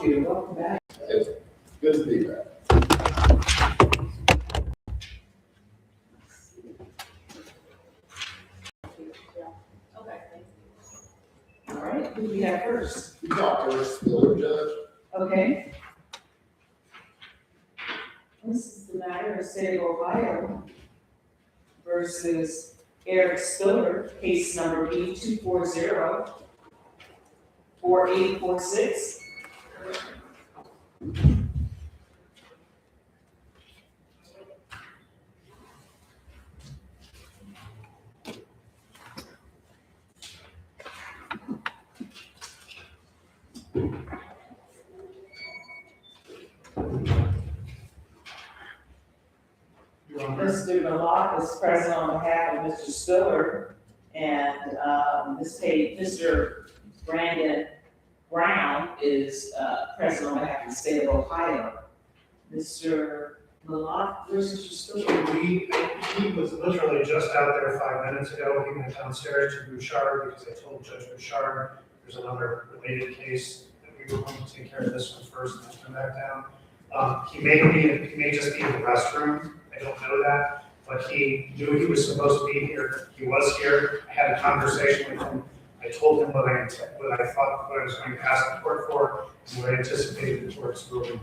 Thank you. Welcome back. It's good to be back. All right, who do we have first? You got first, Spiller, Judge. Okay. This is the matter of State of Ohio versus Eric Spiller, case number B240-4846. Mr. Malott is present on behalf of Mr. Spiller, and Mr. Brandon Brown is present on behalf of the state of Ohio. Mr. Malott versus Mr. Spiller. He was literally just out there 5 minutes ago. He went downstairs to Bouchard because I told Judge Bouchard there's another related case that we were going to take care of this one first and then come back down. He may just be in the restroom. I don't know that, but he knew he was supposed to be here. He was here. I had a conversation with him. I told him what I thought, what I was going to ask the court for, and what I anticipated the court's ruling.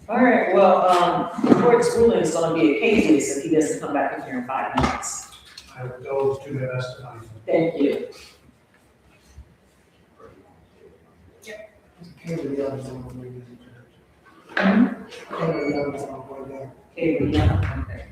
All right, well, the court's ruling is gonna be occasionally if he doesn't come back in here in 5 minutes. I will go do my best tonight. Thank you. Okay, yeah, okay.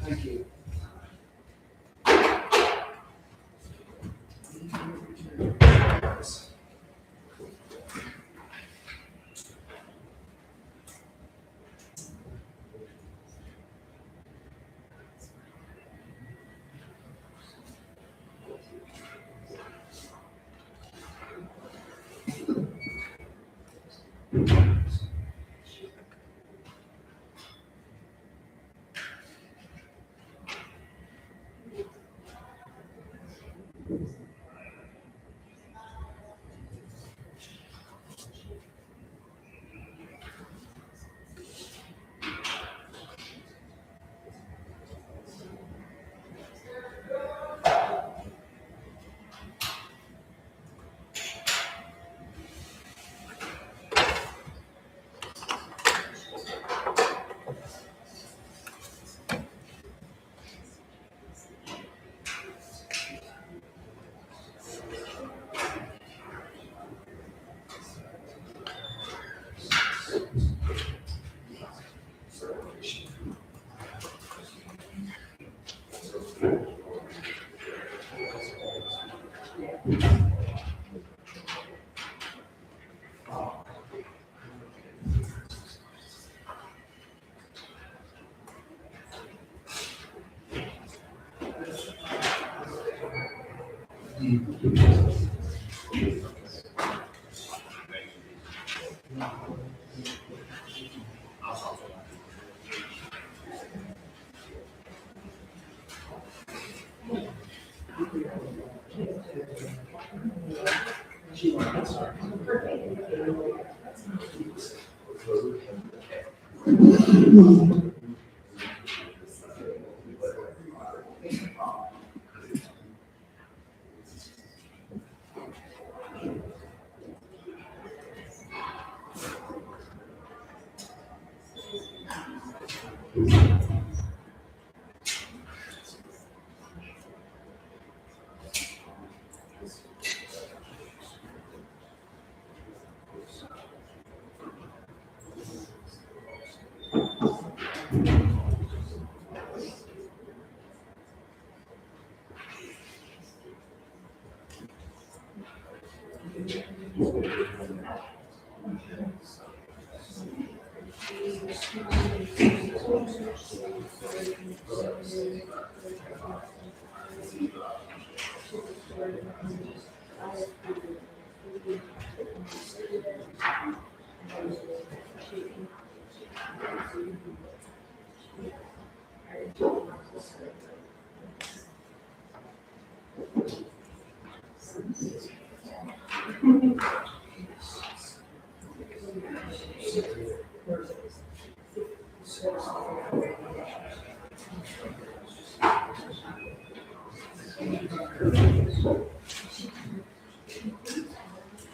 Thank you.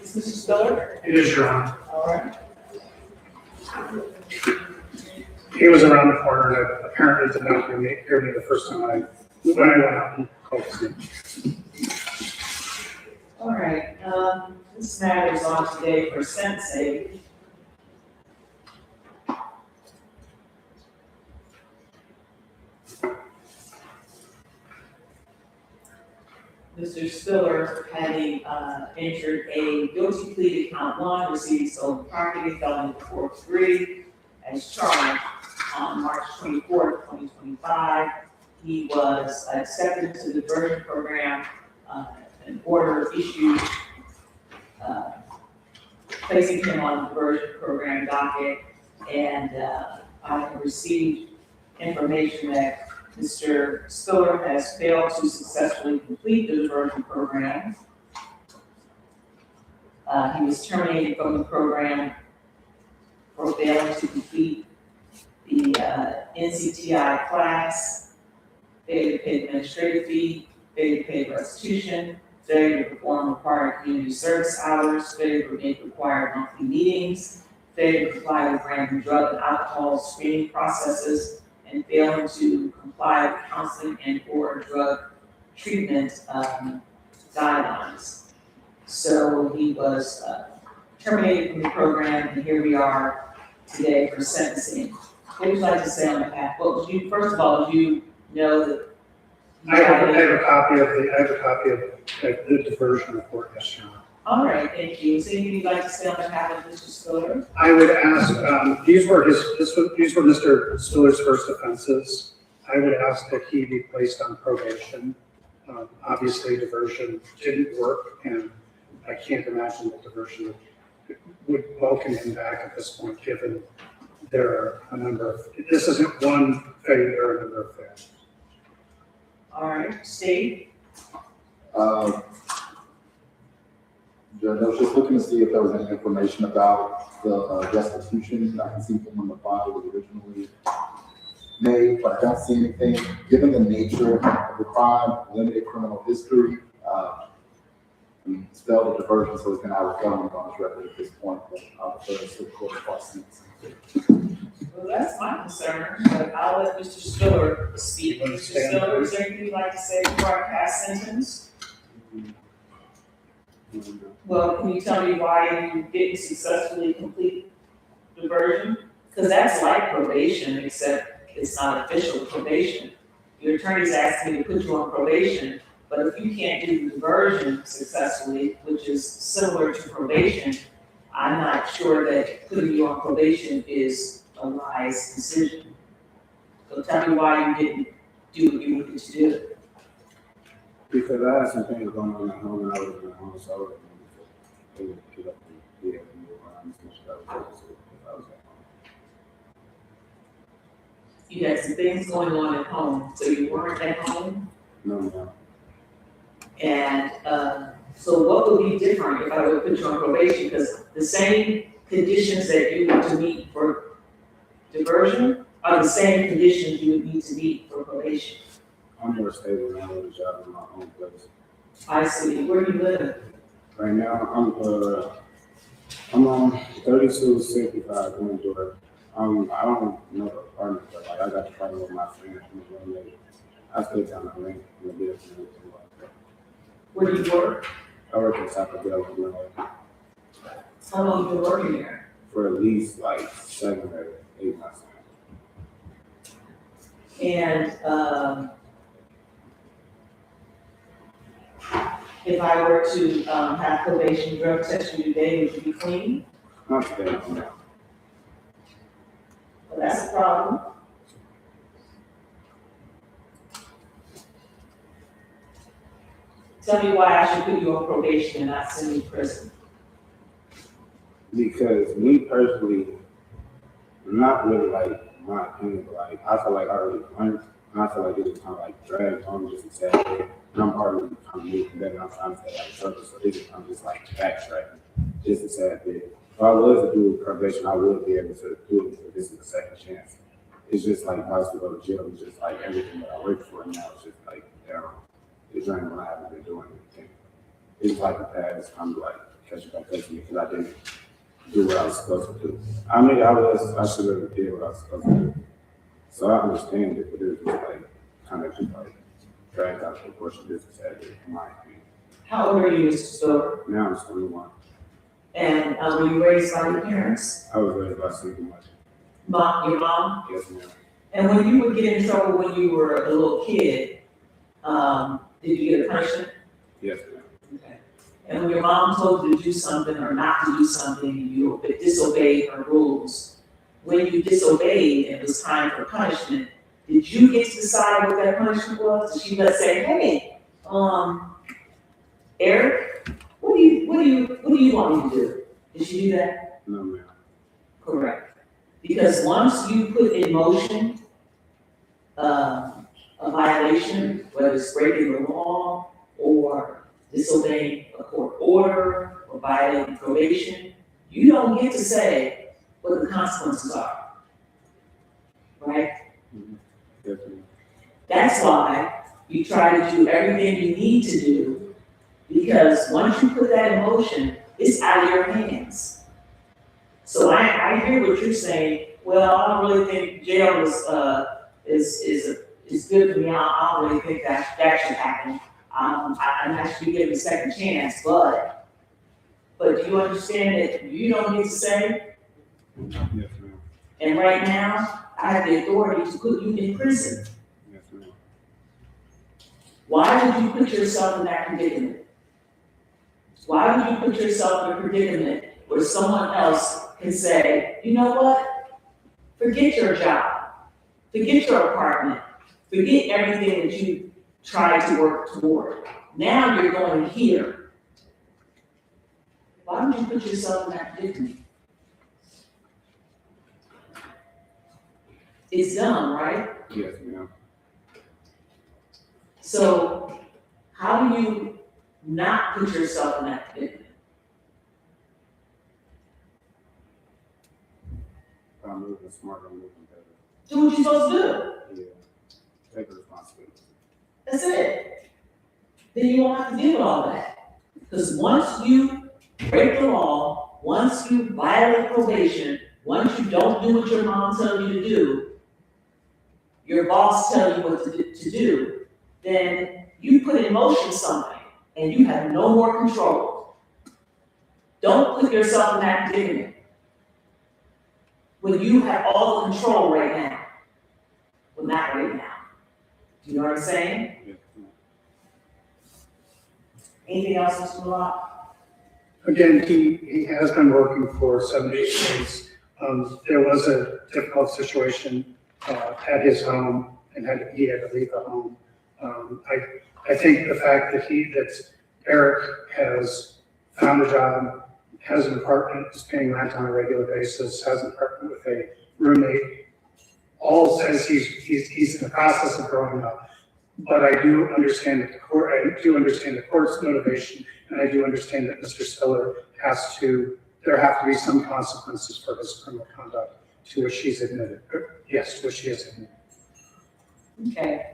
Is Mr. Spiller? It is your honor. All right. He was around the corner and apparently did not hear me the first time when I went out and called his name. All right, this matter is on today for sentencing. Mr. Spiller having entered a guilty plea to count one, receiving stolen property, felony 4-3, as charged on March 24th, 2025. He was accepted to the diversion program, an order issued placing him on the diversion program docket, and I have received information that Mr. Spiller has failed to successfully complete the diversion program. He was terminated from the program for failing to complete the NCTI class, failure to pay administrative fee, failure to pay restitution, failure to perform required community service hours, failure to make required monthly meetings, failure to comply with random drug and alcohol screening processes, and failing to comply with counseling and or drug treatment guidelines. So he was terminated from the program, and here we are today for sentencing. What would you like to say on behalf? Well, first of all, you know that. I have a copy of the diversion report, yes, Your Honor. All right, thank you. Is there anything you'd like to say on behalf of Mr. Spiller? I would ask, these were Mr. Spiller's first offenses. I would ask that he be placed on probation. Obviously, diversion didn't work, and I can't imagine that diversion would welcome him back at this point, given there are a number of, this isn't one failure, there are a number of failures. All right, Steve? Judge, I was just looking to see if there was any information about the restitution. I can see from when the file was originally made, but I don't see anything. Given the nature of the crime, limited criminal history, it's failed a diversion, so it's gonna have a felony on his record at this point, but I'll defer to the court of sentencing. Well, that's my concern, but I'll let Mr. Spiller speak. Mr. Spiller, is there anything you'd like to say before I pass sentence? Well, can you tell me why you didn't successfully complete diversion? Because that's like probation, except it's not official probation. Your attorney's asking me to put you on probation, but if you can't do the diversion successfully, which is similar to probation, I'm not sure that putting you on probation is a wise decision. So tell me why you didn't do what you needed to do. Because I had some things going on at home and I was at home, so I wasn't able to get up and be able to move around as much as I was able to if I was at home. You had some things going on at home, so you weren't at home? No. And so what would be different if I would put you on probation? Because the same conditions that you need to meet for diversion are the same conditions you would need to meet for probation. I'm more stable now with a job in my own place. I see. Where do you live? Right now, I'm on 3265 Glendora. I don't know the apartment, but like I got the apartment with my friend and my roommate. I stay down the lane in the business and everything like that. Where do you work? I work in Taco Bell in Glenwood How long have you been working there? for at least like 7 or 8 months now. And, if I were to, have probation drug test you today, would you be clean? Not today, no. Well, that's a problem. Tell me why I should put you on probation and not send you to prison. Because me personally, not really like my opinion, but like I feel like I already learned, and I feel like it was kind of like dragged on just a tad bit. And I'm already kind of moving better, and I'm trying to say like something, so this is kind of just like backtracking just a sad bit. If I was to do probation, I would be able to do it if this is a second chance. It's just like if I was to go to jail, it's just like everything that I worked for now is just like down. It's draining when I haven't been doing anything. It's like the past kind of like catching back up to me because I didn't do what I was supposed to do. I mean, I should have did what I was supposed to do. So I understand it, but it was just like kind of just like dragged out the course of business at it, in my opinion. How old are you, Mr. Stover? Now I'm 21. And, were you raised by your parents? I was raised by a single mother. Your mom? Yes, ma'am. And when you would get in trouble when you were a little kid, did you get a punishment? Yes, ma'am. Okay. And when your mom told you to do something or not to do something, and you disobeyed her rules, when you disobeyed and it was time for punishment, did you get to decide what that punishment was? Did she let's say, hey, Eric, what do you want me to do? Did she do that? No, ma'am. Correct. Because once you put in motion, a violation, whether it's breaking the law or disobeying a court order or violating probation, you don't get to say what the consequences are. Right? Yes, ma'am. That's why you try to do everything you need to do, because once you put that in motion, it's out of your hands. So I hear what you're saying. Well, I don't really think jail is good for me. I don't really think that should happen. I should be given a second chance, but do you understand that you don't get to say? Yes, ma'am. And right now, I have the authority to put you in prison. Yes, ma'am. Why would you put yourself in that predicament? Why would you put yourself in a predicament where someone else can say, you know what? Forget your job, forget your apartment, forget everything that you tried to work toward. Now you're going here. Why would you put yourself in that predicament? It's dumb, right? Yes, ma'am. So how do you not put yourself in that predicament? I'm moving smarter, I'm moving better. Do what you're supposed to do. Yeah. Take responsibility. That's it. Then you won't have to deal with all that. Because once you break the law, once you violate probation, once you don't do what your mom tells you to do, your boss tells you what to do, then you put in motion something and you have no more control. Don't put yourself in that predicament when you have all the control right now. Well, not right now. Do you know what I'm saying? Yes, ma'am. Anything else, Mr. Malott? Again, he has been working for 7 to 8 days. There was a difficult situation at his home, and he had to leave the home. I think the fact that Eric has found a job, has an apartment, is paying rent on a regular basis, has an apartment with a roommate, all says he's in the process of growing up. But I do understand that the court's motivation, and I do understand that Mr. Spiller there have to be some consequences for his criminal conduct, to which she's admitted. Yes, to which she has admitted. Okay.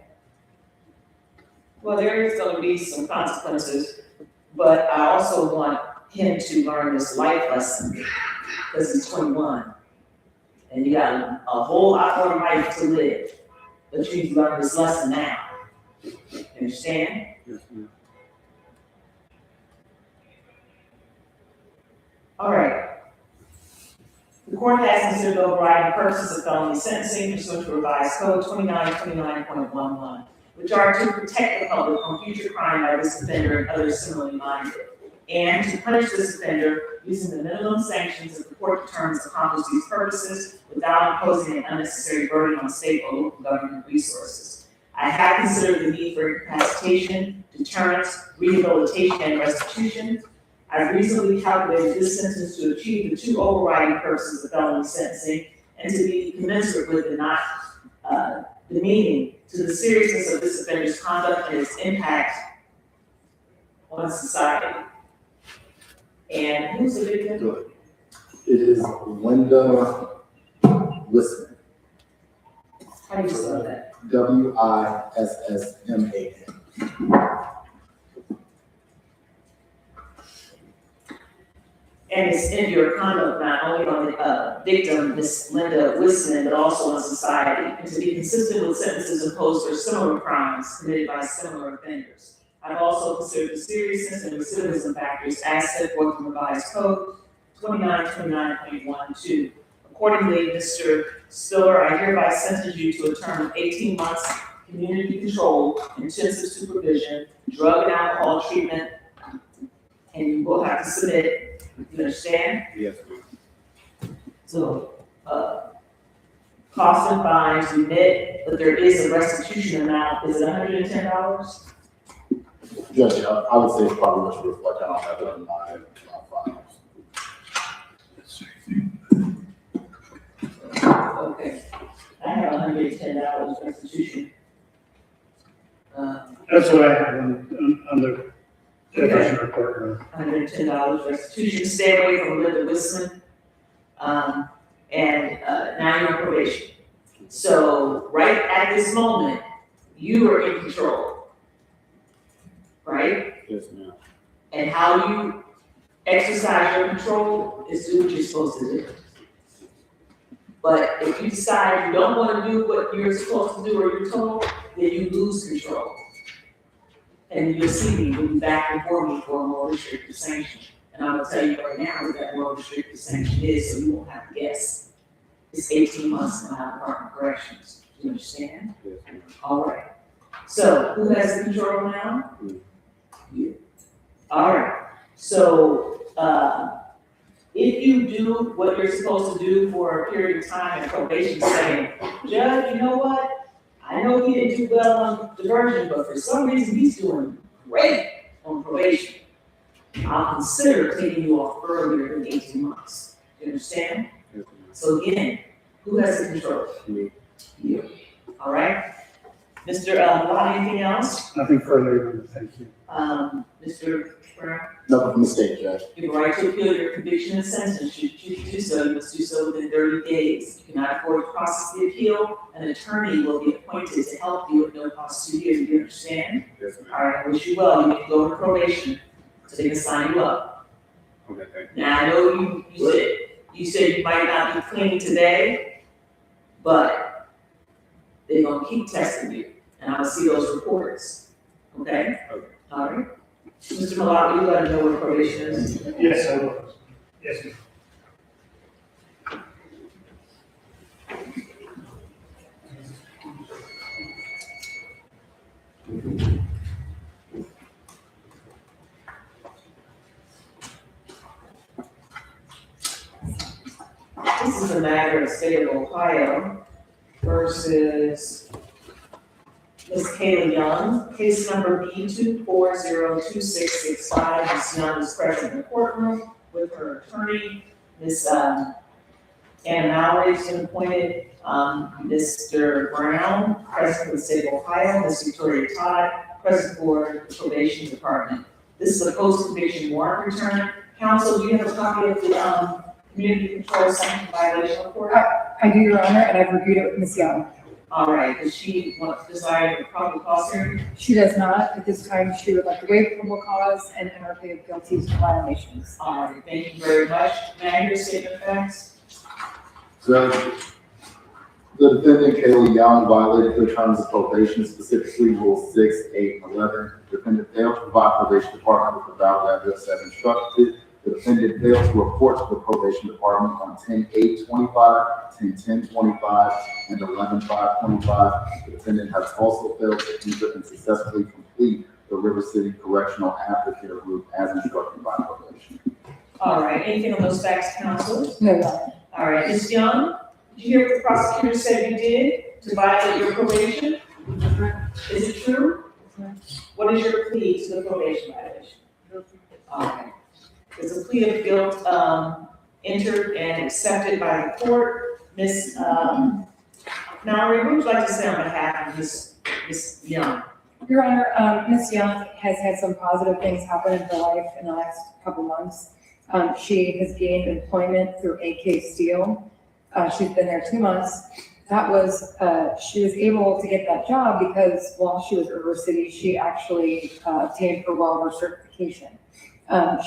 Well, there is gonna be some consequences, but I also want him to learn this life lesson, because he's 21. And you got a whole lot more life to live, but you've learned this lesson now. You understand? Yes, ma'am. All right. The court has considered overriding purposes of felony sentencing pursuant to revised code 2929.11, which are to protect the public from future crime by this offender and others similarly minded, and to punish this offender using the minimum sanctions that the court determines accomplish these purposes without imposing an unnecessary burden on state or local government resources. I have considered the need for incapacitation, deterrence, rehabilitation, and restitution. I've reasonably calculated this sentence to achieve the two overriding purposes of felony sentencing and to be commensurate with and not demeaning to the seriousness of this offender's conduct and its impact on society. And who's the victim? Good. It is Linda Wissman, How do you spell that? Wissman. And it's in your conduct not only on the victim, Ms. Linda Wissman, but also on society, and to be consistent with sentences imposed for similar crimes committed by similar offenders. I've also considered the seriousness and recidivism factors as set forth in revised code 2929.12. Accordingly, Mr. Spiller, I hereby sentence you to a term of 18 months community control, intensive supervision, drug and alcohol treatment, and you will have to submit. You understand? Yes, So, cost and fines, remit, but there is a restitution amount, is it $110? Judge, I would say it's probably what you reflect on that in my files. Okay, I have $110 restitution. That's what I have on the judge's report. $110 restitution, stay away from Linda Wissman. And now you're on probation. So right at this moment, you are in control, right? yes, ma'am. And how you exercise your control is do what you're supposed to do. But if you decide you don't want to do what you're supposed to do or you're told, then you lose control. And you'll see me, we'll be back before me for a more restrictive sanction. And I'm gonna tell you right now what that more restrictive sanction is, so you won't have to guess. It's 18 months in the Department of Corrections. Do you understand? Yes, ma'am. All right. So who has the control now? You. You. All right. So, if you do what you're supposed to do for a period of time in probation saying, Judge, you know what? I know he didn't do well on diversion, but for some reason he's doing great on probation. I'll consider taking you off earlier than 18 months. You understand? Yes, So again, who has the control? ma'am. You. All right? Mr. Lott, anything else? Nothing further, thank you. Mr. Brown? Nothing from the state, Judge. You have a right to appeal your conviction and sentence. Should you do so, you must do so within 30 days. If you cannot afford to process the appeal, an attorney will be appointed to help you at no cost to you. Do you understand? Yes, ma'am. All right, I wish you well. You can go on probation, so they can sign you up. Okay, thank you. Now, I know you said you might not be clean today, but they're gonna keep testing you, and I'll see those reports. Okay? Okay. All right. Mr. Malawi, you gotta know what probation is. Yes, I will. Yes, ma'am. This is a matter of state of Ohio versus Ms. Kayla Young, case number B24026665. Ms. Young is present in the courtroom with her attorney, Ms. Anna Mallory has been appointed, Mr. Brown, present for the state of Ohio, Ms. Victoria Todd, present for the probation department. This is a post-conviction warrant return. Counsel, do you have a copy of the community control sanction violation report? I do, Your Honor, and I've reviewed it with Ms. Young. All right, does she want to decide the probable cause hearing? She does not. At this time, she would like to waive probable cause and enter a plea of guilty to violations. All right, thank you very much. May I hear a statement of facts? Judge, the defendant, Kayla Young, violated the terms of probation, specifically Rule 6, 8, and 11. The defendant failed to provide probation department with a valid address as instructed. The defendant failed to report to the probation department on 10/8/25, 10/10/25, and 11/5/25. The defendant has also failed to enter and successfully complete the River City Correctional Aftercare Group as instructed by probation. All right, anything on those facts, counsel? No, Your Honor. All right, Ms. Young, did you hear what the prosecutor said you did to violate your probation? Is it true? What is your plea to the probation violation? All right. Is a plea of guilt, entered and accepted by the court? Ms. Mallory, what would you like to say on behalf of Ms. Young? Your Honor, Ms. Young has had some positive things happen in her life in the last couple months. She has gained employment through AK Steel. She's been there 2 months. That was, she was able to get that job because while she was at River City, she actually obtained her welder certification.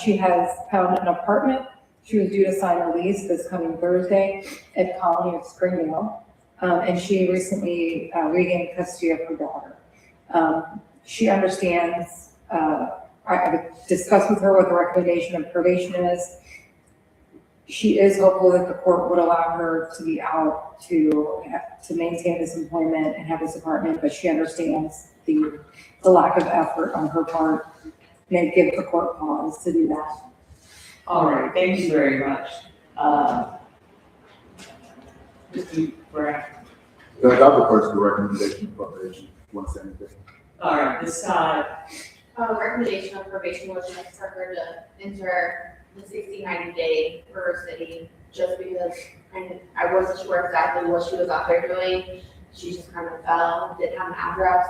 She has found an apartment. She was due to sign a lease this coming Thursday at Colony of Springdale. And she recently regained custody of her daughter. She understands, I've discussed with her what the recommendation of probation is. She is hopeful that the court would allow her to be out to maintain this employment and have this apartment, but she understands the lack of effort on her part, and it gives the court pause to do that. All right, thank you very much. Mr. Brown. Judge, I'll refer to the recommendation of probation. Want to say anything? All right, Ms. Todd. Recommendation of probation was just for her to enter the 60-90-day River City, just because I wasn't sure exactly what she was out there doing. She just kind of fell, didn't have an address,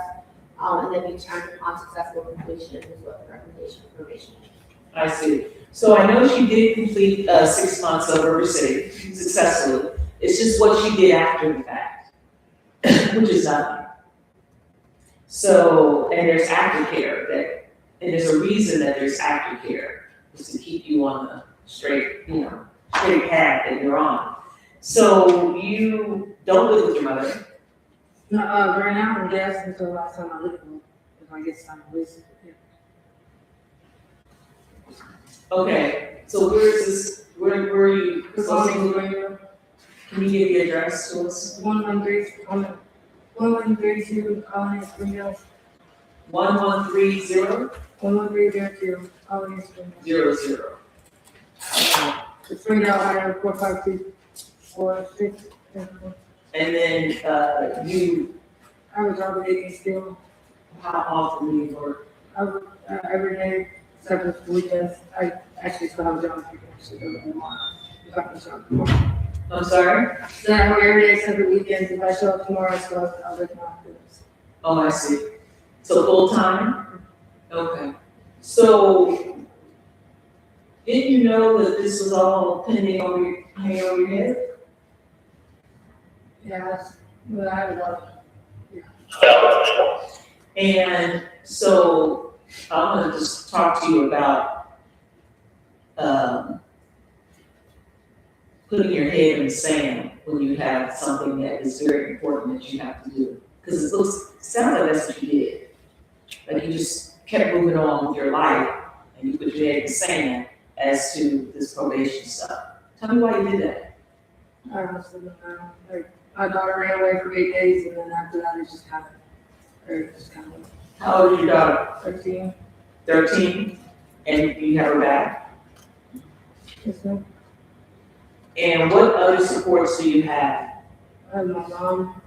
and then returned upon successful completion is what the recommendation of probation is. I see. So I know she did complete 6 months of River City successfully. It's just what she did after the fact, which is nothing. So, and there's aftercare and there's a reason that there's aftercare, is to keep you on the straight path that you're on. So you don't live with your mother. No, right now I'm guessing until last time I lived with them, if I get some reason. Okay, so where is this, where are you? Colony Radio, Can you give the address to us? 1132, Colony Springdale, 1130 1132, Colony Springdale. 00. The Springdale item 45246. And then you, I was already still, how often do you work? I work every day, except for weekends. I actually still have a job. So if I can show up tomorrow. I'm sorry? So I work every day except for weekends. If I show up tomorrow, I still have other jobs. Oh, I see. So full time? Okay. So didn't you know that this was all hanging over your head? Yeah, but I have a lot. And so I want to just talk to you about putting your head in the sand when you have something that is very important that you have to do. Because it sounds like that's what you did. Like you just kept moving on with your life and you put your head in the sand as to this probation stuff. Tell me why you did that. I honestly don't know. Like, my daughter ran away for 8 days, and then after that, it just kind of, How old is your daughter? 13. 13? And you have her back? Yes, ma'am. And what other supports do you have? I have my mom.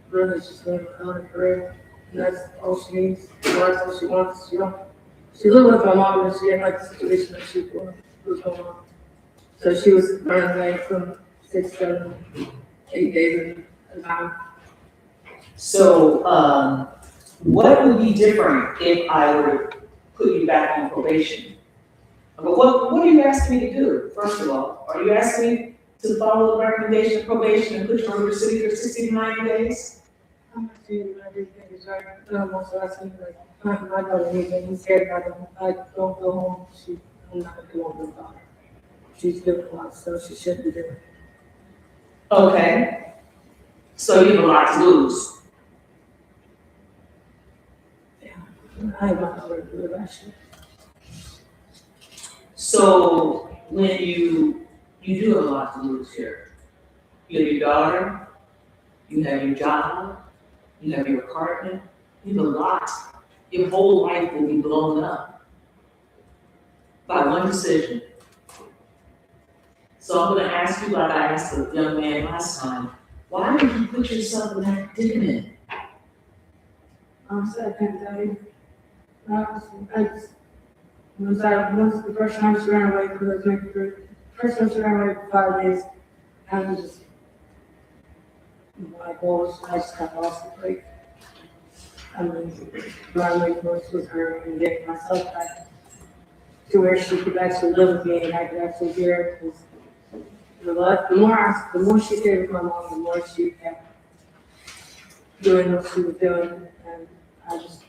Really, she's going to earn a career, and that's all she needs. That's all she wants. She lived with my mom, and she didn't like the situation that she was going on. So she was running away from 6, 7, 8 days at a time. So, what would be different if I were to put you back on probation? But what are you asking me to do, first of all? Are you asking me to follow the recommendation of probation and put you on River City for 60 to 90 days? I'm not saying everything is right. I'm also asking, like, my daughter needs me. I'm scared I don't go home. I'm not going to go home with her. She's doing a lot, so she should be doing. Okay. So you have a lot to lose. I have my daughter to live, actually. So when you do have a lot to lose here. You have your daughter, you have your job, you have your apartment, you have a lot. Your whole life will be blown up by one decision. So I'm gonna ask you like I asked the young man last time, why did you put yourself in that predicament? Honestly, I can't tell you. I just, once the first time I ran away, because I was making food, first time I ran away for 5 days, kind of just, my goals, I just got lost the break. I mean, my only goals was her and getting myself back to where she could actually live with me and I could actually hear her, because the more she stayed with my mom, the more she kept doing what she was doing, and I just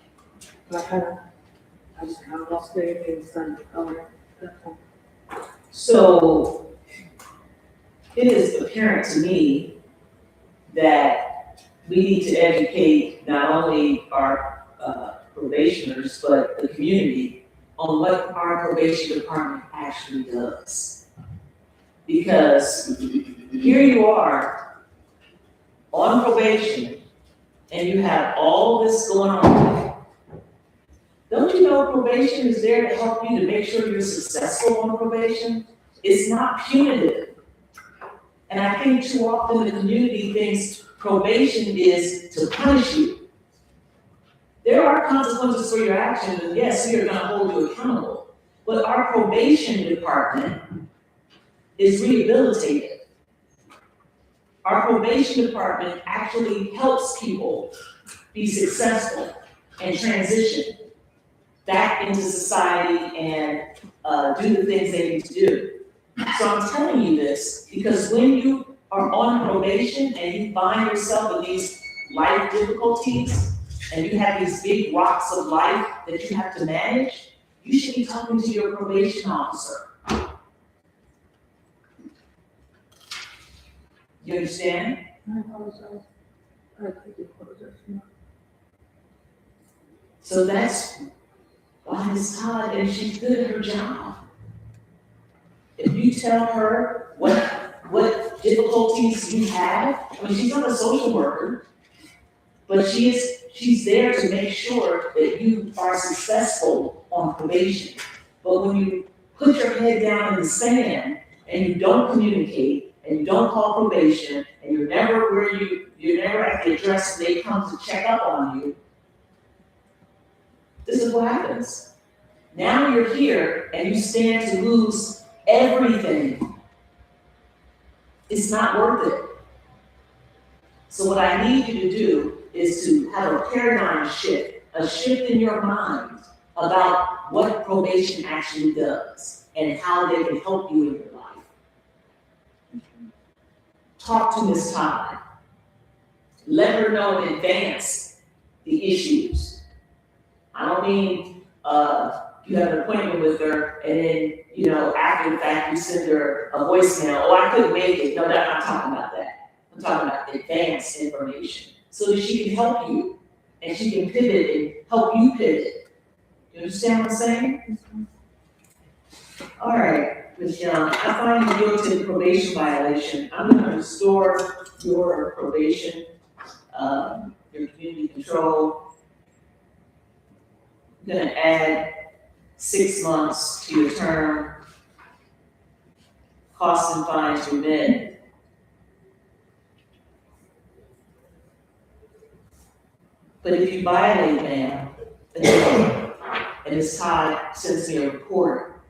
kind of lost faith and started to color at that point. So it is apparent to me that we need to educate not only our probationers, but the community on what our probation department actually does. Because here you are on probation and you have all this going on. Don't you know probation is there to help you to make sure you're successful on probation? It's not punitive. And I think too often the community thinks probation is to punish you. There are consequences for your actions, and yes, we are gonna hold you accountable. But our probation department is rehabilitated. Our probation department actually helps people be successful and transition back into society and do the things they need to do. So I'm telling you this because when you are on probation and you find yourself in these life difficulties and you have these big rocks of life that you have to manage, you should be talking to your probation officer. You understand? I apologize. I do apologize. So that's why Ms. Todd, and she's good at her job. If you tell her what difficulties you have, I mean, she's not a social worker, but she's there to make sure that you are successful on probation. But when you put your head down in the sand and you don't communicate, and you don't call probation, and you're never at the address when they come to check up on you, this is what happens. Now you're here and you stand to lose everything. It's not worth it. So what I need you to do is to have a paradigm shift, a shift in your mind about what probation actually does and how they can help you in your life. Talk to Ms. Todd. Let her know in advance the issues. I don't mean you have an appointment with her and then, after the fact you send her a voicemail, oh, I couldn't make it. No, I'm not talking about that. I'm talking about advanced information so that she can help you and she can pivot and help you pivot. You understand what I'm saying? All right. Ms. Young, I find you guilty of probation violation. I'm gonna restore your probation, your community control. I'm gonna add 6 months to your term. Costs and fines remit. But if you violate, ma'am, and Ms. Todd sends me a report,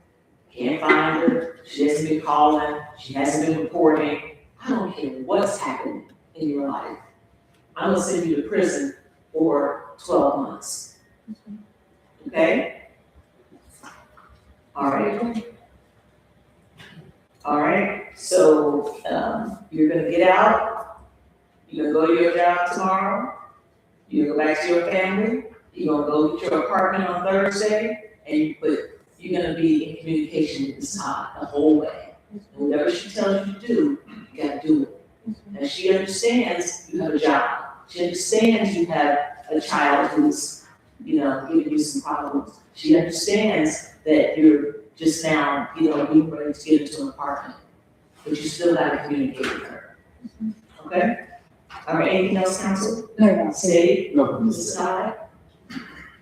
can't find her, she hasn't been calling, she hasn't been reporting. I don't care what's happened in your life. I'm gonna send you to prison for 12 months. Okay? All right. All right, so, you're gonna get out, you're gonna go to your job tomorrow, you're gonna go back to your family, you're gonna go to your apartment on Thursday, and you're gonna be in communication with Ms. Todd the whole way. Whatever she tells you to do, you gotta do it. And she understands you have a job. She understands you have a child who's, giving you some problems. She understands that you're just now, you know, we were ready to get into an apartment, but you still gotta communicate with her. Okay? All right, anything else, council? No, Say, No, Mrs. Todd?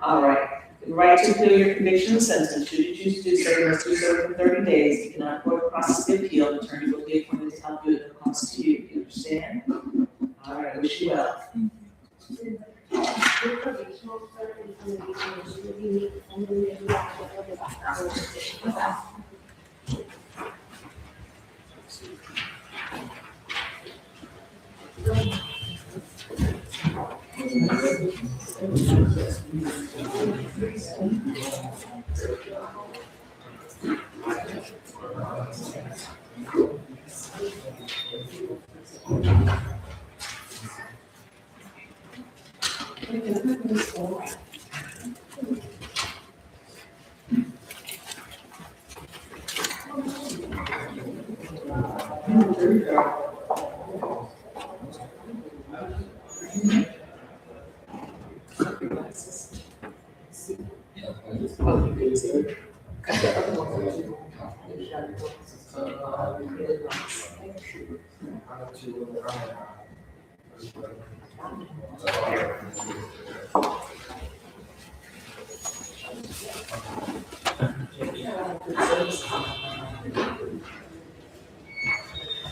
All right, the right to appeal your conviction and sentence, should you choose to do so, you must do so within 30 days. You cannot avoid the process of appeal, the attorney will be appointed to help you at no cost to you, you understand? All right, I wish you well.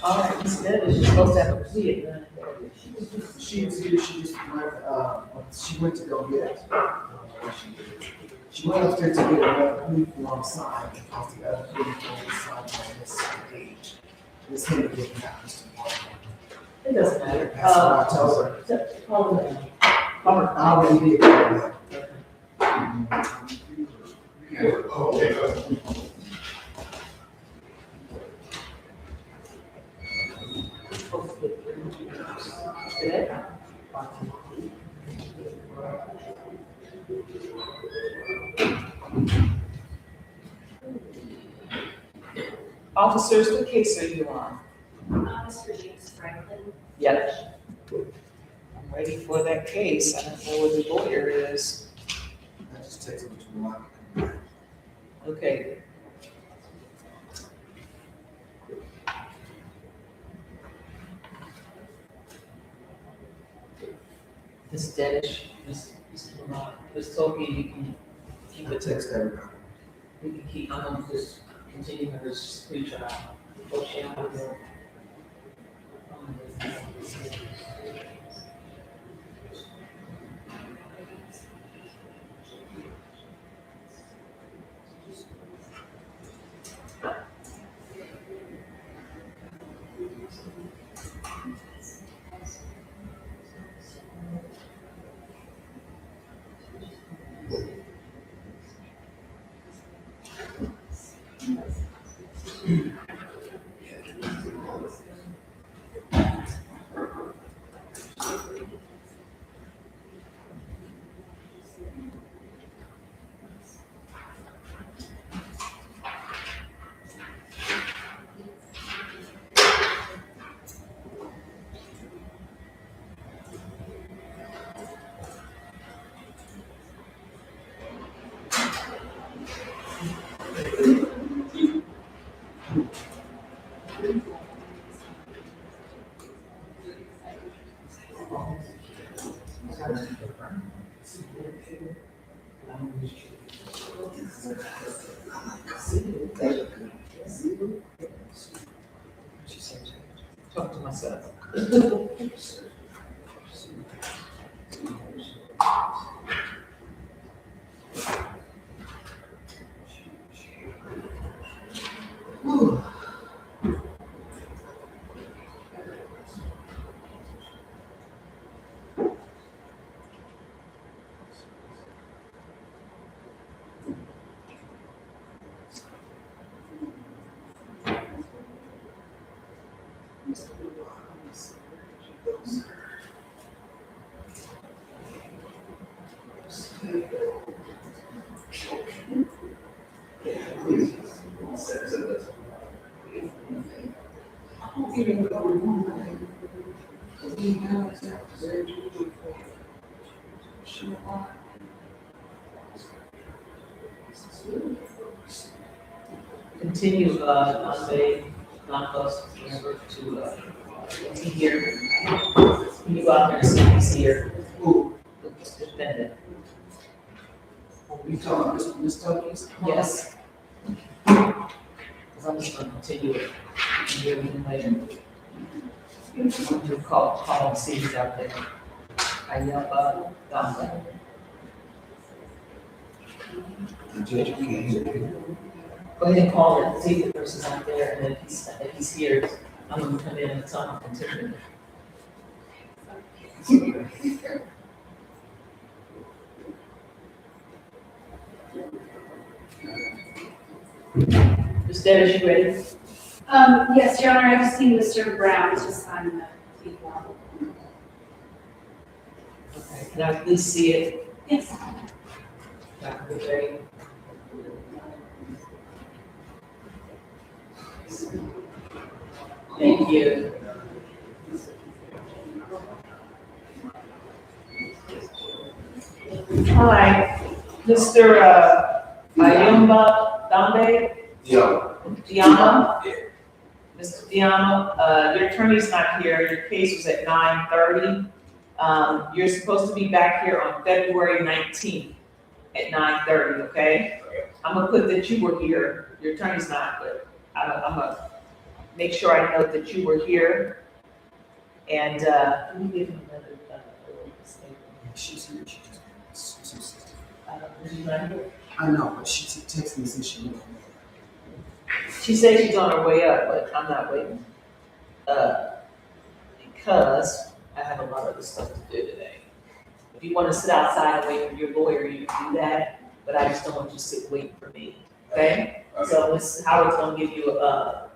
All right, Ms. Dennis, you're supposed to have completed none. She was here, she just went, she went to go get it. She went upstairs to get a uniform signed, because the other uniform was signed by this page. This here didn't have Mr. Martin. It doesn't matter. That's what I told her. Call them. I already did that. Good. Officers, what case are you on? Mr. James Franklin. Yep. I'm ready for that case. I don't know where the lawyer is. That just takes me too long. Okay. Ms. Dennis, Mr. Lamont, Ms. Toki, you can keep it to, Text everybody. we can keep, I'm gonna just continue her screenshot. Before she out of there. Talk to myself. continue, Dante, Campos, whatever, to, is he here? Can you go out there and see if he's here? Who? The defendant. We talking Ms. Tokes? Yes. Because I'm just gonna continue it. And hear him later. You call and see if he's out there. I yell, Dante. Go ahead and call it, see if the person's out there, and then if he's here, I'm gonna come in and tell him to continue. Ms. Dennis, you ready? Yes, Your Honor, I just need Mr. Brown to sign the plea form. Okay, can I please see it? Yes. Dr. Ray? Thank you. Hi, Mr. Ayumba Dambe? Diano? Mr. Diano, your attorney's not here, your case was at 9:30. You're supposed to be back here on February 19th at 9:30, okay? I'm gonna put that you were here, your attorney's not, but I'm gonna make sure I note that you were here. And, let me give him another, statement. She's here, she's Is she not here? I know, but she texted me since she knew. She said she's on her way up, but I'm not waiting. Because I have a lot of other stuff to do today. If you want to sit outside and wait for your lawyer, you can do that, but I just don't want you to sit waiting for me, okay? So Ms. Howard's gonna give you a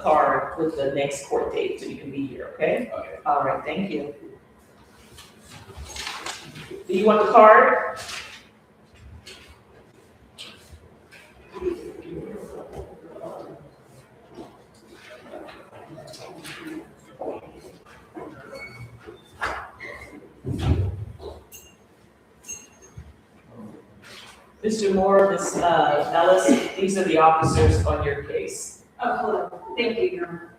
card with the next court date, so you can be here, okay? Okay. All right, thank you. Do you want the card? Mr. Moore, Ms. Ellis, these are the officers on your case. Oh, hello. Thank you, Your Honor.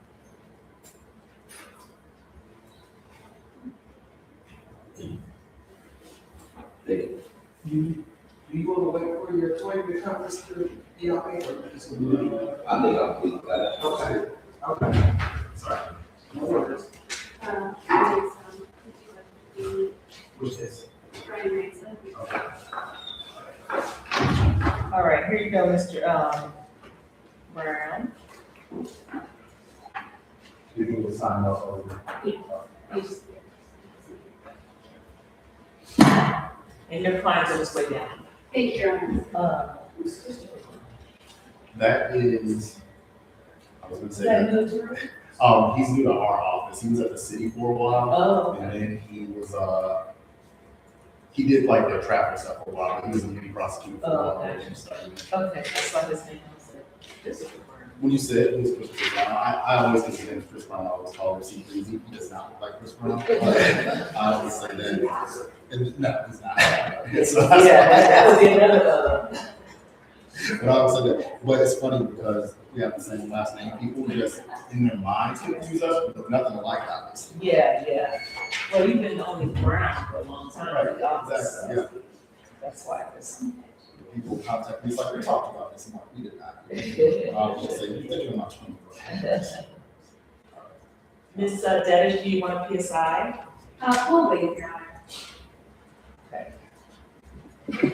Do you want to wait for your attorney to come, Mr. DLA? I think I'll plead that. Okay, okay. Sorry. No worries. I need some. Who's this? Brian Mason. Okay. All right, here you go, Mr. Brown. You can sign up over. Please. And your client's on his way down. Thank you, Your Honor. That is, I was gonna Is that say, new to her? he's new to our office. He was at the city for a while. Oh, And okay. then he was, he did like the traffic stuff for a while, but he was a mini prosecutor for a Oh, while. okay. and stuff. Okay, that's why his name was this is When you said it was Chris Brown, I always consider him Chris Brown. I always call him C. Breezy. He does not look like Chris Brown. I always say that. And no, he's not. So Yeah, that would be another, but I always say that. But it's funny because we have the same last name. People just in their minds confuse us, but nothing alike us. yeah. Well, you've been only Brown for a long time, Right, in the office, exactly, so yeah. that's why it's. People contact me, it's like, we talked about this, I'm like, we did not. I was just saying, you think you're my twin. Ms. Dennis, do you want a PSI? We'll wait, Your Honor. Okay.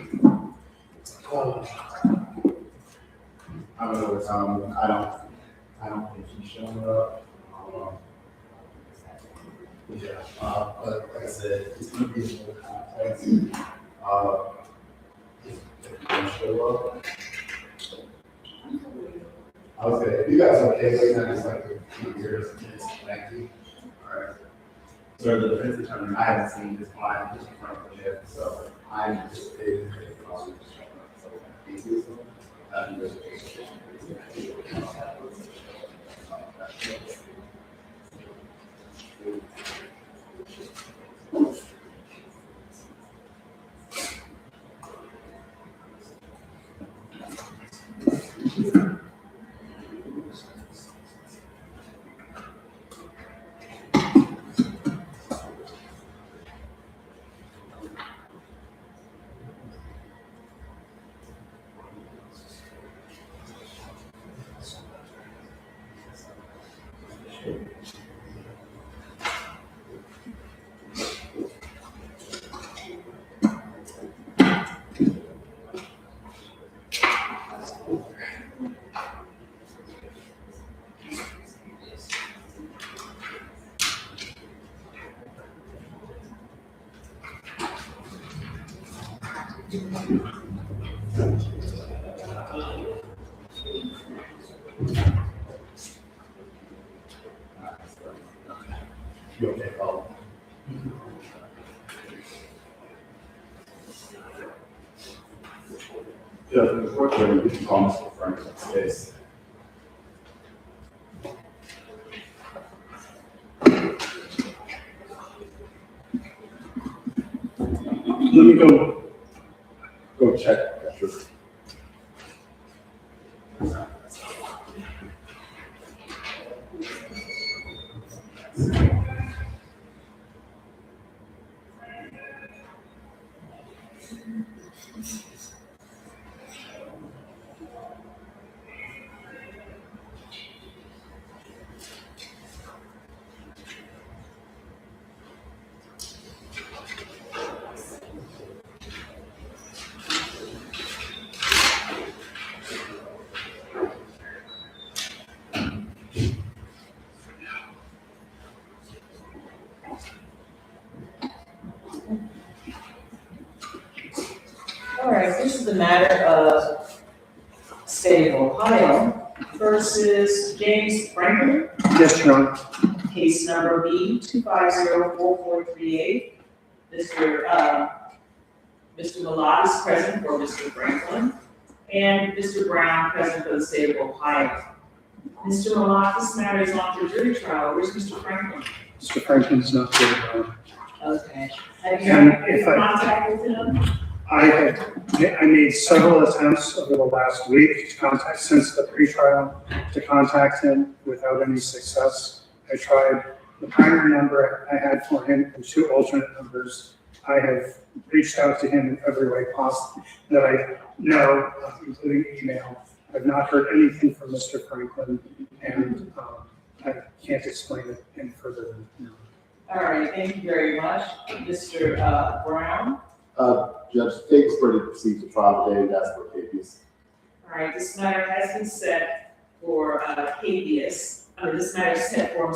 I don't know, I don't think he's showing up. Yeah, but like I said, it's gonna be a little context. If you don't show up. I was gonna, if you guys are okay, wait, just like a few years, thank you. All right. So the defense attorney, I haven't seen this client just in front of him yet, so I'm anticipating that it's probably just showing up. So, thank you. You okay, Paul? Judge, unfortunately, we can call Mr. Franklin's case. Let me Go check. Sure. All right, this is the matter of State of Ohio versus James Franklin, Yes, Your Honor. case number B 2504438. Mr. Malott is present for Mr. Franklin, and Mr. Brown present for the State of Ohio. Mr. Malott, this matter is on for jury trial. Where's Mr. Franklin? Mr. Franklin's not there, Your Honor. Okay. Have you And had if I- contact with him? I made several attempts over the last week to contact, since the pretrial, to contact him without any success. I tried the primary number I had for him and 2 alternate numbers. I have reached out to him in every way possible that I know, including email. I've not heard anything from Mr. Franklin, and I can't explain it any further than that. All right, thank you very much. Mr. Brown? Judge, state is ready to proceed to trial today, that's for habeas. All right, this matter has been set for habeas, this matter is set for,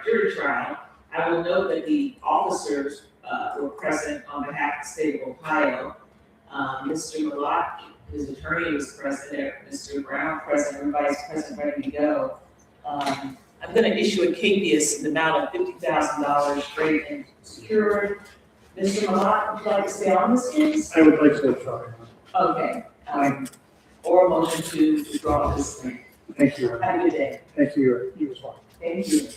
jury trial. I will note that the officers were present on behalf of the State of Ohio. Mr. Malott, his attorney was present there, Mr. Brown present, everybody's present, ready to go. I'm gonna issue a habeas in the amount of $50,000 straight and secured. Mr. Malott, would you like to stay on this case? I would like to try. Okay, or a motion to withdraw this thing. Thank you. Have a good day. Thank you, you as well. Thank you.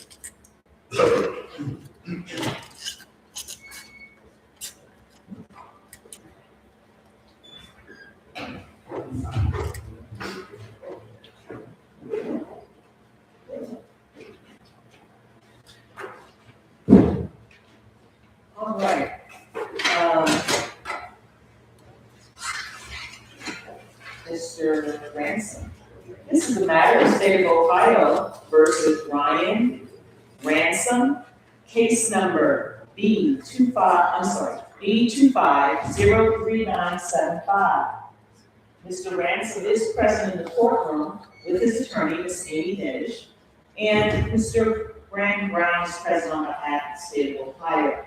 All right. Mr. Ransom. This is the matter of State of Ohio versus Ryan Ransom, case number B25033975. Mr. Ransom is present in the courtroom with his attorney, Ms. Amy Dish, and Mr. Brandon Brown is present on behalf of the State of Ohio.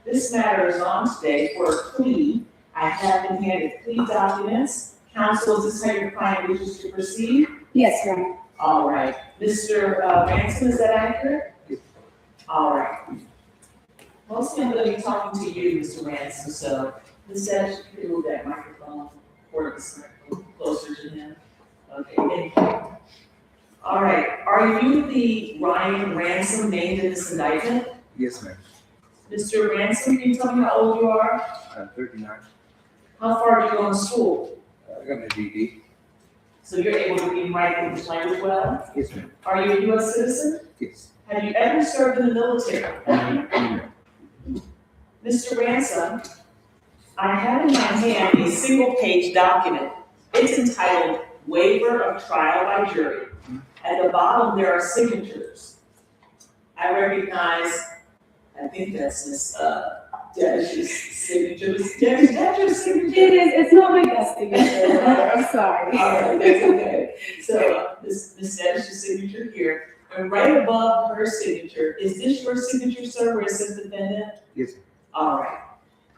This matter is on today for a plea. I have been handed plea documents. Counsel, is this how your client wishes to proceed? Yes, Your Honor. All right. Mr. Ransom, is that accurate? All right. Mostly I'm going to be talking to you, Mr. Ransom, so Ms. Dash, you can move that microphone closer to him. Okay, thank you. All right. Are you the Ryan Ransom named in this indictment? Yes, ma'am. Mr. Ransom, can you tell me how old you are? I'm 39. How far did you go to school? I got my GED. So you're able to read and write English language well? Yes, ma'am. Are you a U.S. citizen? Yes. Have you ever served in the military? Mr. Ransom, I have in my hand a single-page document. It's entitled Waiver of Trial by Jury. At the bottom, there are signatures. I recognize, I think that's Ms. Denish's signature. Ms. Denish, that's your signature? It is, it's not my best signature, I'm sorry. All right, that's okay. So, Ms. Denish's signature here, and right above her signature, is this your signature, sir, where it says defendant? Yes, All right.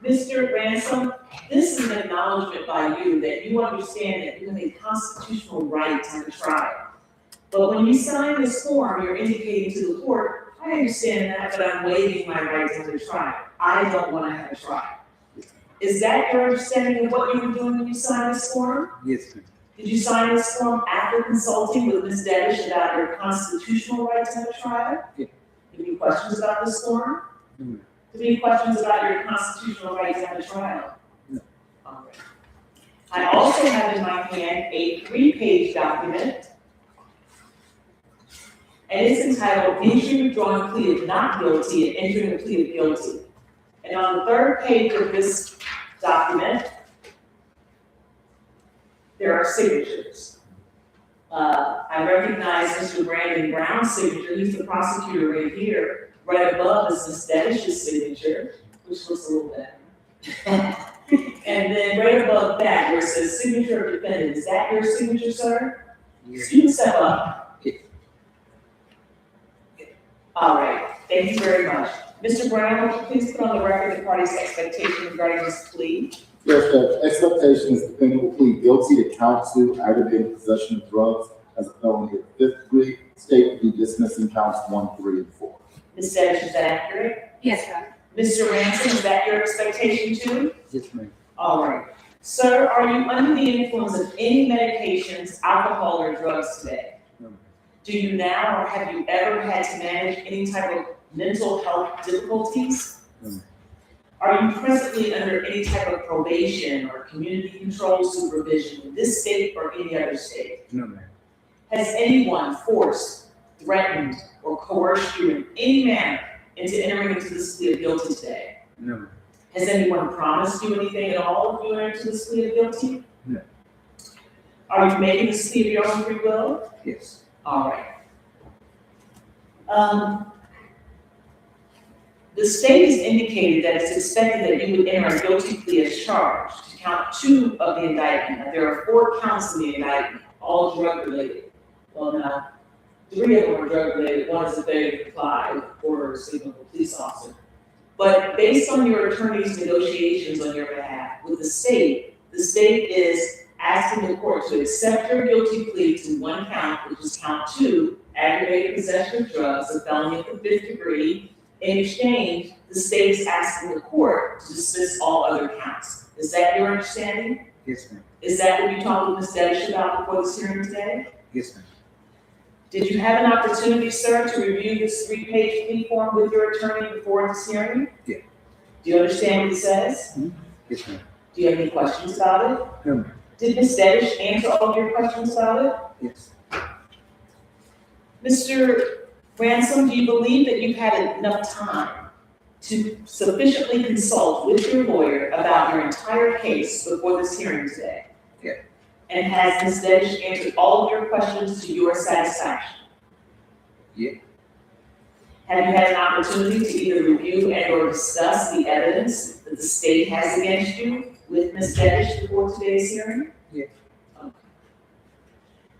Mr. Ransom, this is an acknowledgement by you that you understand that you have a constitutional right to have a trial. But when you sign this form, you're indicating to the court, I understand that, but I'm waiving my right to have a trial. I don't want to have a trial. Is that your understanding of what you were doing when you signed this form? yes, ma'am. Did you sign this form after consulting with Ms. Dedish about your constitutional right to have a trial? Yeah. Do you have any questions about this form? No, ma'am. Do you have any questions about your constitutional right to have a trial? No. All right. I also have in my hand a 3-page document. And it's entitled Entering Withdrawing a Plea of Not Guilty and Entering a Plea of Guilty. And on the 3rd page of this document, there are signatures. I recognize Mr. Brandon Brown's signature, he's the prosecutor right here. Right above is Ms. Denish's signature, which looks a little better. And then right above that, where it says signature of defendant, is that your signature, sir? Yes. You can step up. Yeah. All right, thank you very much. Mr. Brown, would you please put on the record the party's expectation regarding this plea? Yes, Judge, expectation is the defendant will plead guilty to count 2, aggravated possession of drugs as a felony of 5th degree. State will be dismissing counts 1, 3, and 4. Ms. Dennis, is that accurate? Yes, Your Honor. Mr. Ransom, is that your expectation too? Yes, ma'am. All right. Sir, are you under the influence of any medications, alcohol, or drugs today? No, ma'am. Do you now or have you ever had to manage any type of mental health difficulties? No, ma'am. Are you presently under any type of probation or community control supervision in this state or any other state? No, ma'am. Has anyone forced, threatened, or coerced you in any manner into entering into this plea of guilty today? No, ma'am. Has anyone promised you anything at all if you enter into this plea of guilty? No. Are you making this plea of your own free will? Yes. All right. The state has indicated that it's expected that you would enter a guilty plea as charged to count 2 of the indictment. Now, there are 4 counts in the indictment, all drug related. Well, now, 3 of them are drug related. One is a failure to comply with order or signal of a police officer. But based on your attorney's negotiations on your behalf with the state is asking the court to accept your guilty plea to 1 count, which is count 2, aggravated possession of drugs, a felony of the 5th degree. In exchange, the state is asking the court to dismiss all other counts. Is that your understanding? Yes, ma'am. Is that what you talked with Ms. Dedish about before this hearing today? Yes, ma'am. Did you have an opportunity, sir, to review this 3-page plea form with your attorney before this hearing? Yeah. Do you understand what it says? Yes, ma'am. Do you have any questions about it? No, ma'am. Did Ms. Dedish answer all of your questions about it? Yes. Mr. Ransom, do you believe that you've had enough time to sufficiently consult with your lawyer about your entire case before this hearing today? Yeah. And has Ms. Dedish answered all of your questions to your satisfaction? Yeah. Have you had an opportunity to either review and or discuss the evidence that the state has against you with Ms. Dedish before today's hearing? Yeah. Okay.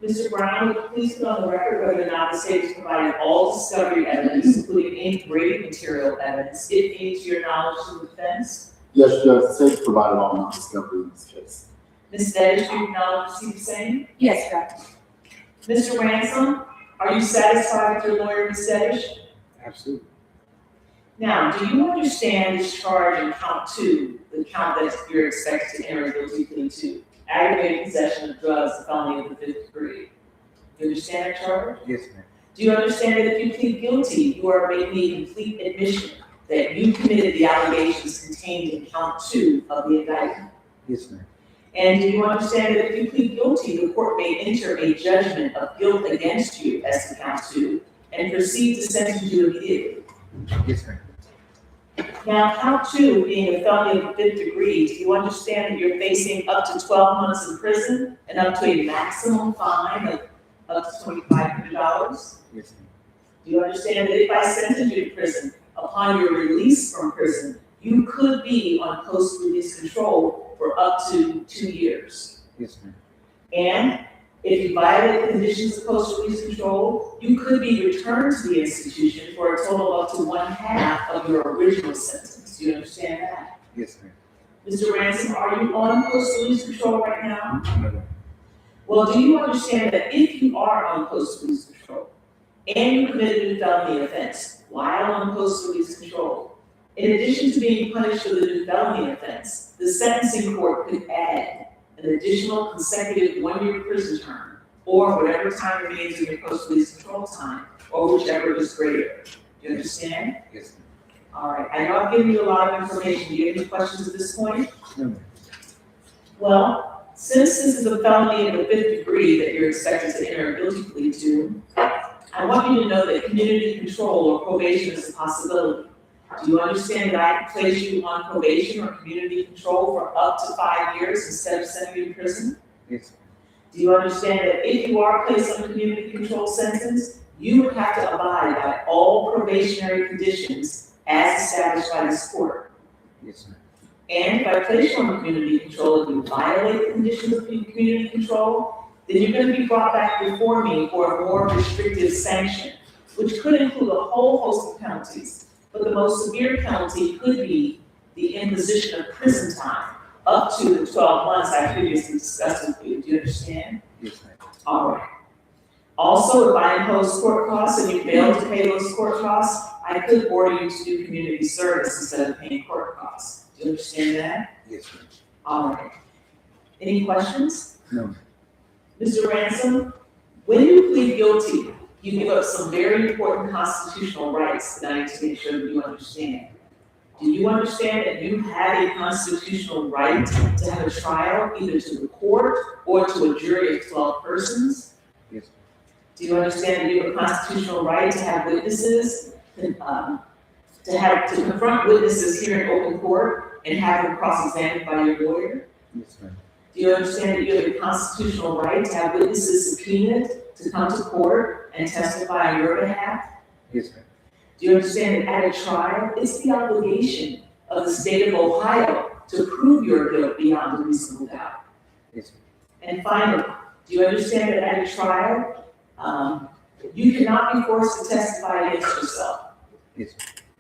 Mr. Brown, would you please put on the record whether or not the state has provided all discovery evidence, including any Brady material evidence, if any to your knowledge to the defense? Yes, Judge, the state provided all non-discovery in this case. Ms. Dedish, do you acknowledge the same? Yes, Your Honor. Mr. Ransom, are you satisfied with your lawyer, Ms. Dedish? Absolutely. Now, do you understand this charge in count 2, the count that you're expected to enter a guilty plea to? Aggravated possession of drugs, a felony of the 5th degree. Do you understand that charge? Yes, ma'am. Do you understand that if you plead guilty, you are making a complete admission that you committed the allegations contained in count 2 of the indictment? Yes, ma'am. And do you understand that if you plead guilty, the court may enter a judgment of guilt against you as to count 2 and proceed to sentence you immediately? Yes, ma'am. Now, count 2 being a felony of the 5th degree, do you understand that you're facing up to 12 months in prison and up to a maximum fine of up to $2,500? Yes, ma'am. Do you understand that if I sentence you to prison, upon your release from prison, you could be on post-release control for up to 2 years? Yes, ma'am. And if you violate the conditions of post-release control, you could be returned to the institution for a total of up to 1/2 of your original sentence. Do you understand that? Yes, ma'am. Mr. Ransom, are you on post-release control right now? No, ma'am. Well, do you understand that if you are on post-release control and you committed a felony offense while on post-release control, in addition to being punished for the new felony offense, the sentencing court could add an additional consecutive 1-year prison term or whatever time remains in your post-release control time, or whichever is greater. Do you understand? Yes, ma'am. All right, I know I've given you a lot of information. Do you have any questions at this point? No, ma'am. Well, since this is a felony in the 5th degree that you're expected to enter a guilty plea to, I want you to know that community control or probation is a possibility. Do you understand that I can place you on probation or community control for up to 5 years instead of sending you to prison? Yes, ma'am. Do you understand that if you are placed on a community control sentence, you would have to abide by all probationary conditions as established by this court? Yes, ma'am. And if I place you on community control and you violate the conditions of community control, then you're gonna be brought back before me for a more restrictive sanction, which could include a whole host of penalties. But the most severe penalty could be the imposition of prison time, up to the 12 months I previously discussed with you. Do you understand? Yes, ma'am. All right. Also, if I impose court costs and you fail to pay those court costs, I could order you to do community service instead of paying court costs. Do you understand that? Yes, ma'am. All right. Any questions? No, ma'am. Mr. Ransom, when you plead guilty, you give up some very important constitutional rights that I need to make sure that you understand. Do you understand that you have a constitutional right to have a trial either to the court or to a jury of 12 persons? Yes, Do you understand that you have a constitutional right to have witnesses, to confront witnesses here in open court and have them cross-examined by your lawyer? yes, ma'am. Do you understand that you have a constitutional right to have witnesses subpoenaed to come to court and testify on your behalf? Yes, ma'am. Do you understand that at a trial, it's the obligation of the state of Ohio to prove your guilt beyond a reasonable doubt? Yes, And finally, do you understand that at a trial, you cannot be forced to testify against yourself? Yes.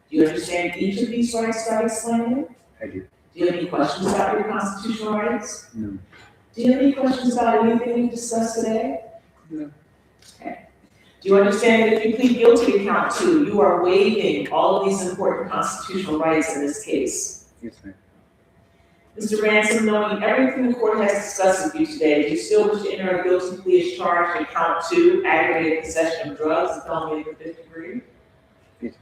Do you understand each of these rights that I explained? I do. Do you have any questions about your constitutional rights? No. Do you have any questions about anything we discussed today? No. Okay. Do you understand that if you plead guilty to count 2, you are waiving all of these important constitutional rights in this case? Yes, ma'am. Mr. Ransom, knowing everything the court has discussed with you today, do you still wish to enter a guilty plea as charged in count 2, aggravated possession of drugs, and felony in the 5th degree? Yes,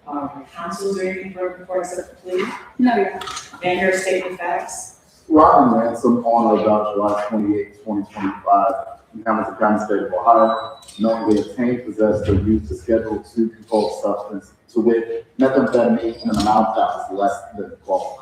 ma'am. Counsel, is there anything further before I accept the plea? No, Your Honor. May I hear a statement of facts? Robin Ransom on or about July 28, 2025, in Hamilton County, State of Ohio, knowingly obtained, possessed, or used a Schedule II controlled substance, to wit, methamphetamine in an amount that was less than 12.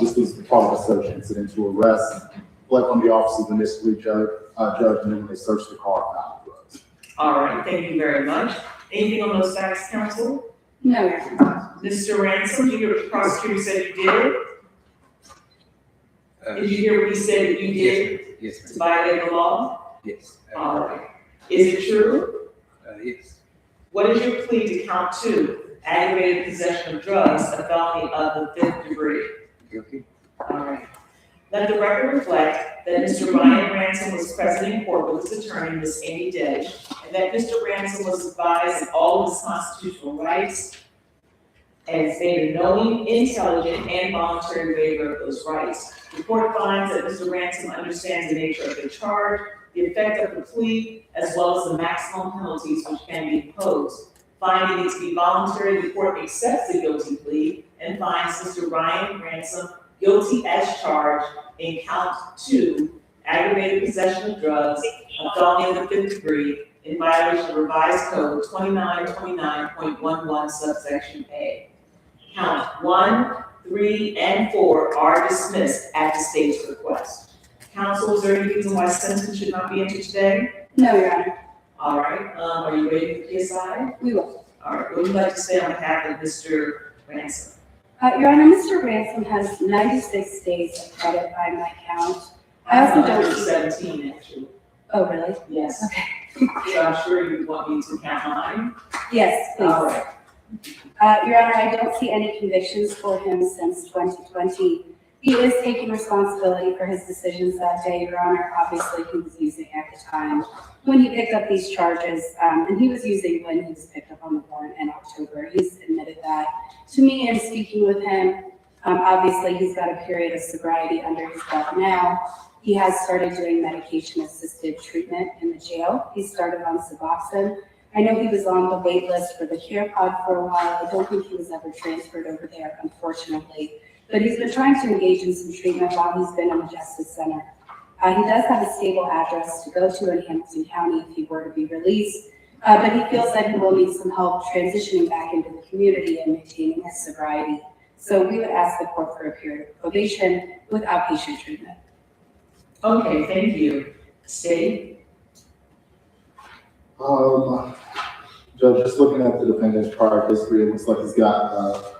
This was part of a search incident to arrest, fled from the officers initially, judge, and then when they searched the car, found drugs. All right, thank you very much. Anything on those facts, counsel? No, Your Honor. Mr. Ransom, did you hear what the prosecutor said you did? Did you hear what he said that you did Yes, to ma'am. violate the law? Yes. All right. Is it true? Yes. What is your plea to count 2, aggravated possession of drugs, a felony of the 5th degree? Guilty. All right. Let the record reflect that Mr. Ryan Ransom was present in court with his attorney, Ms. Amy Day, and that Mr. Ransom was advised of all of his constitutional rights and made a knowing, intelligent, and voluntary waiver of those rights. The court finds that Mr. Ransom understands the nature of the charge, the effect of the plea, as well as the maximum penalties which can be imposed. Finding it to be voluntary, the court accepts the guilty plea and finds Mr. Ryan Ransom guilty as charged in count 2, aggravated possession of drugs, a felony of the 5th degree, in violation of revised code 2929.11 subsection A. Count 1, 3, and 4 are dismissed at the state's request. Counsel, is there any reason why sentence should not be entered today? No, Your Honor. All right, are you ready for PSI? We will. All right, what would you like to say on behalf of Mr. Ransom? Your Honor, Mr. Ransom has 96 days of credit by my count. I also don't see. 17, actually. Oh, really? Yes. Okay. So I'm sure you want me to count mine. Yes, please. All right. Your Honor, I don't see any convictions for him since 2020. He is taking responsibility for his decisions that day, Your Honor. Obviously, he was using at the time when he picked up these charges, and he was using when he was picked up on the warrant in October. He's admitted that to me in speaking with him. Obviously, he's got a period of sobriety under his belt now. He has started doing medication-assisted treatment in the jail. He started on Suboxone. I know he was on the wait list for the care pod for a while. I don't think he was ever transferred over there, unfortunately. But he's been trying to engage in some treatment while he's been in the Justice Center. He does have a stable address to go to in Hamilton County if he were to be released. But he feels that he will need some help transitioning back into the community and maintaining his sobriety. So we would ask the court for a period of probation with outpatient treatment. Okay, thank you. State? Judge, just looking at the defendant's prior history, it looks like he's got a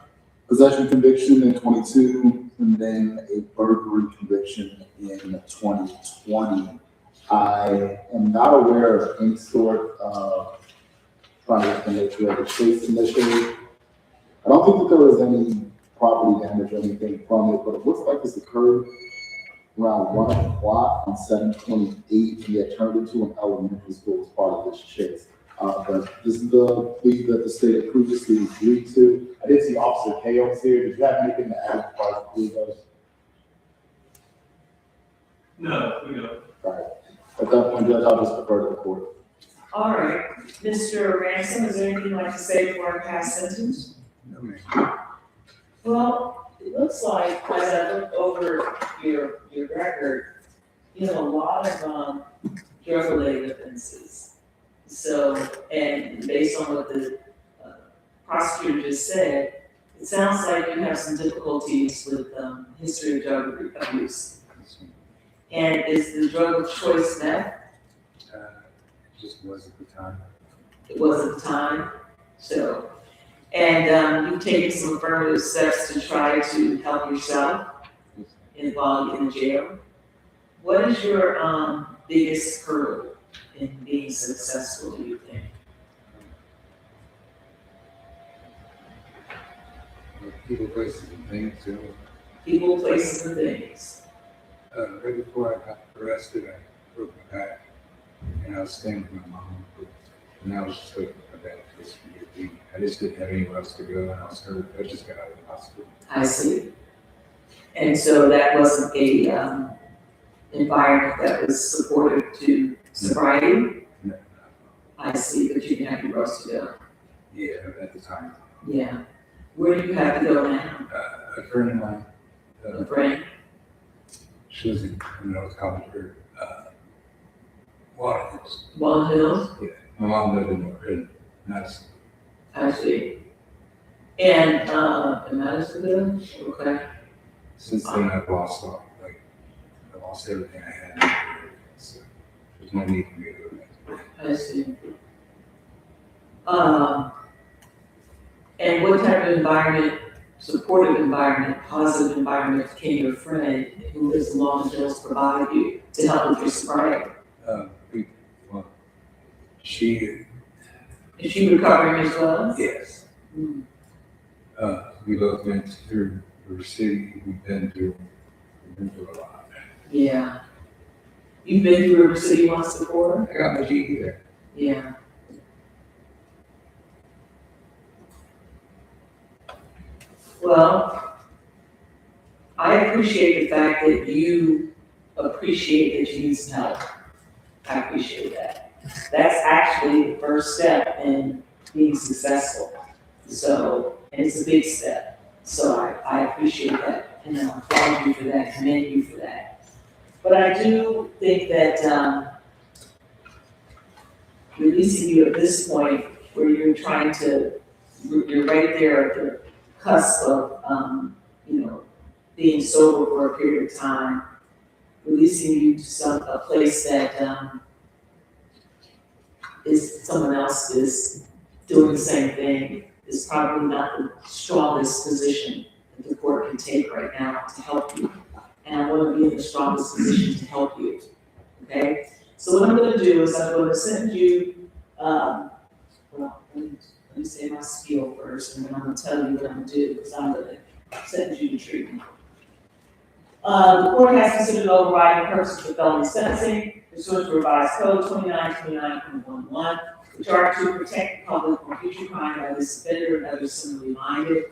possession conviction in 22 and then a burglary conviction in 2020. I am not aware of any sort of trying to nature of the case initially. I don't think that there was any property damage or anything from it, but it looks like this occurred around 1 o'clock on 7/28. He had turned into an elementary school as part of this chase. But this is the plea that the state had previously agreed to. I did see Officer Chaos here. Did you have anything to add as far as the plea goes? No, we don't. All right. At that point, Judge, I'll just defer to the court. All right. Mr. Ransom, is there anything you'd like to say before I pass sentence? No, ma'am. Well, it looks like, as I look over your record, you have a lot of drug-related offenses. So, and based on what the prosecutor just said, it sounds like you have some difficulties with history of drug abuse. And is the drug of choice meth? It just was at the time. It was at the time, so. And you've taken some affirmative steps to try to help yourself while you're in jail. What is your biggest hurdle in being successful, do you think? People, places, and things, too. People, places, and things. Right before I got arrested, I broke my back, and I was staying with my mom, and I was just looking for that. I just didn't have anywhere else to go, and I was hurt. I just got out of the hospital. I see. And so that wasn't a environment that was supportive to sobriety? No. I see, but you didn't have anywhere else to go. Yeah, at the time. Yeah. Where do you have to go now? A friend of mine, A friend? she was in North College for Water Hills. Walnut Hills? Yeah, my mom lived in Madison. I see. And, in Madisonville? Okay. Since then, I've lost all, like, I lost everything I had. So there's no need for me to go back. I see. And what type of environment, supportive environment, positive environment can your friend who lives in Walnut Hills provide you to help with your sobriety? She, Is she recovering as well? yes. Hmm. We both went through River City. We've been through a lot. Yeah. You've been through River City once before? I got my GED there. Yeah. Well, I appreciate the fact that you appreciate that you need some help. I appreciate that. That's actually the first step in being successful. So, and it's a big step. So I appreciate that, and I applaud you for that, commend you for that. But I do think that releasing you at this point, where you're trying to, you're right there at the cusp of, being sober for a period of time, releasing you to a place that is someone else is doing the same thing, is probably not the strongest position that the court can take right now to help you. And I want to be in the strongest position to help you, okay? So what I'm gonna do is I'm gonna send you, well, let me say my spiel first, and then I'm gonna tell you what I'm gonna do, because I'm gonna send you the treatment. The court has considered overriding purposes of felony sentencing, pursuant to revised code 2929.11, which are to protect the public from future crime by this offender and others similarly minded,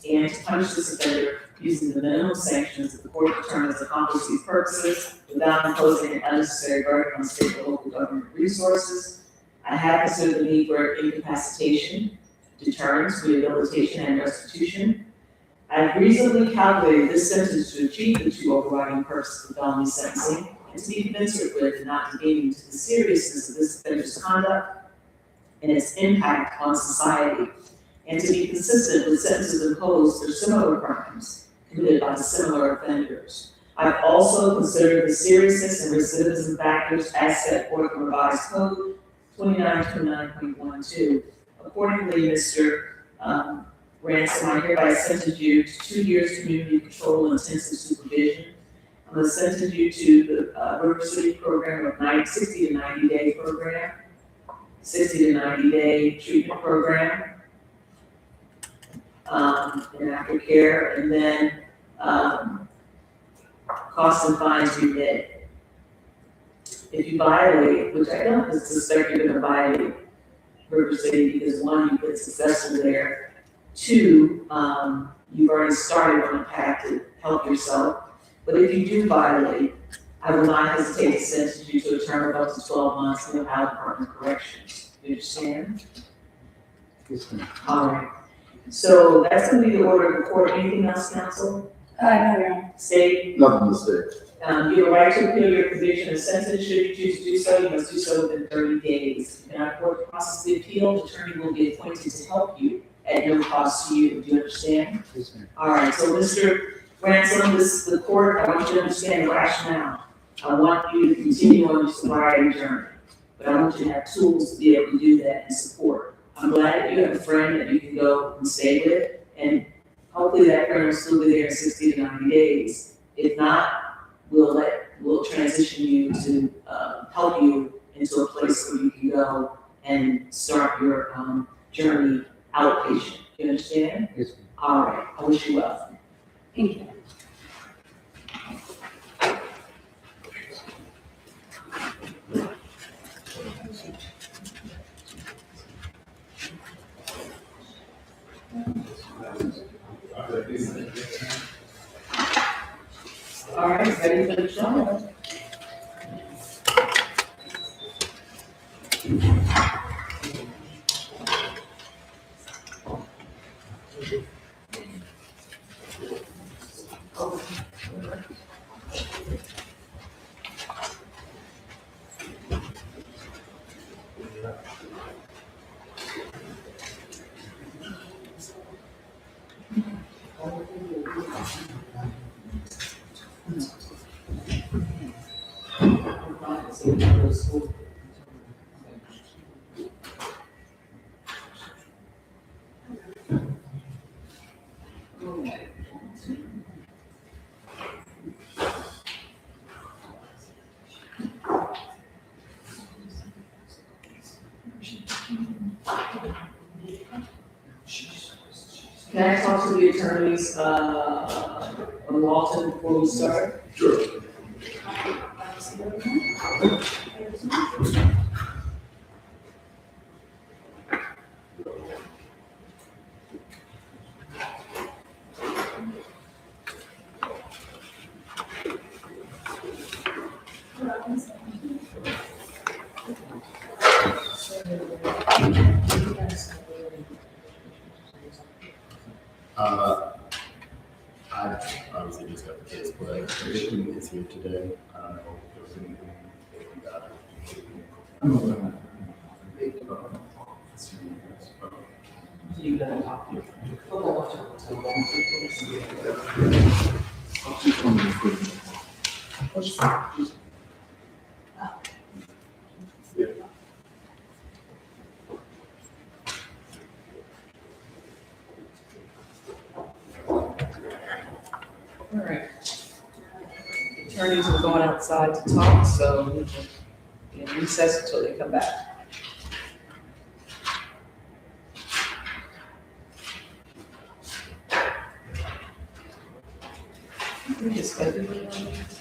and to punish this offender using the minimum sanctions that the court determines accomplish these purposes without imposing an unnecessary burden on state or local government resources. I have considered the need for incapacitation, deterrence, rehabilitation, and restitution. I've reasonably calculated this sentence to achieve the two overriding purposes of felony sentencing and to be commensurate with and not negating to the seriousness of this offender's conduct and its impact on society, and to be consistent with sentences imposed for similar crimes committed by similar offenders. I've also considered the seriousness and recidivism factors as set forth in revised code 2929.12. Accordingly, Mr. Ransom, I hereby sentence you to 2 years community control intensive supervision. I'm going to sentence you to the River City program of 60 to 90 day program, 60 to 90 day treatment program, in aftercare, and then costs and fines you pay. If you violate, which I don't suspect you're going to violate River City, because one, you've been successful there. Two, you've already started on a path to help yourself. But if you do violate, I will not hesitate to sentence you to a term of up to 12 months in the Ohio Department of Corrections. You understand? All right. So that's going to be the order of the court. Anything else, counsel? No, Your Honor. State, Nothing to say. you have a right to appeal your conviction and sentence. Should you choose to do so, you must do so within 30 days. If you cannot afford to process the appeal, the attorney will be appointed to help you at no cost to you. Do you understand? All right, so Mr. Ransom, the court, I want you to understand the rationale. I want you to continue on your sobriety journey, but I want you to have tools to be able to do that and support. I'm glad that you have a friend that you can go and stay with, and hopefully that friend will still be there in 60 to 90 days. If not, we'll transition you to help you into a place where you can go and start your journey outpatient. You understand? Yes. All right, I wish you well. Thank you. All right, ready for the show? Can I talk to the attorneys, on Walton before we start? Sure. I obviously just got the case, but the victim is here today. I don't know if there was anything that we got. You gotta talk to attorneys are going outside to talk, so we can be in recess until they come back. We just got to-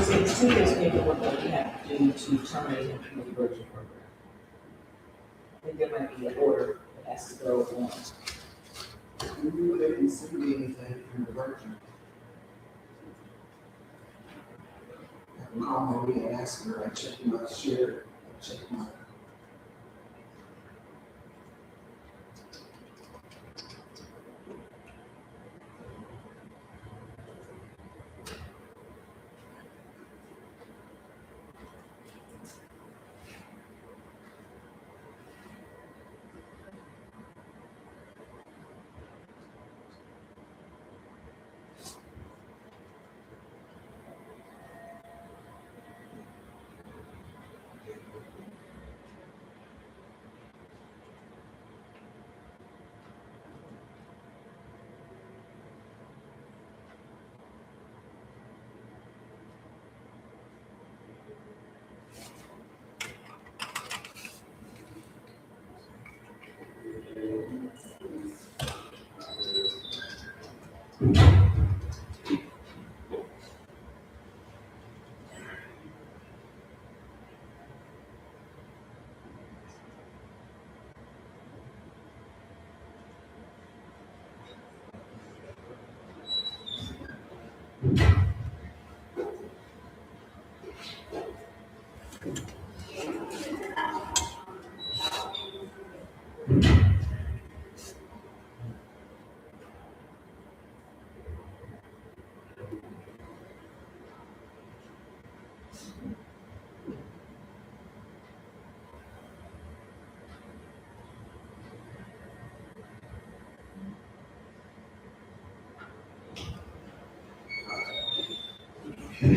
It's two years maybe what we have to do to terminate him from the diversion program. I think there might be an order that has to go on. We knew they didn't see anything from the virgin. I called Maria and asked her, I checked my share, I checked my. I'll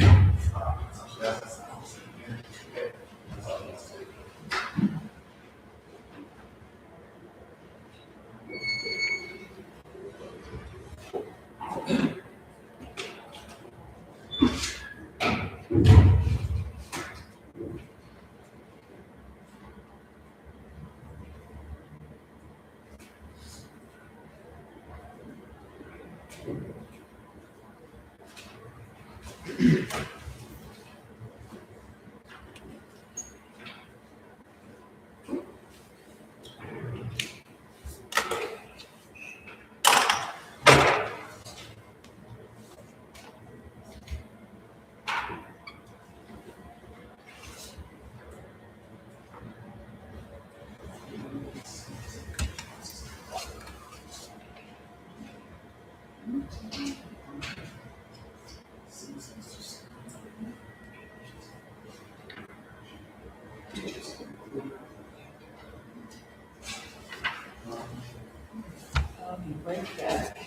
be right back.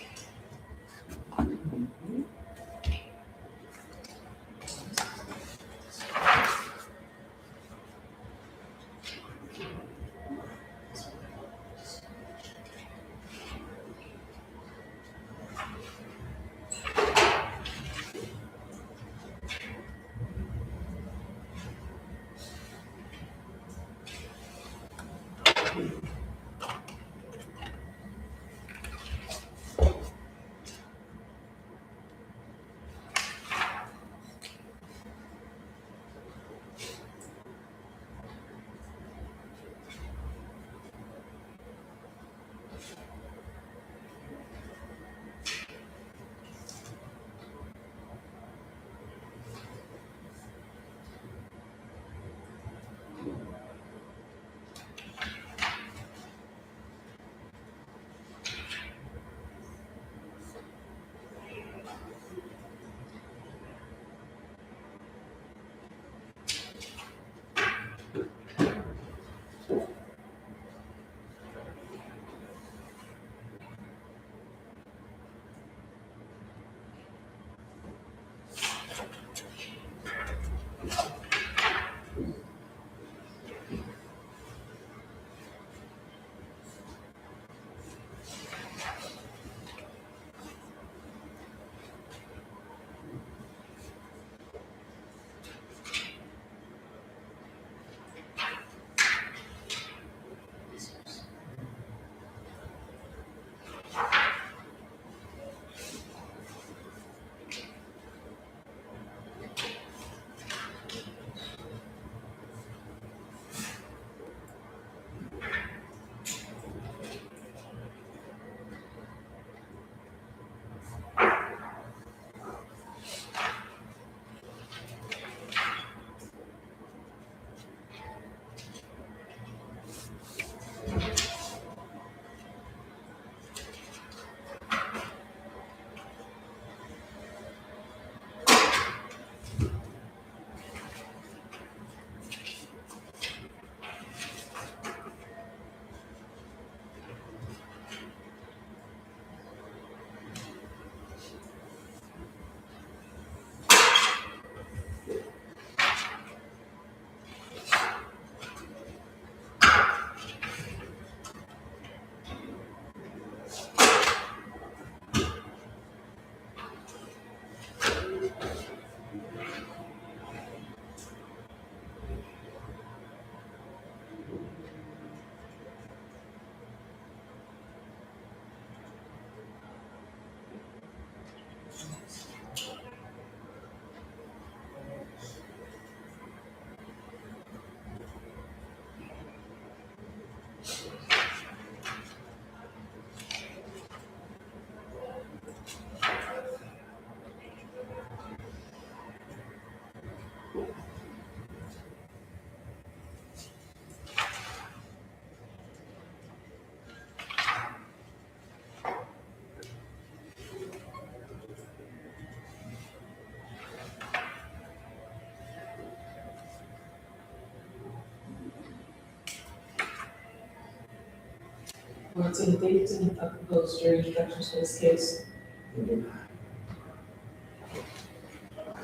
What's in the date and proposed jury instructions for this case?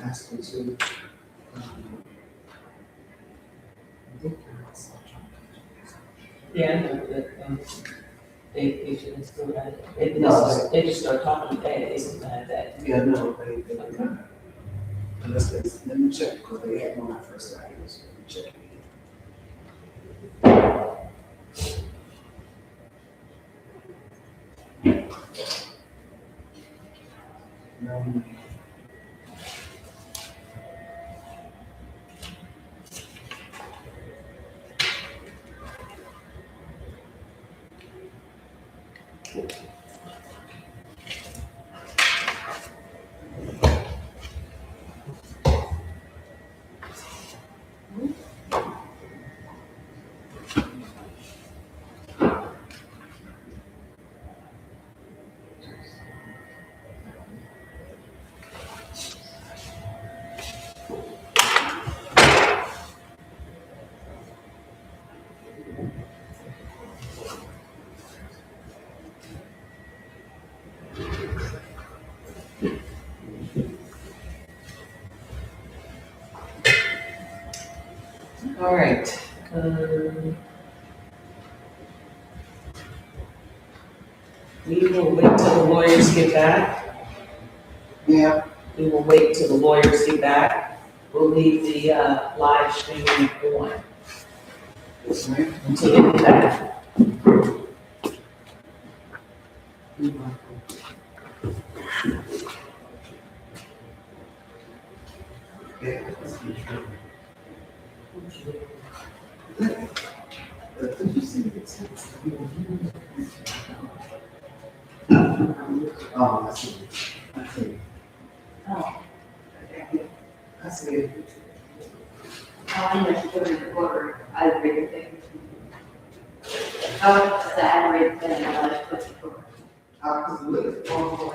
asked her to. I think that's- Yeah, I know that, they should still have it. No. They just start talking today, they didn't have that. Yeah, no, they unless they, let me check, because they had one when I first got here, so let me check. No. All right, we will wait till the lawyers get back. Yeah, We will wait till the lawyers get back. We'll leave the, live streaming on yes, ma'am. until they get back. Yeah. Did you see the text? Oh, I see. I see. Oh. I see it. I'm just doing the order, I agree with it. Oh, it's the aggravated thing, I like to put the order. Cause look at the phone,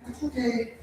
that's okay.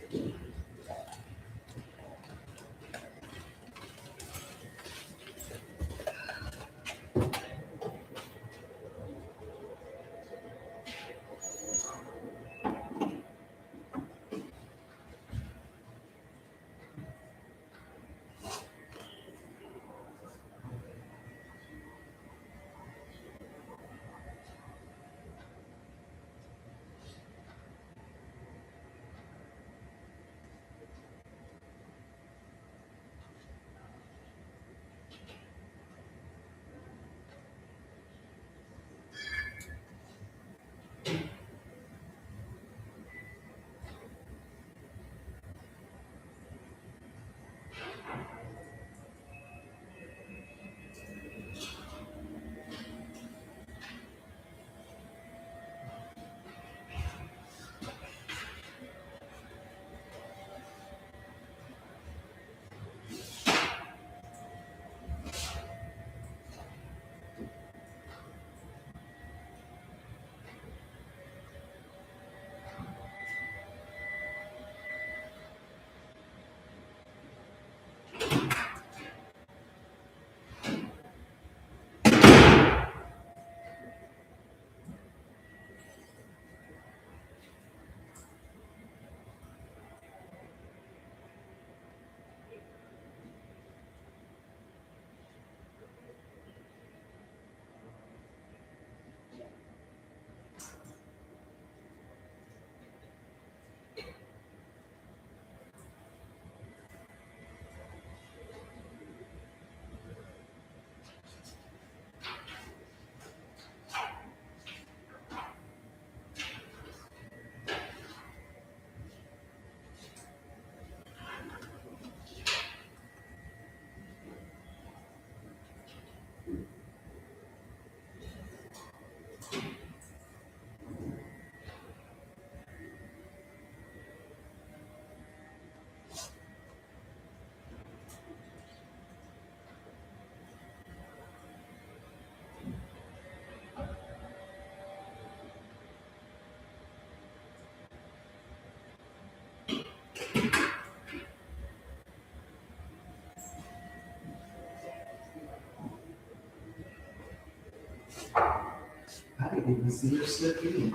I didn't even see her slip in.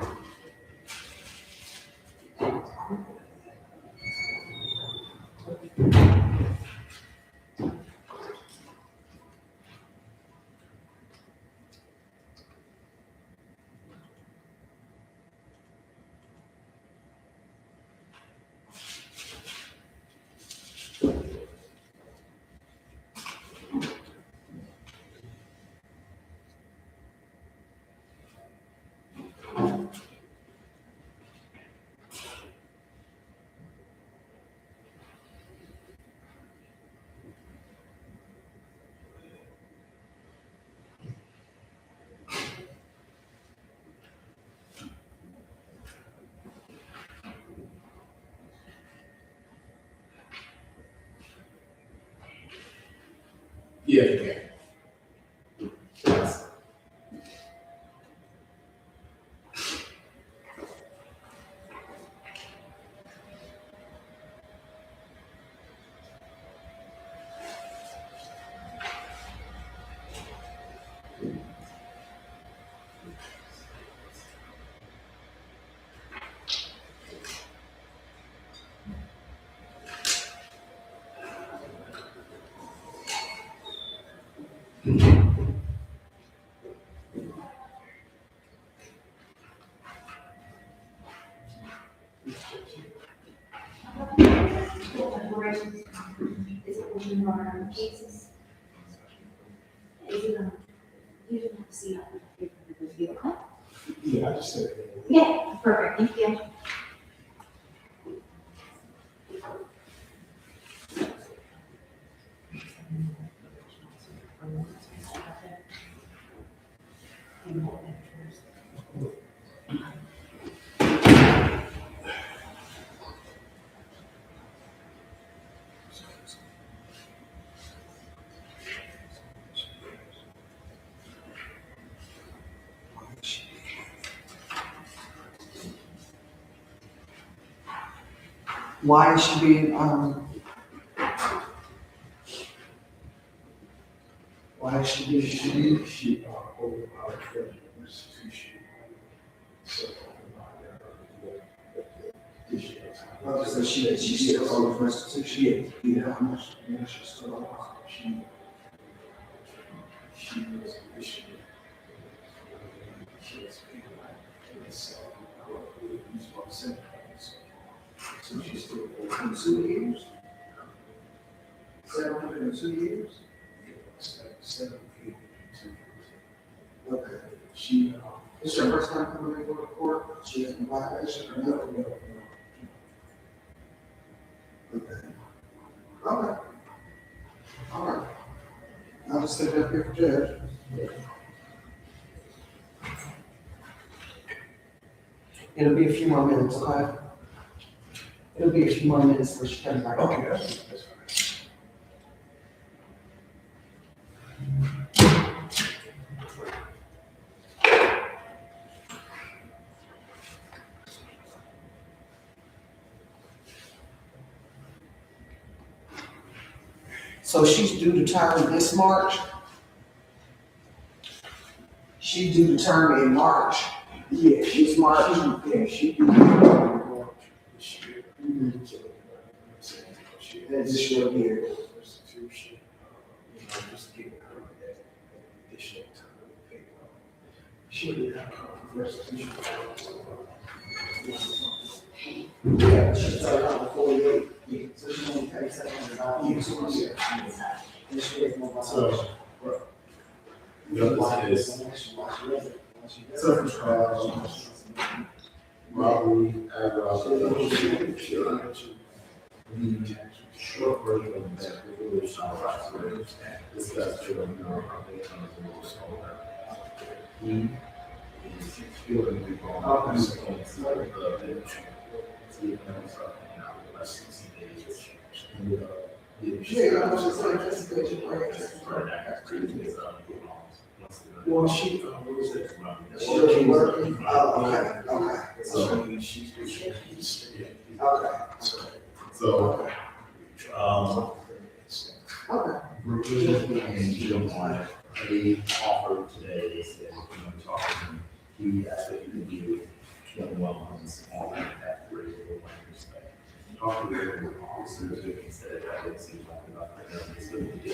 Yeah, yeah. Yes. Is it one of our cases? Is it, you don't have to see it. Yeah, I just said. Yeah, perfect, thank you. Why is she being, why is she being? She, over our credit institution. So, So she still owes restitution? Yeah, how much? Yeah, she's still owes. she was issued. She was paid like, so, he's about 7 months. So she's still owing 2 years? 702 years? 7, 8, 2 years. Okay. She, It's her first time coming into the court? She has a violation or no? Okay. Okay. All right. I'll just sit up here for judge. It'll be a few more minutes, okay? It'll be a few more minutes for she comes back. okay, that's fine. So she's due to term this March? She's due to term in March? Yeah, She's March? yeah, she did. This year. That's this year here. Restitution, just giving her that additional time to pay off. She did have restitution. Yeah, she's talking about 48. Yeah, so she's only paid $700. Yeah. And she has no So, robbery, aggravated, short version of that, we will show right, discuss children, he is feeling the wrong. Less than 60 days. Yeah, I was just saying, that's a good point. Well, she, what was it? She'll be working, okay, okay. So, She's. Okay. so, Okay. Brooklyn and Jim White, they offered today, they said, you know, talk to him. He asked if he could do young wellness on that grade of respect. Talk to the officers, they said, that it seems like about it's going to be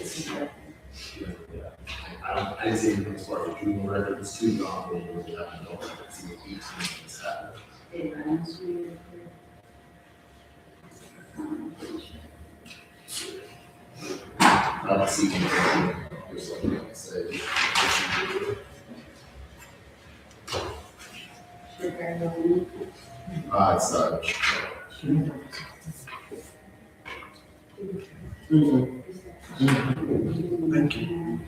I didn't see anything as far as the juvenile record, it's too long, they really have no, see what each thing is happening. Not see anything, or something like say. It's, Thank you.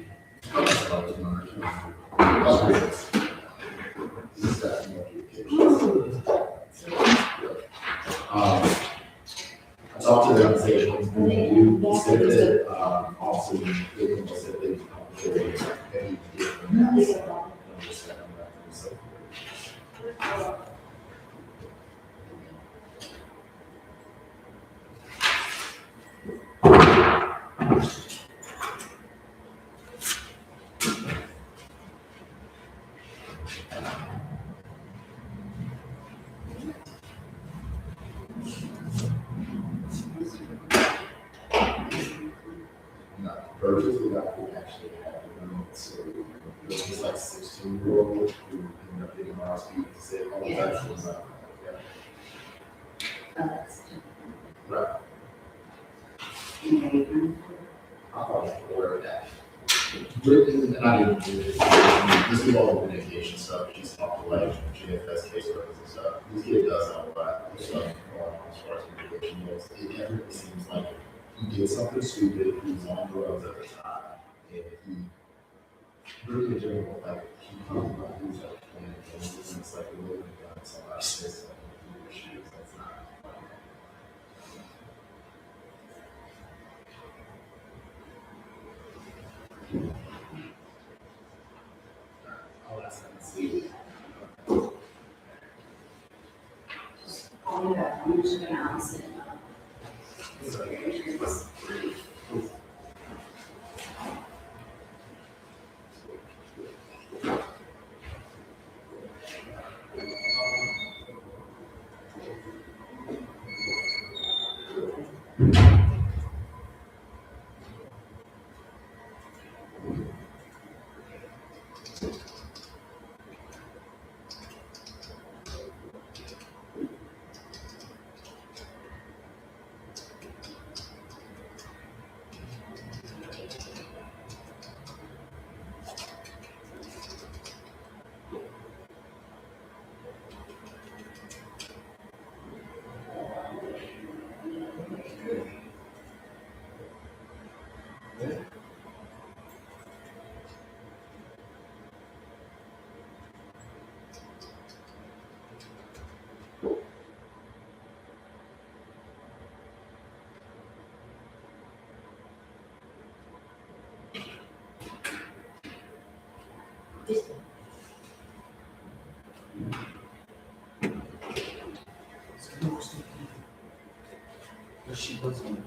I talked to the organization, and they do, They also, they almost said they any different. No, purchase the guy who actually had the room, so it was like 16-year-old who ended up getting our speed to say, oh, that's what's up. Right. I thought I was aware of that. And I didn't do it. This is all the mitigation stuff. She's talked away. She had best case workers and stuff. This kid does have a lot of stuff going on as far as mitigation goes. It definitely seems like he did something stupid. He was on drugs at the time. And he really didn't look like he talked about who's like, and it's like a little bit of somebody says like, that's not. I'll ask them to see. All that, I'm just gonna announce it. But she wasn't.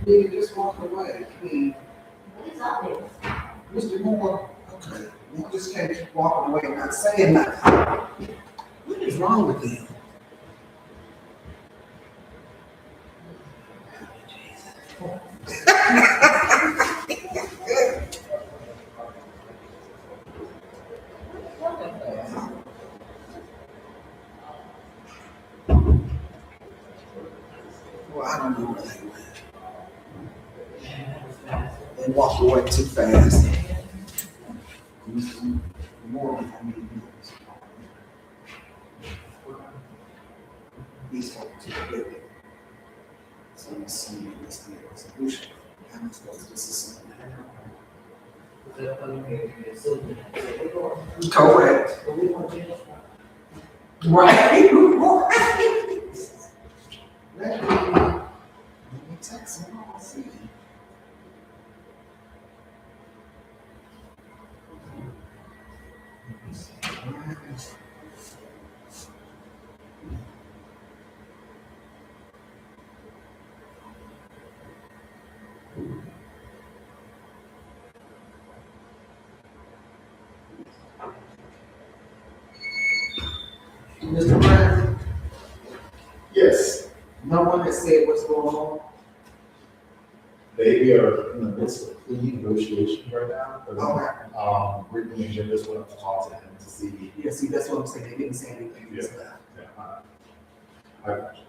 You just walked away. What is up there? Mr. Moore, okay, you just can't keep walking away and not saying nothing. What is wrong with you? Well, I don't know where they went. They walked away too fast. Mr. Moore, I mean, he's talking to the building. So I'm assuming this is a resolution. I'm supposed to just assume that. Correct. Right. Let me text him. I'll see. Mr. Brown, Yes, no one has said what's going on. they are in the midst of plea negotiations right now. Okay. Brittany and Jim just went up to talk to him to see. Yeah, see, that's what I'm saying. They didn't say anything. Yeah. I got you.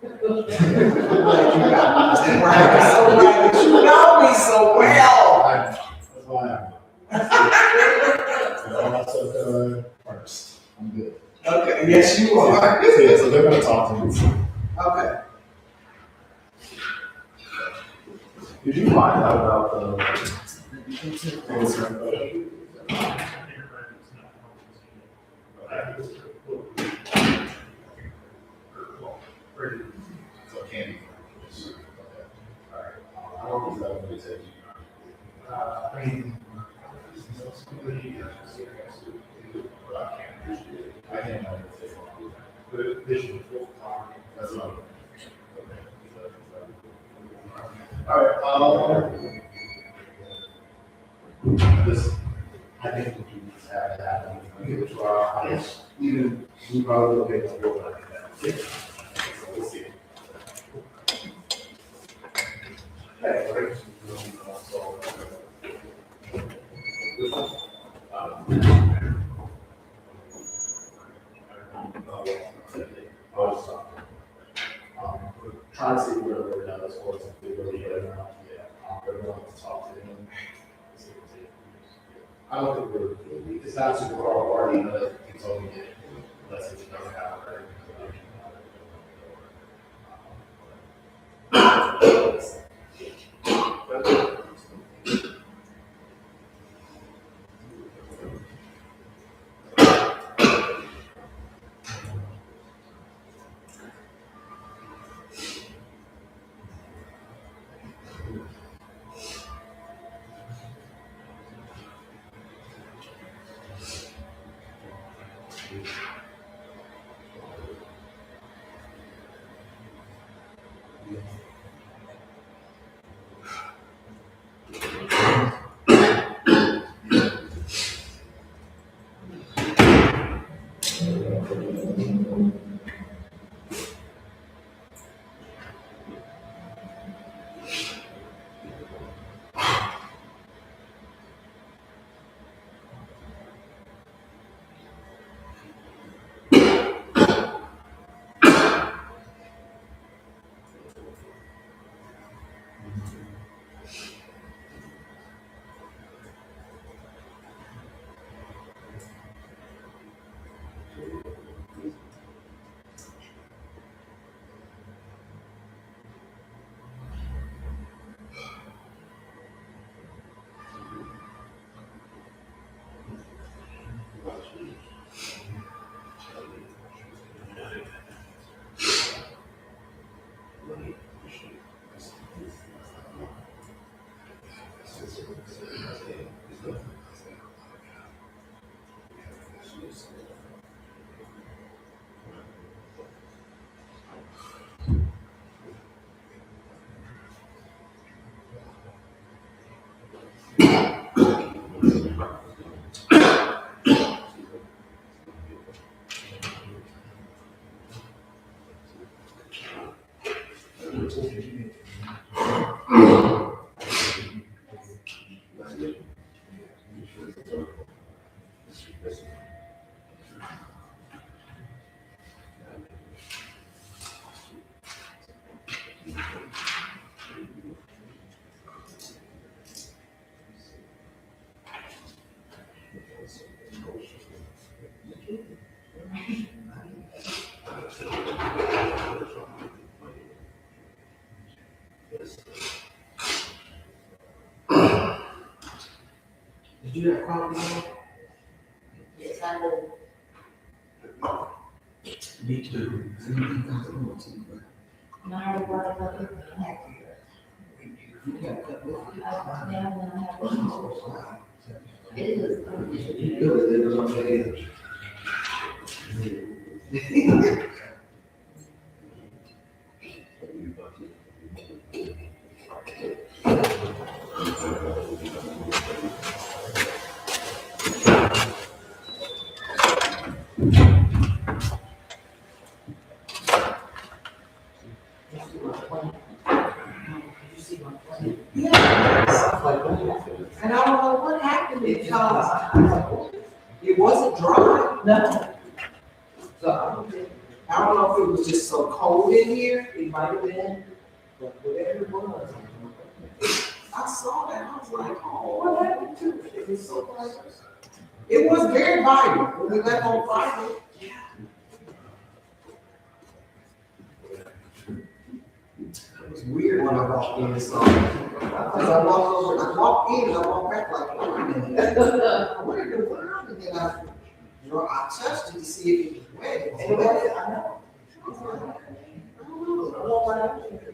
I'm glad you got me, Mr. Brown. so well. That's why I'm also first. I'm good. Okay, yes, you are. Yeah, so they're gonna talk to me. Okay. Did you find out about the? So candy. All right. How long is that going to take you? I can't imagine it takes long. That's not. All right, this, I think we need to have that happen. We get to our highest, even, we probably will get to go like that. Yeah. So we'll see. Okay, great. So, trying to see where we're at as far as if they really get around. Yeah, everyone wants to talk to them. I don't think we're, it's not super hard party, but it's only get less than doesn't happen. Did you have coffee? Yes, I will. Me too. Now, what about it? You got cut off. It is. You good, it was on the edge. And I don't know what happened because it wasn't dry. No, So I don't know if it was just so cold in here, it might have been, but whatever it was. I saw that, I was like, oh, what happened to it? It was so like, it was very vibrant when we left on Friday. It was weird when I walked in, so, because I walked in, and I walked back like, wait a minute. Where did it go? And then I touched it to see if it was wet. And it was, I know. I walked right out there.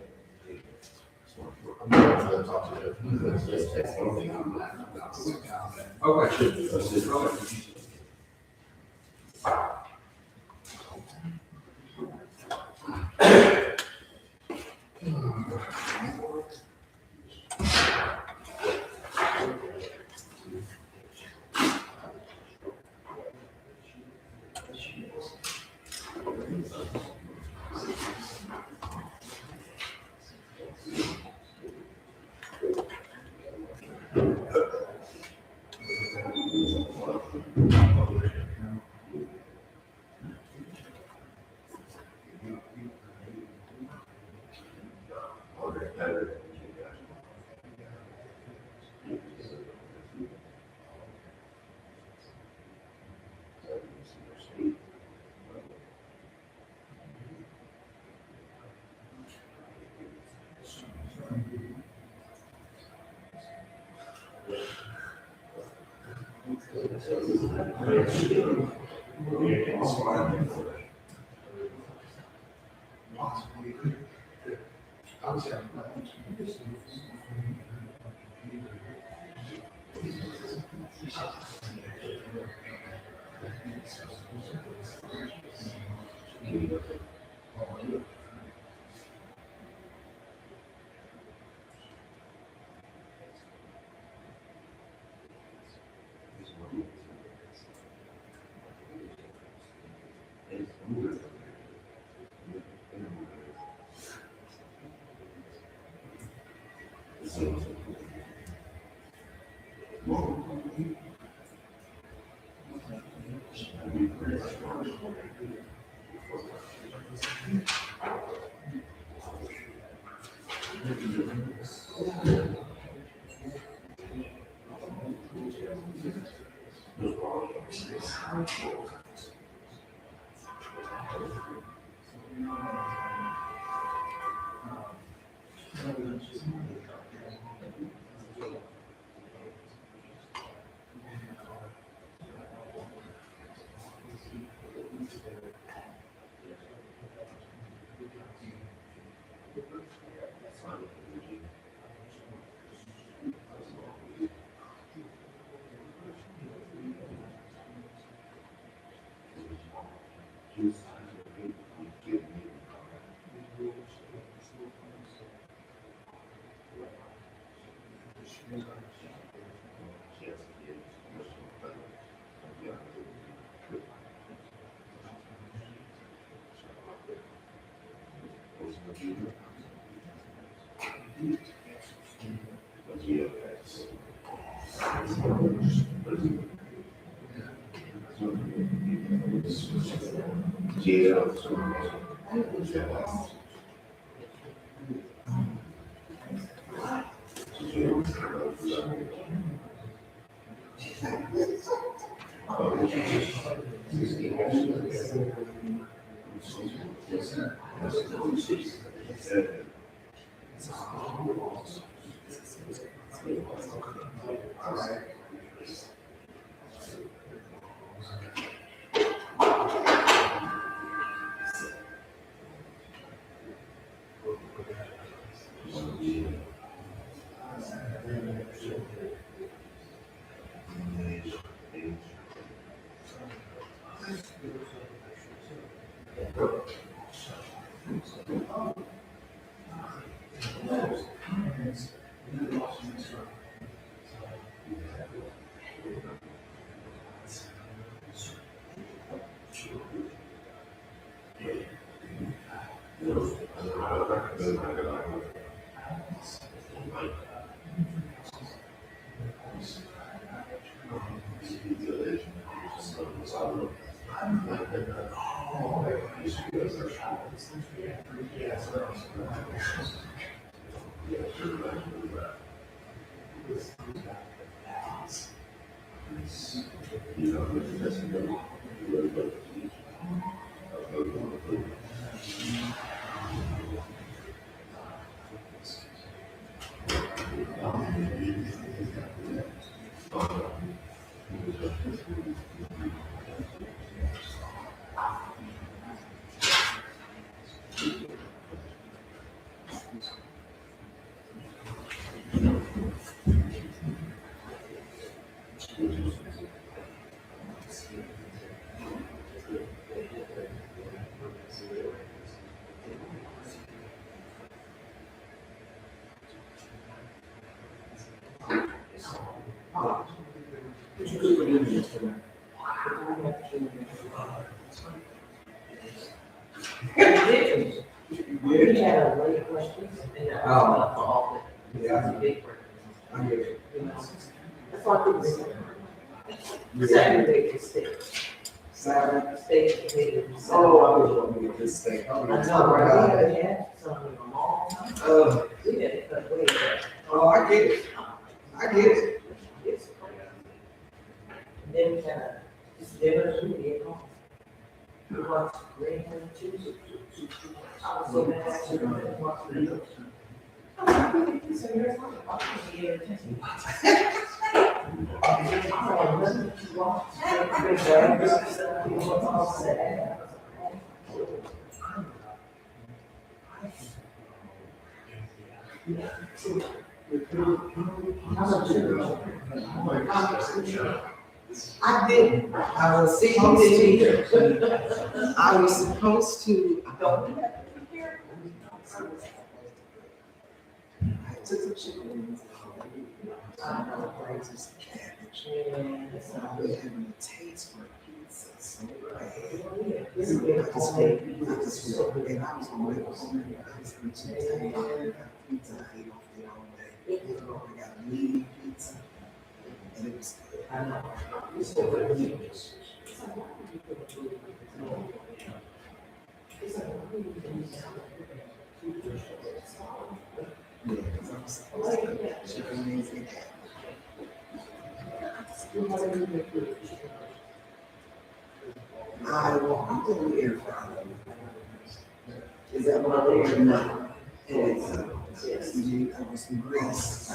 We had a late question. Oh. Yeah. I get it. That's why people say. Saturday is steak. Saturday steak. Oh, I was going to get this steak. I know, right? We had some in a long time. We had to cut way back. Oh, I get it. I get it. Yes. And then we had this dinner, we did home. We watched Green and Tuesday. I was so mad at you. I watched the news. So here's what I'm going to I didn't. I was supposed to. I was supposed to. I took some chicken wings. I know Brazos cabbage. And having a taste for pizza. So bad. I just and I was on my own. I was eating pizza. I ate off there all day. I got meaty pizza. And it was good. I know. Chicken wings and cabbage. I want to do air fryer. Is that what I'm doing now? Yes. You need some grease.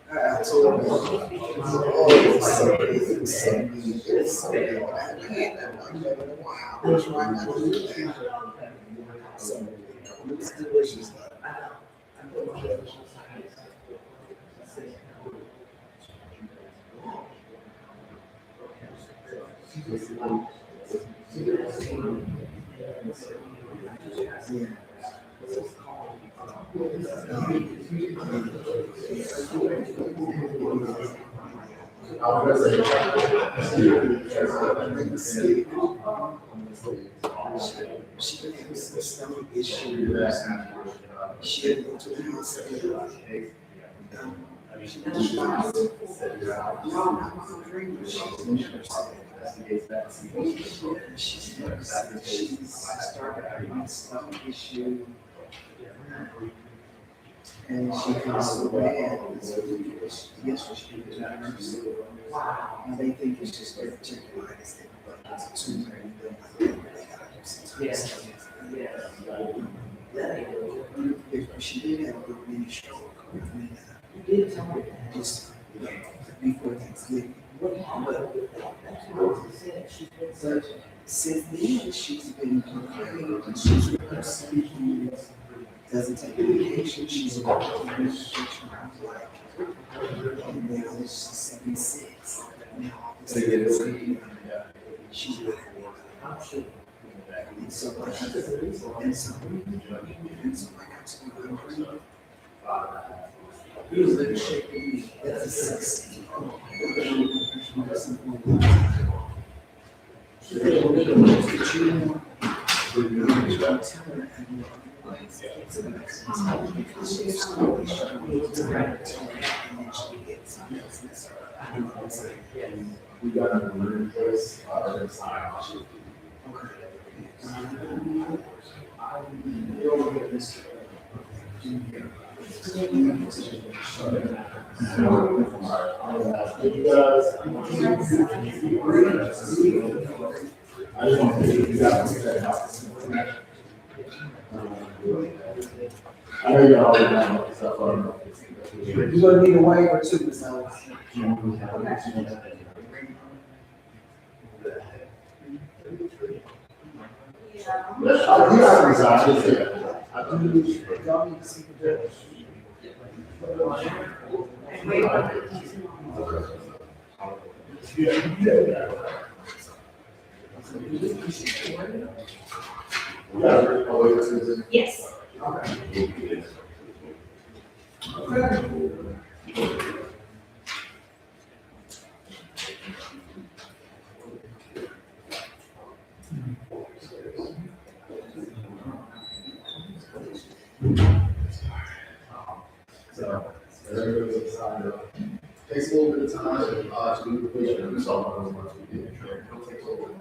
I told her, oh, it's so good, it's so good, it's so good. I can't, I'm like, wow, I'm trying not to do that. So, it's delicious. She had some stomach issues. She had to go to the hospital. She started having a stomach issue. And she feels so bad. Yes, she was a nurse. And they think it's just diverticulitis, but it's a tumor in the Yes. If she did have a mini stroke, you did tell me that just before Thanksgiving. But since then, she's been complaining and she's speaking. Doesn't take medication, she's on medication. And now it's 76. Now she's with her. And so I got to go He was living shape with me. That's a 6. We got to learn this, sign off. I just want to see if you guys can that. I know you're already done with stuff. You're gonna need a waiver too, so. You guys resign, just say that. Y'all need to see the judge. Yes. So, everybody's signed up. Takes a little bit of time, to do the patient, and so on, once we get it trained, it'll take a little bit.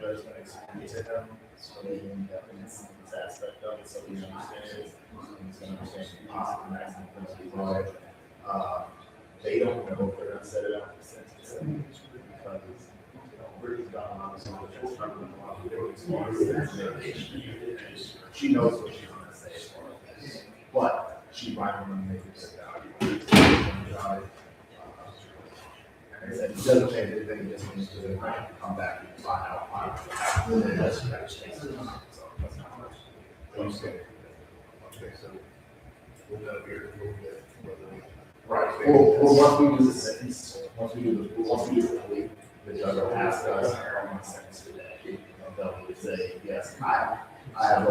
Judge can explain to them, so they can definitely see this aspect of it, so we understand it. He's gonna understand the possible maximum penalty, but, they don't know if they're gonna set it up for sentencing, because, Brittany's got a lot of stuff, she's trying to do a lot of doing, she knows what she's gonna say as far as this, but she might want to make it value. And I said, it doesn't change anything, it just means to come back and find out. And that's that change. So that's not much. Okay, so we'll go here a little bit. Right. Well, once we do the sentence, once we do the plea, the judge will ask us, how long sentence today? And they'll say, yes, I have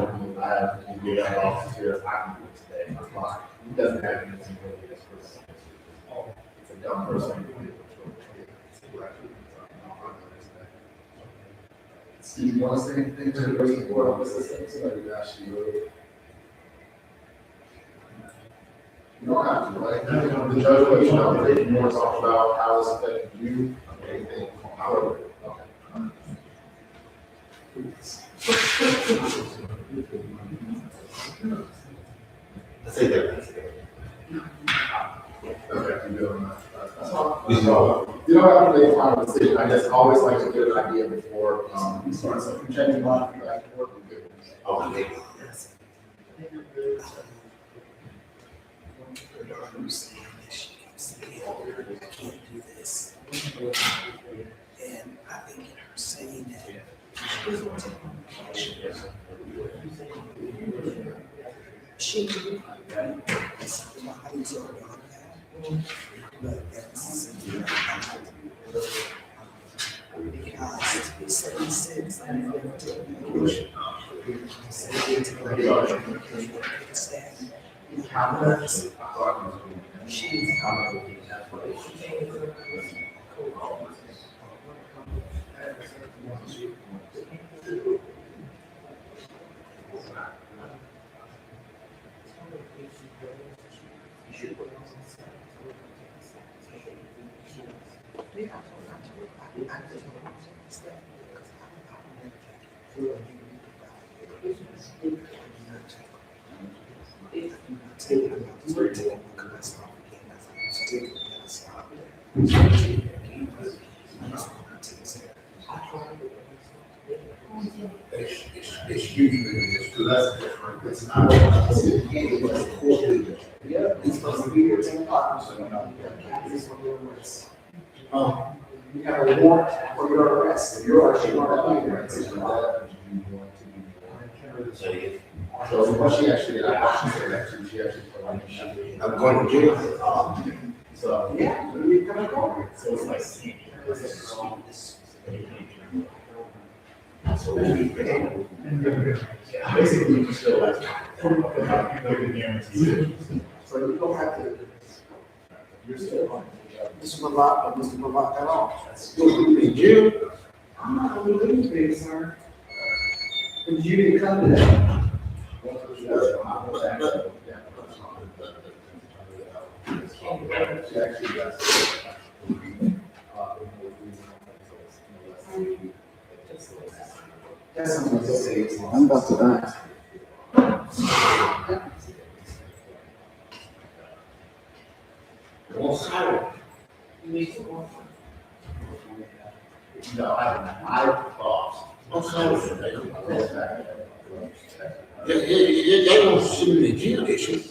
you got officers here, I can do it today, I'm fine. He doesn't have anything really this person. It's a dumb person. Steve, you want to say anything to the person who brought up this system? You don't have to, right? The judge will let you know, if you want to talk about how this affected you, anything, however. Let's say that. Okay, you do you don't have to make a final decision. I just always like to get an idea before, we start. So if you change your mind, you back to work, we're good. Okay. Can't do this. And I think in her saying that, she was going to take action. She knew it's why he's already on that. But that's something because he said he said I never took medication. He said he didn't take medication. How does she's It's usually, that's different. It's not, it's a court. Yeah, it's supposed to be here 10 o'clock. You have a warrant for your arrest. You're actually not arrested. So what she actually did, she actually. I'm going to jail. So, yeah, you're gonna go. So it's like. So basically, you still have to. So you don't have to Mr. Malak got off. Did you? I'm not gonna leave today, sir. Because you didn't come today. I'm about to die. No, I thought. They don't see the jail issue.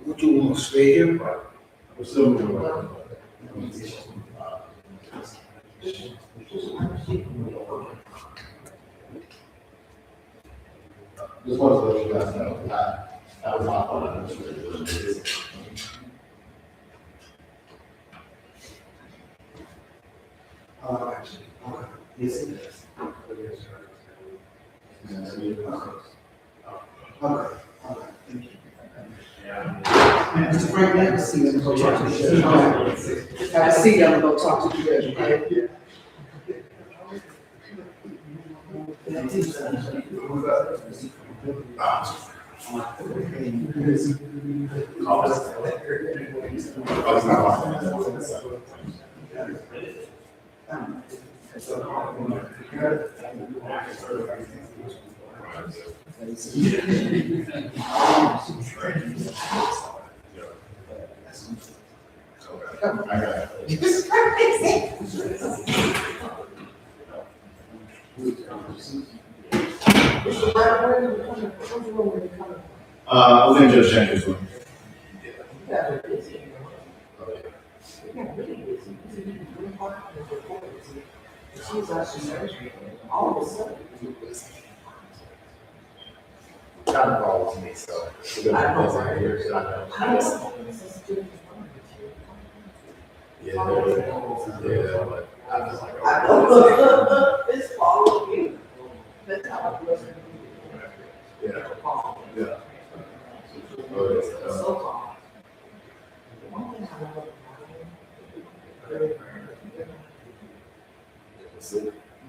Would you want to stay here? We're still moving. Just wanted to let you guys know that was my fault. Yes, it is. Okay, thank you. Mr. Frank, have a seat and go talk to the judge. Have a seat and go talk to the judge, okay? I was in Judge Jenkins' room. Kind of follows me, so. I know. Yeah, but I was like. It's following you. That's how it was. Yeah. Yeah. So calm.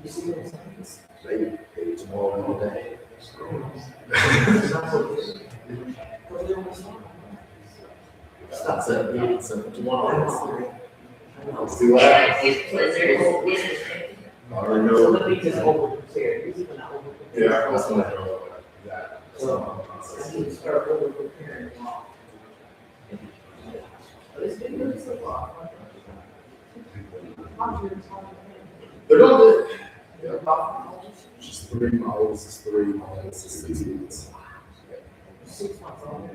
You see what I'm saying? Maybe tomorrow, all day. Stop saying tomorrow. See what happens. I already know. Let me just over prepare. Yeah, that's what I know. That. I need to start over preparing. But it's been good so far. They're doing good. Yeah. She's 3, my oldest is 3, my youngest is 6 months. 6 months old.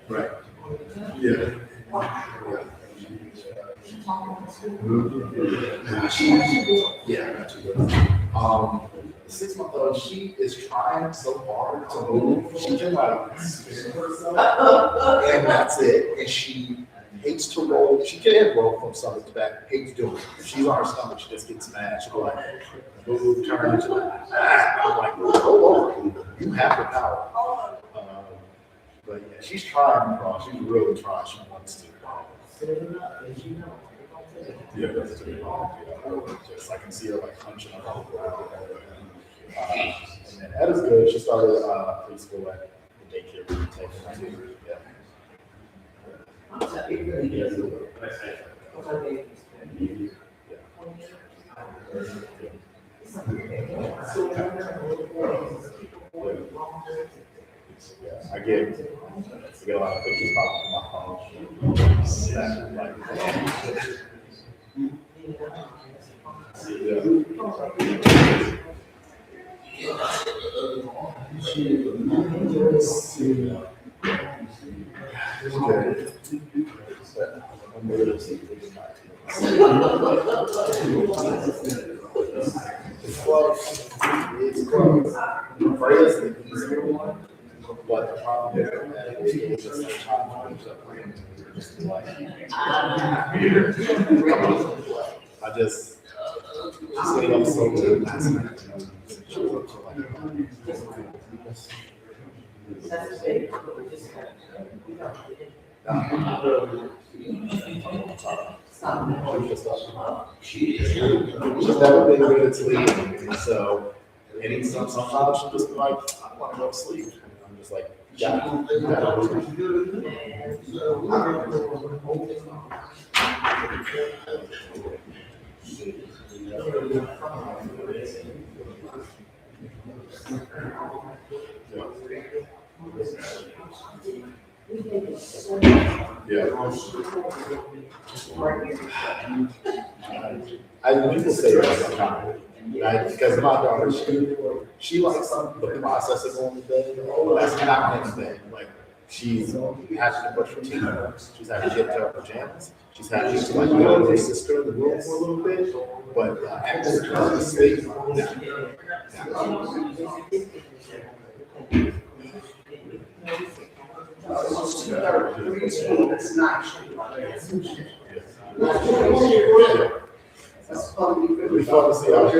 Right. Yeah. Yeah, I got you. 6-month-old, she is trying so hard to move. She can like spin herself, and that's it. And she hates to roll. She can roll from stomach to back. Hates doing it. If she's on her stomach, she just gets mad. She'll go like, move, turn. She's like, I'm like, roll over. You have the power. But yeah, she's trying, bro. She's really trying. She wants to. Yeah, that's too long. Just I can see her like punching her on the ground. And then Etta's good. She started preschool at the daycare we take her to. Yeah. Yeah, I get a lot of pictures popping on my phone. Snap, like, It's close. Afraid it's the easier one, but the problem is that it's just like trying to just like. I just stayed up so late last night. She was up till like 11. That's the big, just, we don't. Stop. She's never been good at sleeping, and so sometimes she'll just be like, I want to go to sleep. And I'm just like, yeah, you gotta go to sleep. Yeah. People say that sometimes, right? Because my daughter, she likes the process of going to bed, but that's not next day. Like, she's happy to brush her teeth, she's happy to get to her pajamas, she's happy to like go with her sister in the room for a little bit, but after sleep, we fought to see how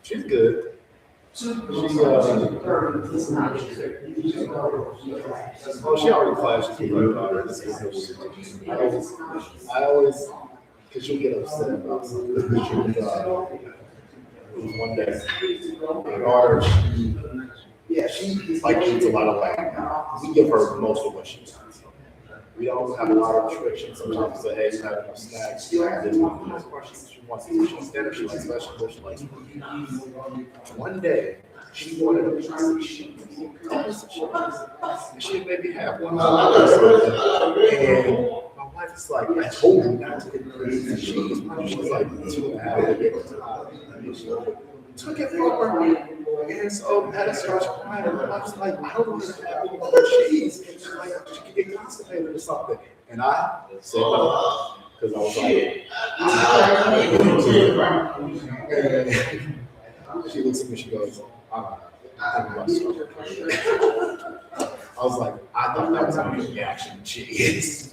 she's good. She already clashes with her daughter. I always, because she'll get upset about something. One day, my daughter, she like eats a lot of like, we give her most of what she wants. We don't have a lot of restrictions. Sometimes we say, hey, you have enough snacks. She wants to eat dinner. She likes vegetables. She likes one day, she wanted a piece of cheese. She maybe have one. And my wife is like, I told you not to get a piece of cheese. She was like 2.5. Took it from her. And so I had to start crying. And I was like, I don't want to have any more cheese. Like, she could get constipated or something. And I said no, because I was like, and she looks at me, she goes, I'm not thinking about starting. I was like, I thought that was going to be reaction to cheese.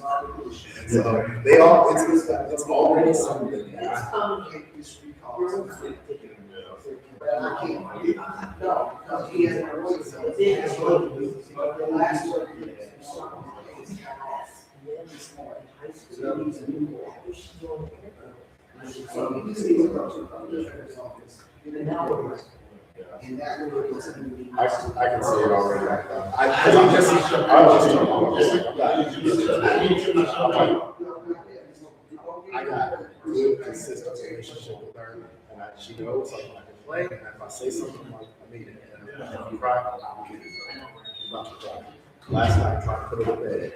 So they all, it's already something. He has my voice. The last word. So he just needs to go to the governor's office. And that really was something we. I can see it already. I'm I got a good, consistent relationship with her, and she knows like when I can play, and if I say something, like, I mean it. And if I cry, I'll get it. I'm about to cry. Last night, I tried to put her to bed.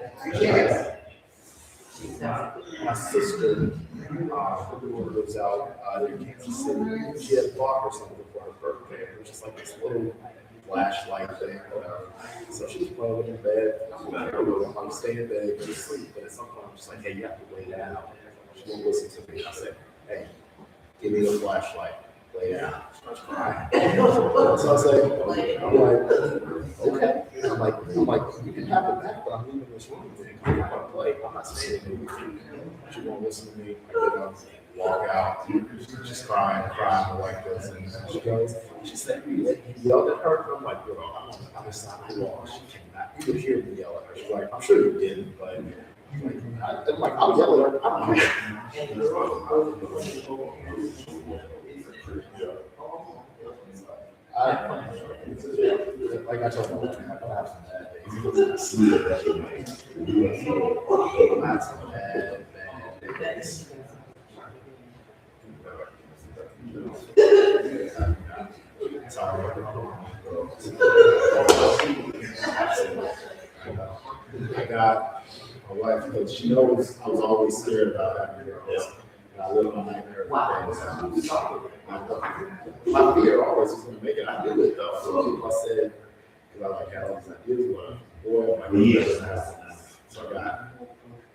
My sister, who lives out in Kansas City, she had bought her something for her birthday. It was just like this little flashlight thing, whatever. So she was playing in bed. I'm staying in bed, go to sleep. But at some point, I'm just like, hey, you have to lay down. She won't listen to me. I said, hey, give me the flashlight. Lay down. She starts crying. So I say, I'm like, okay. I'm like, you can have it back, but I'm leaving this room. I'm not staying with you. She won't listen to me. I get up, walk out. She's crying. My wife goes in there. She goes, she said, you yelled at her. I'm like, girl, I'm inside the wall. She cannot. You could hear me yell at her. She's like, I'm sure you didn't, but I'm like, I'll yell at her. I don't like I told her, I'm gonna have some bad days. I have some bad days. I got my wife, because she knows I was always scared about having girls. And I live on nightmare every day. My fear always was going to make it. I knew it though. So I said, because I like had all these ideas, but boy, my fear doesn't happen. So I got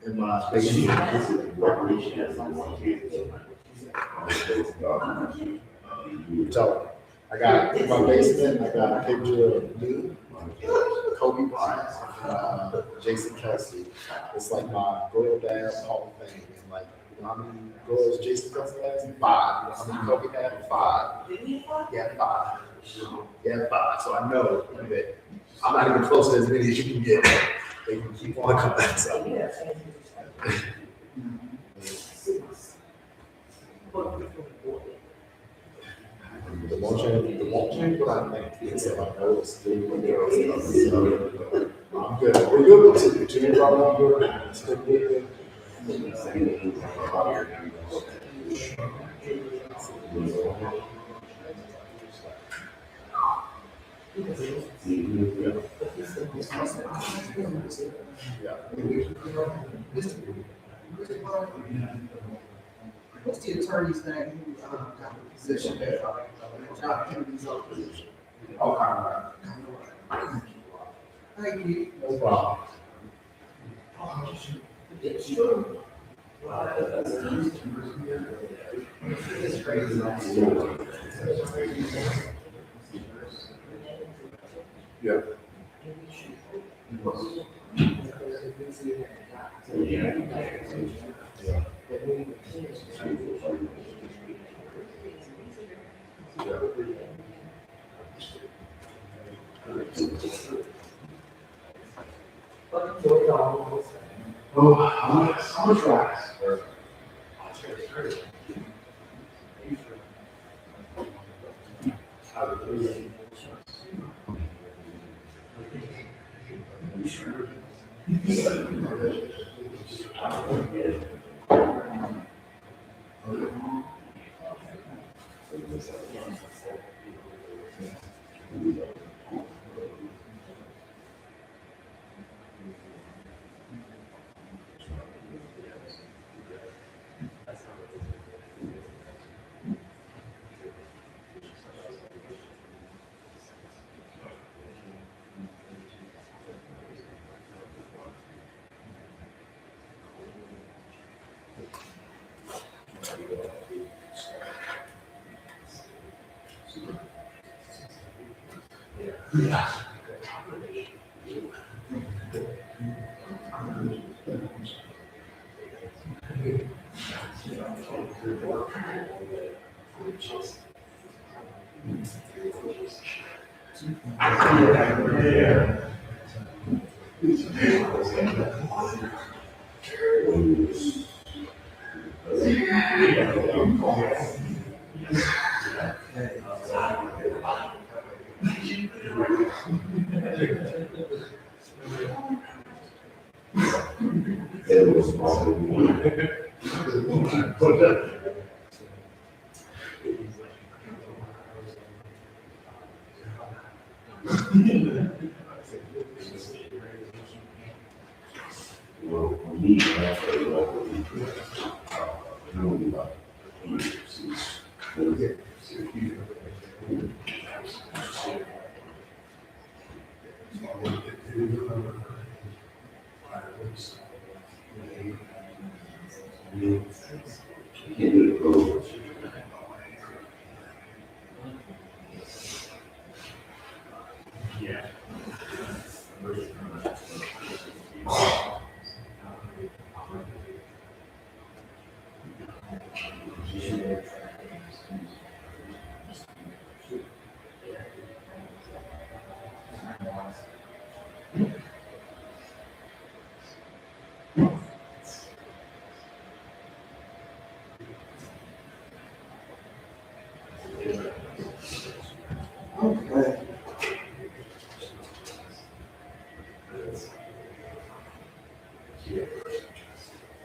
in my basement. So I got in my basement, I got a picture of me, Kobe Kobe Bryant, Jason Kelsey. It's like my girl dad Hall of Fame. And like, you know how many girls Jason Kelsey has? 5. You know how many Kobe had? 5. Yeah, 5. Yeah, 5. So I know that I'm not even close to as many as you can get. They can keep on coming. So. The won't change what I think. It's like I know it's still girls. So I'm good. We're good with it. Jimmy brought up good. Still good. What's the attorney's name who got the position there? John Kennedy's own position. Thank you. No problem. Yeah. Oh, I'm gonna try. Okay.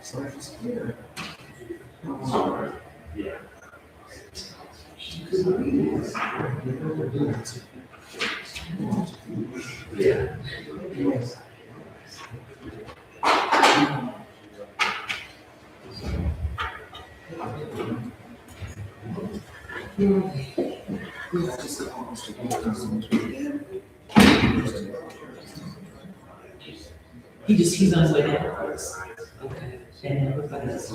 So it's here. Yeah. Yes. He's on his way down. Okay. And everybody's.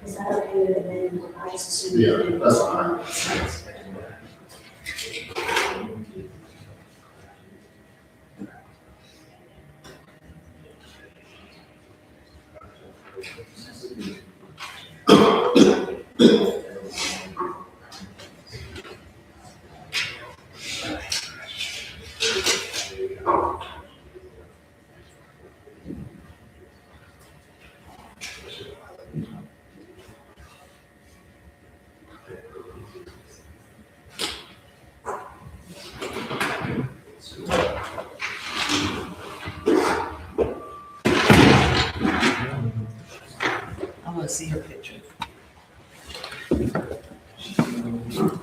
Is that okay with them? I just assume. Yeah, that's fine. I wanna see her picture. She's doing this one.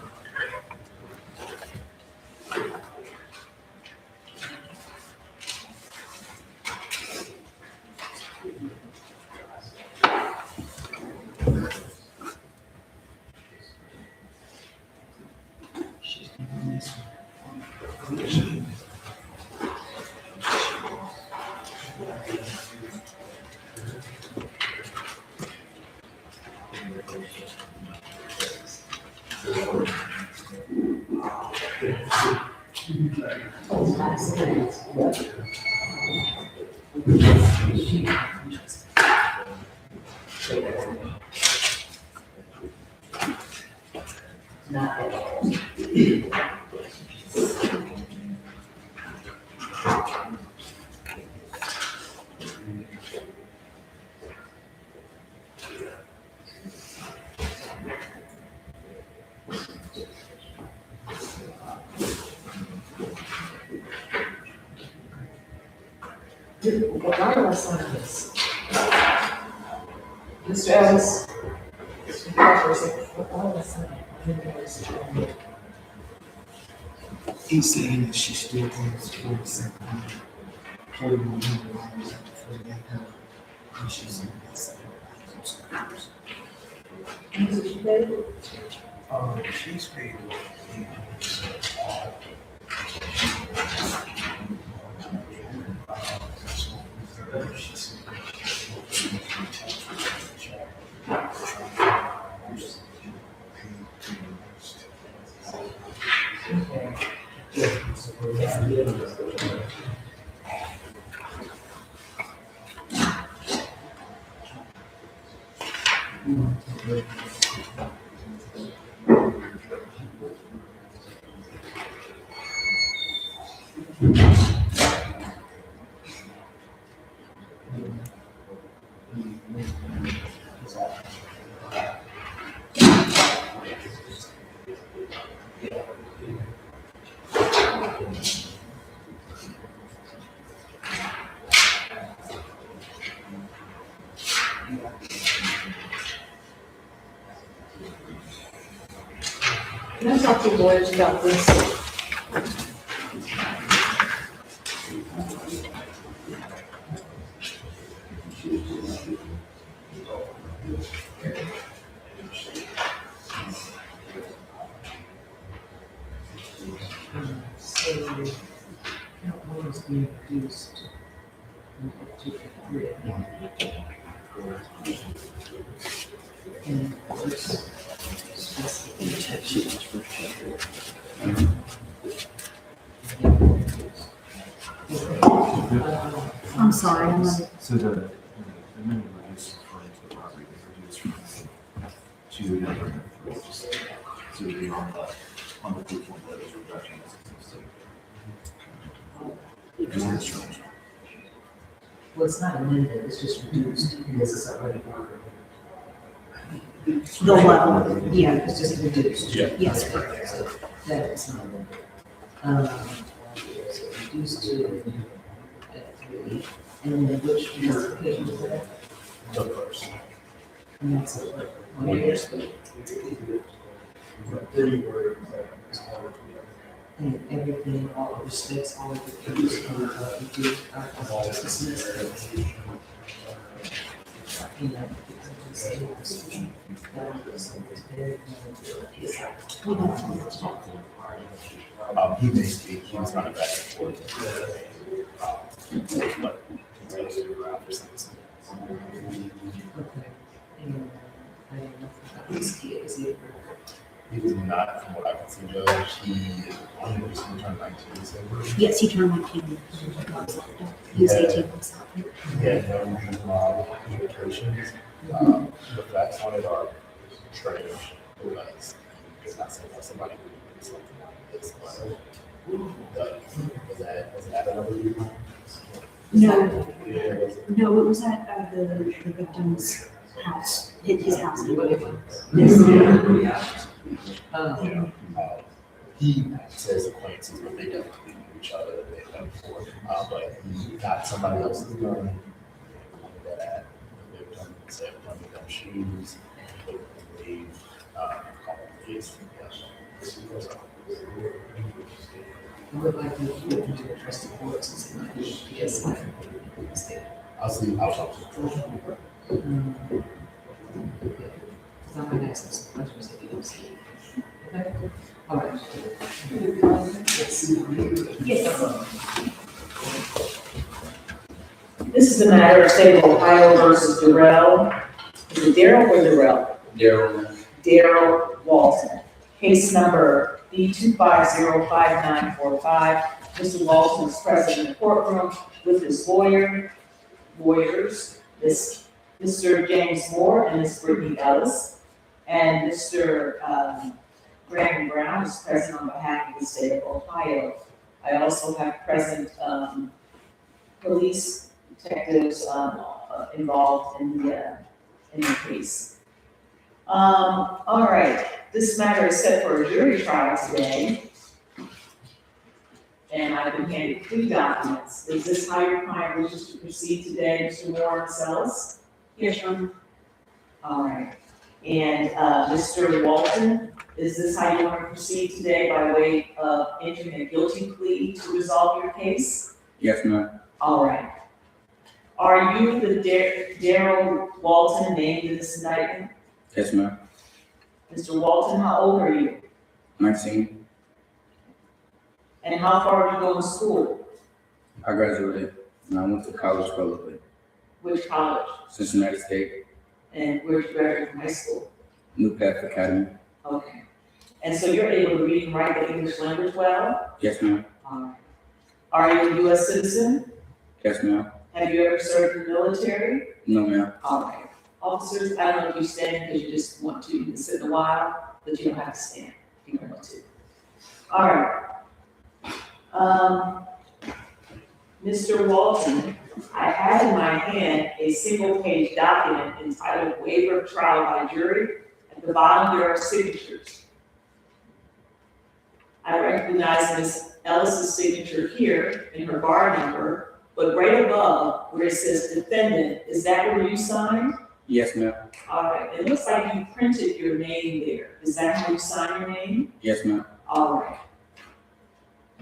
Why do I sign this? Mr. Ellis? Why do I sign it? He's saying that she still owns 47 $41 for that help. And she's in that she's paid. Can I talk to the lawyers about this? Being reduced. I'm sorry, I'm not. So the minimum reduce according to the property, they reduce from, she's a number, so it would be on the proof form that is reduction. Well, it's not amended, it's just reduced, because it's already. The level, yeah, It's just reduced. Yeah. yes. So that is not amended. So reduced to F3, and then which justification is that? The first. And that's a 1 year. And everything, all of the states, all of the issues, are dismissed. You know, He may speak, he was kind of back and forth. But he's going to do around for something. Okay. And I don't know about this kid, is he? He was not, from what I can see, Judge, he only recently turned 19, so. Yes, he turned 19. He was 18 months old. He had no communications. The facts on it are strange, because it's not saying that somebody would do something like this, but was that another reason? No, Yeah, was it? no, it was at the victim's house, his house. He says acquaintances, but they don't know each other, they've done before, but he got somebody else's gun, pointed that at the victim, said, "Run me them shoes," and they, called the police. I would like to look into the trustee courts and see if he gets like. I'll talk to him. So I'm gonna ask him some questions if he don't see it. Okay? All right. Yes. This is a matter of state of Ohio versus Darrell. Is it Darrell or Darrell? Darrell Walton. Case number B 2505945. Mr. Walton is present in the courtroom with his lawyers, Mr. James Moore and Ms. Brittany Ellis, and Mr. Brandon Brown is present on behalf of the state of Ohio. I also have present police detectives involved in the case. All right, this matter is set for a jury trial today. And I've been handed 3 documents. Is this how your client wishes to proceed today, Mr. Moore and Sells? Yes, Your Honor. All right. And Mr. Walton, is this how you want to proceed today by way of entering a guilty plea to resolve your case? Yes, ma'am. All right. Are you the Daryl Walton named in this indictment? Yes, ma'am. Mr. Walton, how old are you? 19. And how far did you go to school? I graduated and I went to college publicly. Which college? Cincinnati State, And where did you graduate from high school? New Path Academy. Okay. And so you're able to read and write the English language well? Yes, ma'am. All right. Are you a U.S. citizen? Yes, ma'am. Have you ever served in the military? No, ma'am. All right. Officers, I don't know if you stand because you just want to, you can sit in a while, but you don't have to stand if you don't want to. All right. Mr. Walton, I have in my hand a single-page document entitled Waiver of Trial by Jury. At the bottom, there are signatures. I recognize Ms. Ellis's signature here in her bar number, but right above where it says defendant, is that where you signed? Yes, ma'am. All right, it looks like you printed your name there. Is that how you sign your name? Yes, ma'am. All right.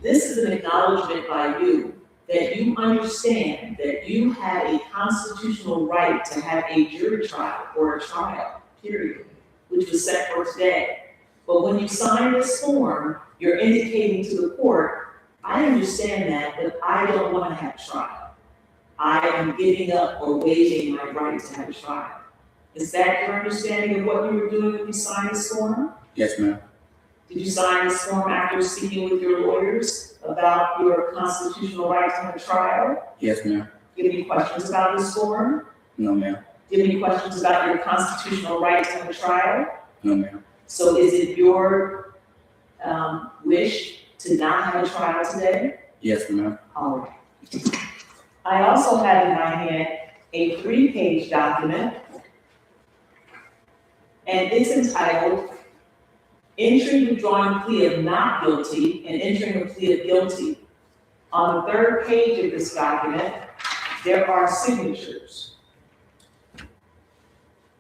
This is an acknowledgement by you that you understand that you have a constitutional right to have a jury trial or a trial, period, which was set for today. But when you sign this form, you're indicating to the court, I understand that, but I don't want to have a trial. I am giving up or waiving my right to have a trial. Is that your understanding of what you were doing when you signed this form? Yes, ma'am. Did you sign this form after speaking with your lawyers about your constitutional right to have a trial? Yes, ma'am. Do you have any questions about this form? No, ma'am. Do you have any questions about your constitutional right to have a trial? No, ma'am. So is it your wish to not have a trial today? Yes, ma'am. All right. I also have in my hand a 3-page document, and it's entitled Entering Withdrawing Plea of Not Guilty and Entering a Plea of Guilty. On the 3rd page of this document, there are signatures.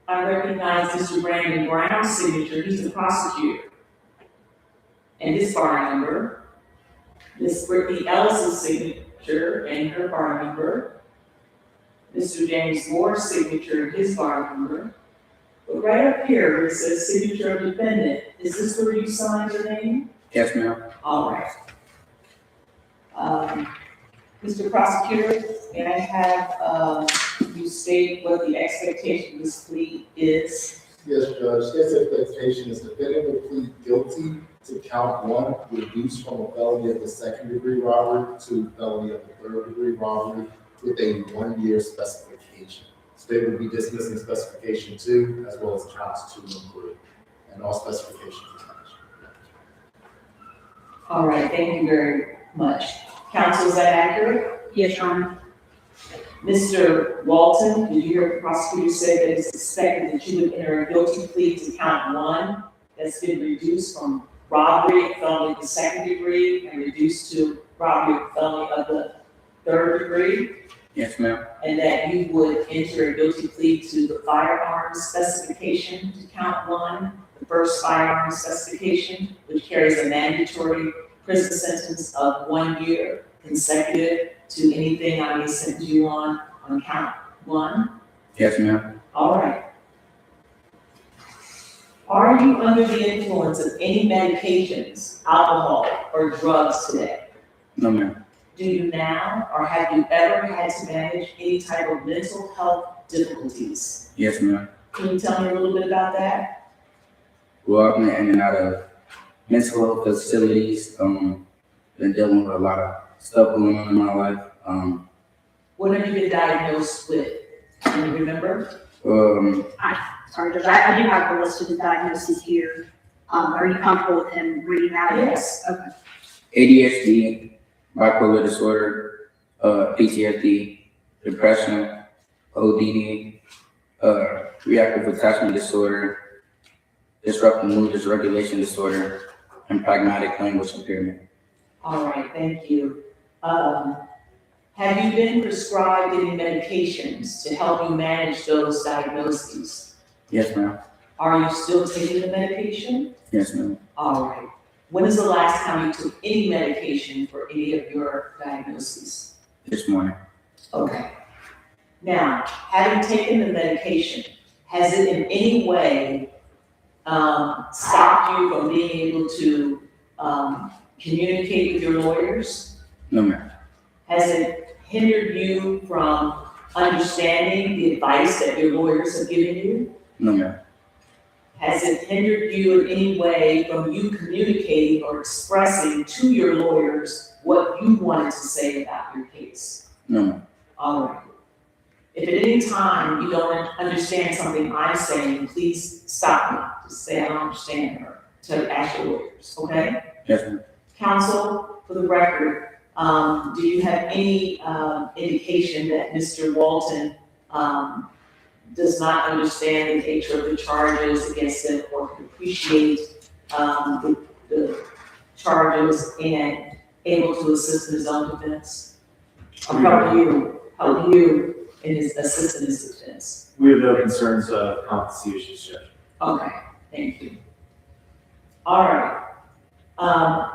I recognize Mr. Brandon Brown's signature, he's the prosecutor. And his bar number, Ms. Brittany Ellis's signature and her bar number, Mr. James Moore's signature and his bar number. But right up here, where it says signature of defendant, is this where you signed your name? Yes, ma'am. All right. Mr. Prosecutor, may I have you state what the expectation of this plea is? Yes, Judge, this expectation is defendant will plead guilty to count 1, reduced from a felony of the 2nd-degree robbery to felony of the 3rd-degree robbery with a 1-year specification. State will be dismissing specification 2 as well as counts 2 and 3, and all specifications attached. All right, thank you very much. Counsel, is that accurate? Yes, Your Honor. Mr. Walton, did you hear the prosecutor say that it's expected that you would enter a guilty plea to count 1 that's been reduced from robbery, felony of the 2nd degree, and reduced to robbery, felony of the 3rd degree? Yes, ma'am. And that you would enter a guilty plea to the firearms specification to count 1, the first firearm specification, which carries a mandatory prison sentence of 1 year consecutive to anything I may sentence you on count 1? Yes, ma'am. All right. Are you under the influence of any medications, alcohol, or drugs today? No, ma'am. Do you now, or have you ever had to manage any type of mental health difficulties? Yes, ma'am. Can you tell me a little bit about that? Well, I've been in and out of mental health facilities, been dealing with a lot of stuff going on in my life. What have you been diagnosed with? Can you remember? Sorry, Judge, I do have the list of the diagnoses here. Are you comfortable with him reading that? Yes. Okay. ADHD, bipolar disorder, PTSD, depression, ODD, reactive attachment disorder, disruptive mood dysregulation disorder, and pragmatic language impairment. All right, thank you. Have you been prescribed any medications to help you manage those diagnoses? Yes, ma'am. Are you still taking the medication? Yes, ma'am. All right. When is the last time you took any medication for any of your diagnoses? This morning. Okay. Now, having taken the medication, has it in any way stopped you from being able to communicate with your lawyers? No, ma'am. Has it hindered you from understanding the advice that your lawyers have given you? No, ma'am. Has it hindered you in any way from you communicating or expressing to your lawyers what you wanted to say about your case? No, ma'am. All right. If at any time you don't understand something I'm saying, please stop me. Just say I don't understand, or to ask your lawyers, okay? Yes, ma'am. Counsel, for the record, do you have any indication that Mr. Walton does not understand the nature of the charges against him or can appreciate the charges and able to assist in his own defense? Or help you in his assist in his defense? We have no concerns of competency issues, Judge. Okay, thank you. All right.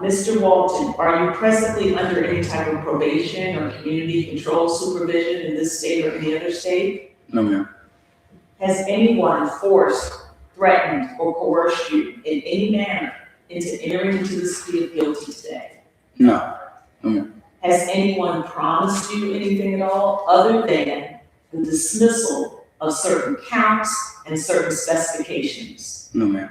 Mr. Walton, are you presently under any type of probation or community control supervision in this state or any other state? No, ma'am. Has anyone forced, threatened, or coerced you in any manner into entering into this plea of guilty today? No. No, ma'am. Has anyone promised you anything at all other than the dismissal of certain counts and certain specifications? No, ma'am.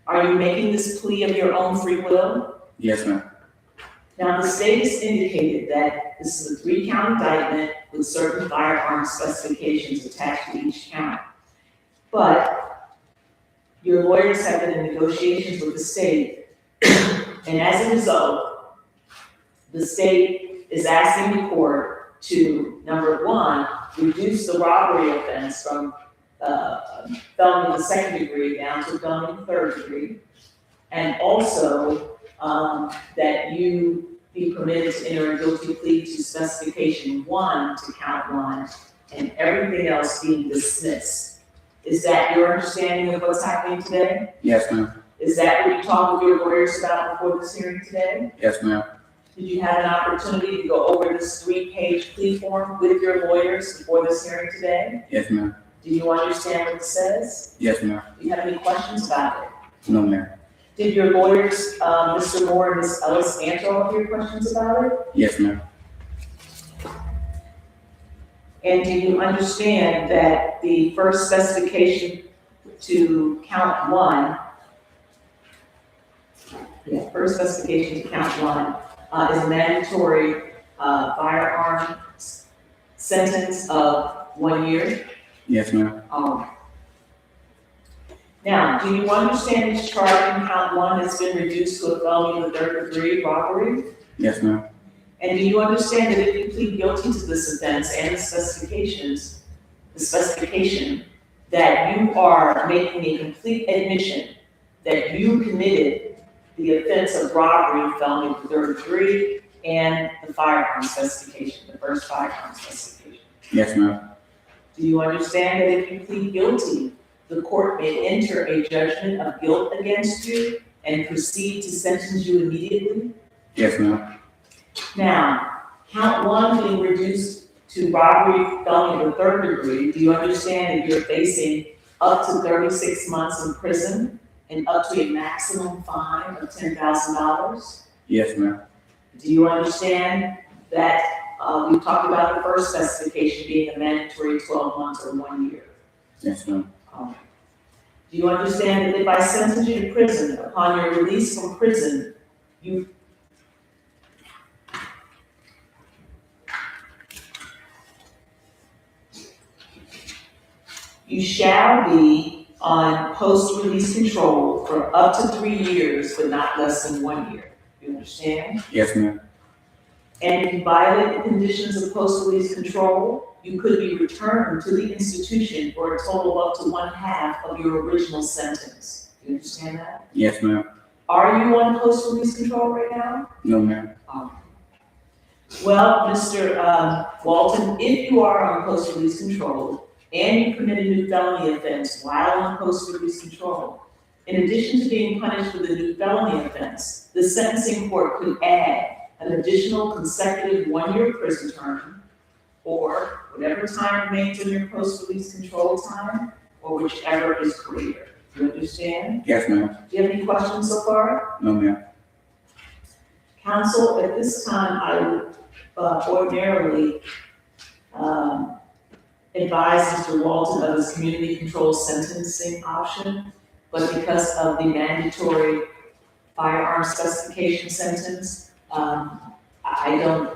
Are you making this plea of your own free will? Yes, ma'am. Now, the state has indicated that this is a 3-count indictment with certain firearm specifications attached to each count. But your lawyers have been in negotiations with the state, and as a result, the state is asking the court to, number one, reduce the robbery offense from felony in the 2nd degree down to felony in the 3rd degree, and also that you be permitted to enter a guilty plea to specification 1 to count 1, and everything else being dismissed. Is that your understanding of what's happening today? Yes, ma'am. Is that what you talked with your lawyers about before this hearing today? Yes, ma'am. Did you have an opportunity to go over this 3-page plea form with your lawyers before this hearing today? Yes, ma'am. Do you understand what it says? Yes, ma'am. Do you have any questions about it? No, ma'am. Did your lawyers, Mr. Moore and Ms. Ellis, answer all of your questions about it? Yes, ma'am. And do you understand that the first specification to count 1, first specification to count 1 is a mandatory firearm sentence of 1 year? Yes, ma'am. Now, do you understand this charge in count 1 has been reduced to a felony in the 3rd degree robbery? Yes, ma'am. And do you understand that if you plead guilty to this offense and the specification, that you are making a complete admission that you committed the offense of robbery, felony in the 3rd degree, and the firearm specification, the first firearm specification? Yes, ma'am. Do you understand that if you plead guilty, the court may enter a judgment of guilt against you and proceed to sentence you immediately? Yes, ma'am. Now, count 1 being reduced to robbery, felony in the 3rd degree, do you understand that you're facing up to 36 months in prison and up to a maximum fine of $10,000? Yes, ma'am. Do you understand that we talked about the first specification being a mandatory 12 months or 1 year? Yes, ma'am. Do you understand that if I sentence you to prison, upon your release from prison, You shall be on post-release control for up to 3 years, but not less than 1 year. You understand? Yes, ma'am. And if you violate the conditions of post-release control, you could be returned to the institution for a total of up to 1/2 of your original sentence. You understand that? Yes, ma'am. Are you on post-release control right now? No, ma'am. Well, Mr. Walton, if you are on post-release control and you commit a new felony offense while on post-release control, in addition to being punished with a new felony offense, the sentencing court could add an additional consecutive 1-year prison term, or whatever time remains in your post-release control time, or whichever is greater. Do you understand? Yes, ma'am. Do you have any questions so far? No, ma'am. Counsel, at this time, I would ordinarily advise Mr. Walton of his community control sentencing option, but because of the mandatory firearm specification sentence, I don't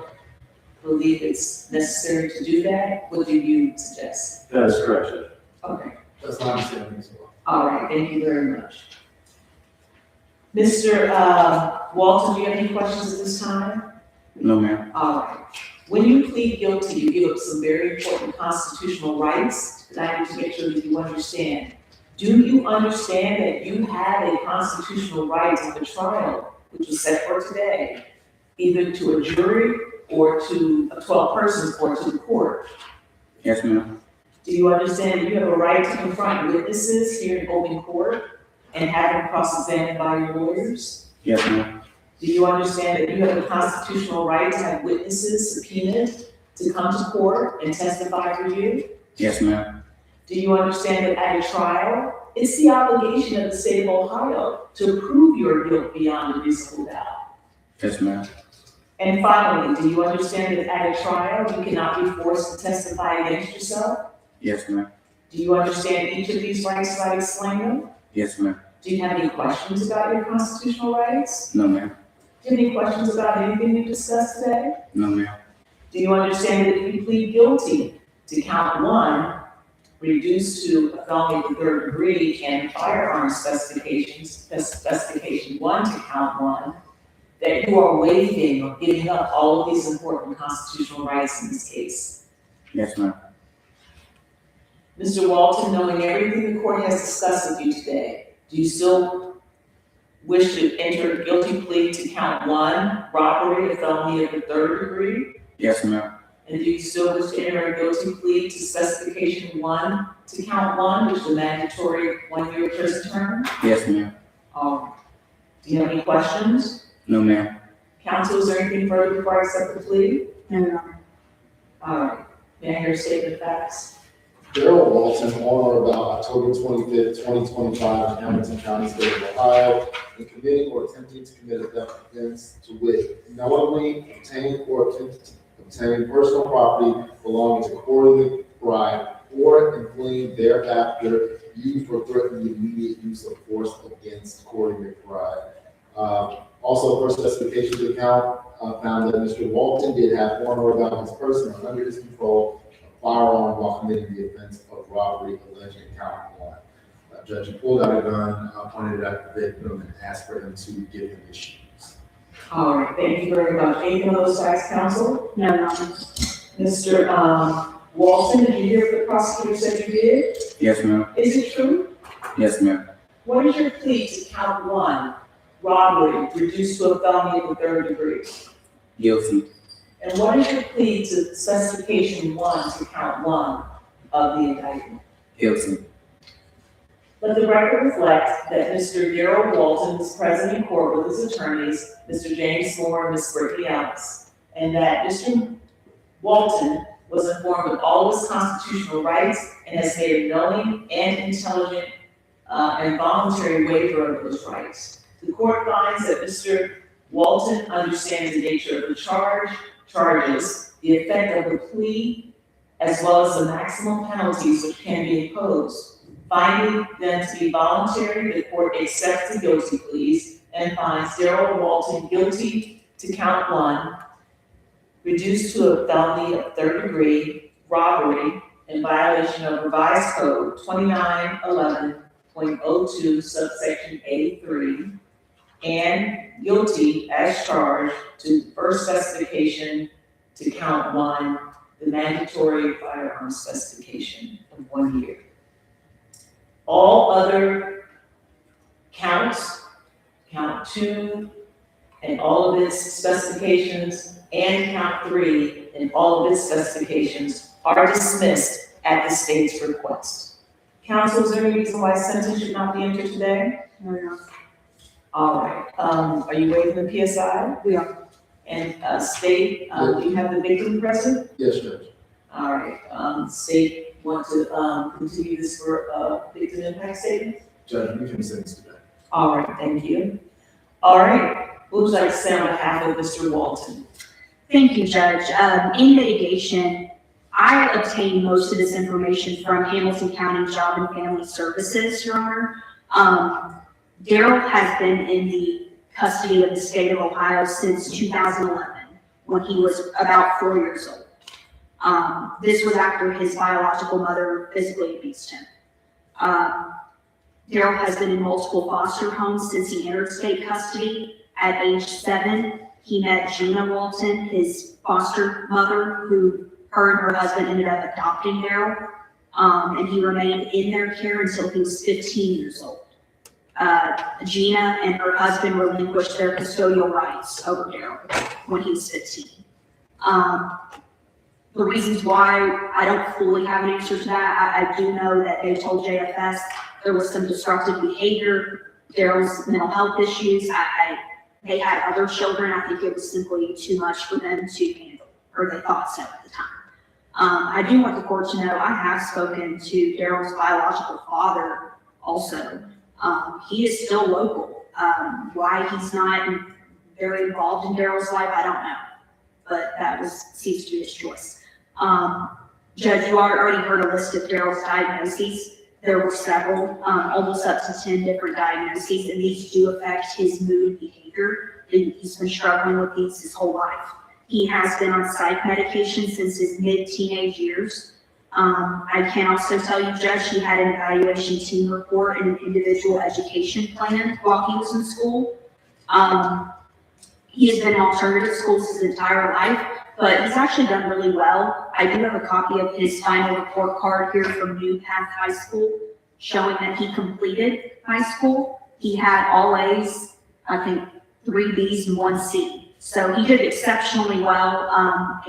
believe it's necessary to do that. What do you suggest? That is correct, Judge. Okay, That's my understanding as well. all right, thank you very much. Mr. Walton, do you have any questions at this time? No, ma'am. All right. When you plead guilty, you give up some very important constitutional rights that I need to make sure that you understand. Do you understand that you have a constitutional right to the trial, which was set for today, either to a jury or to 12 persons or to the court? Yes, ma'am. Do you understand that you have a right to confront witnesses here in open court and have them cross-examined by your lawyers? Yes, ma'am. Do you understand that you have a constitutional right to have witnesses subpoenaed to come to court and testify for you? Yes, ma'am. Do you understand that at a trial, it's the obligation of the state of Ohio to prove your guilt beyond a reasonable doubt? Yes, ma'am. And finally, do you understand that at a trial, you cannot be forced to testify against yourself? Yes, ma'am. Do you understand each of these rights as I explain them? Yes, ma'am. Do you have any questions about your constitutional rights? No, ma'am. Do you have any questions about anything we discussed today? No, ma'am. Do you understand that if you plead guilty to count 1, reduced to a felony of the 3rd degree and firearm specification 1 to count 1, that you are waiving or giving up all of these important constitutional rights in this case? Yes, ma'am. Mr. Walton, knowing everything the court has discussed with you today, do you still wish to enter a guilty plea to count 1, robbery, a felony of the 3rd degree? Yes, ma'am. And do you still wish to enter a guilty plea to specification 1 to count 1, which is a mandatory 1-year prison term? Yes, ma'am. Do you have any questions? No, ma'am. Counsel, is there anything further before I accept the plea? No. All right. May I hear a statement of facts? Daryl Walton, on or about October 25th, 2025, in Hamilton County, State of Ohio, in committing or attempting to commit a theft offense to wit, knowingly obtain or attempt to obtain personal property belonging to Corey McBride, or inflict thereafter used or threatened the immediate use of force against Corey McBride. Also, per specification of the count, found that Mr. Walton did have on or about his person or under his control firearm while committing the offense of robbery alleged in count 1. Judge, he pulled out a gun, pointed it at the victim, and asked for him to give him his shoes. All right, thank you very much. Anything on those facts, counsel? No. Mr. Walton, did you hear what the prosecutor said you did? Yes, ma'am. Is it true? Yes, ma'am. What is your plea to count 1, robbery, reduced to a felony of the 3rd degree? Guilty. And what is your plea to specification 1 to count 1 of the indictment? Guilty. Let the record reflect that Mr. Daryl Walton was present in court with his attorneys, Mr. James Moore and Ms. Brittany Ellis, and that Mr. Walton was informed of all his constitutional rights and has made a knowing and intelligent and voluntary waiver of those rights. The court finds that Mr. Walton understands the nature of the charges, the effect of the plea, as well as the maximum penalties which can be imposed. Finding them to be voluntary, the court accepts the guilty pleas and finds Daryl Walton guilty to count 1, reduced to a felony of 3rd degree, robbery, in violation of revised code 2911.02 subsection A3, and guilty as charged to first specification to count 1, the mandatory firearm specification of 1 year. All other counts, count 2, and all of its specifications, and count 3, and all of its specifications are dismissed at the state's request. Counsel, is there any reason why a sentence should not be entered today? All right, are you waiving the PSI? We are. And, state, do you have the victim present? Yes, Judge. All right, state, want to, continue this for, victim impact statement? Judge, we can send this today. All right, thank you. All right, who would like to say on behalf of Mr. Walton? Thank you, Judge. In mitigation, I obtained most of this information from Hamilton County Job and Family Services, Your Honor. Daryl has been in the custody of the state of Ohio since 2011, when he was about 4 years old. This was after his biological mother physically abused him. Daryl has been in multiple foster homes since he entered state custody. At age 7, he met Gina Walton, his foster mother, who her and her husband ended up adopting Daryl. And he remained in their care until he was 15 years old. Gina and her husband relinquished their custodial rights over Daryl when he was 15. The reasons why I don't fully have an answer to that, I do know that they told JFS there was some disruptive behavior, Daryl's mental health issues. They had other children. I think it was simply too much for them to handle, or they thought so at the time. I do want the court to know I have spoken to Daryl's biological father also. He is still local. Why he's not very involved in Daryl's life, I don't know. But that seems to be his choice. Judge, you already heard a list of Daryl's diagnoses. There were several, almost up to 10 different diagnoses, and these do affect his mood behavior. He's been struggling with these his whole life. He has been on psych medication since his mid-teenage years. I can also tell you, Judge, he had an evaluation team report and an individual education plan while he was in school. He has been in alternative schools his entire life, but he's actually done really well. I do have a copy of his final report card here from New Path High School showing that he completed high school. He had all A's, I think 3 B's and 1 C. So he did exceptionally well,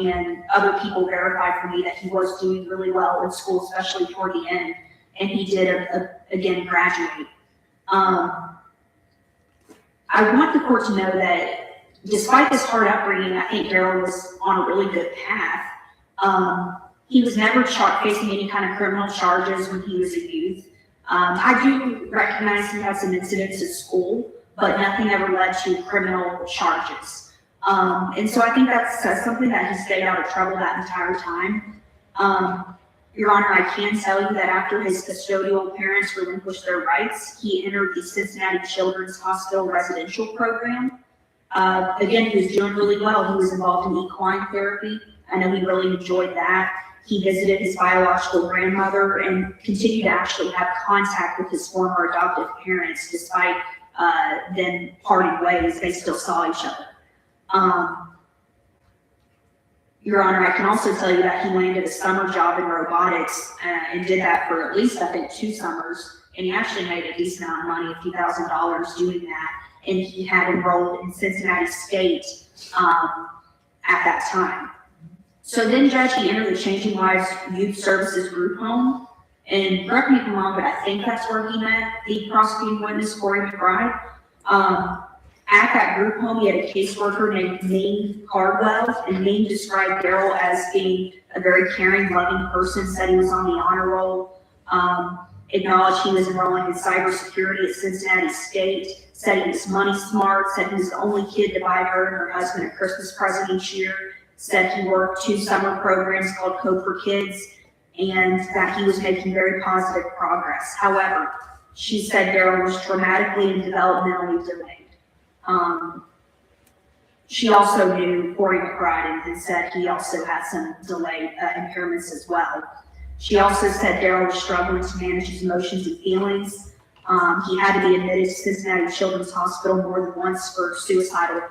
and other people verified for me that he was doing really well in school, especially toward the end, and he did again graduate. I want the court to know that despite this hard upbringing, I think Daryl was on a really good path. He was never facing any kind of criminal charges when he was a youth. I do recognize he had some incidents at school, but nothing ever led to criminal charges. And so I think that's something that he stayed out of trouble that entire time. Your Honor, I can tell you that after his custodial parents relinquished their rights, he entered the Cincinnati Children's Hospital residential program. Again, he was doing really well. He was involved in equine therapy. I know he really enjoyed that. He visited his biological grandmother and continued to actually have contact with his former adoptive parents. Despite them parting ways, they still saw each other. Your Honor, I can also tell you that he landed a summer job in robotics and did that for at least, I think, 2 summers. And he actually made a decent amount of money, $50,000 doing that. And he had enrolled in Cincinnati State at that time. So then, Judge, he entered the Changing Lives Youth Services Group Home. And correct me if I'm wrong, but I think that's where he met the prosecuting witness, Corey McBride. At that group home, he had a caseworker named Ming Cardwell, and Ming described Daryl as being a very caring, loving person, said he was on the honor roll, acknowledged he was enrolling in cybersecurity at Cincinnati State, said he was money smart, said he was the only kid to buy her and her husband a Christmas present each year, said he worked 2 summer programs called Code for Kids, and that he was making very positive progress. However, she said Daryl was traumatically and developmentally delayed. She also knew Corey McBride and said he also had some delayed impairments as well. She also said Daryl was struggling to manage his emotions and feelings. He had to be admitted to Cincinnati Children's Hospital more than once for suicidal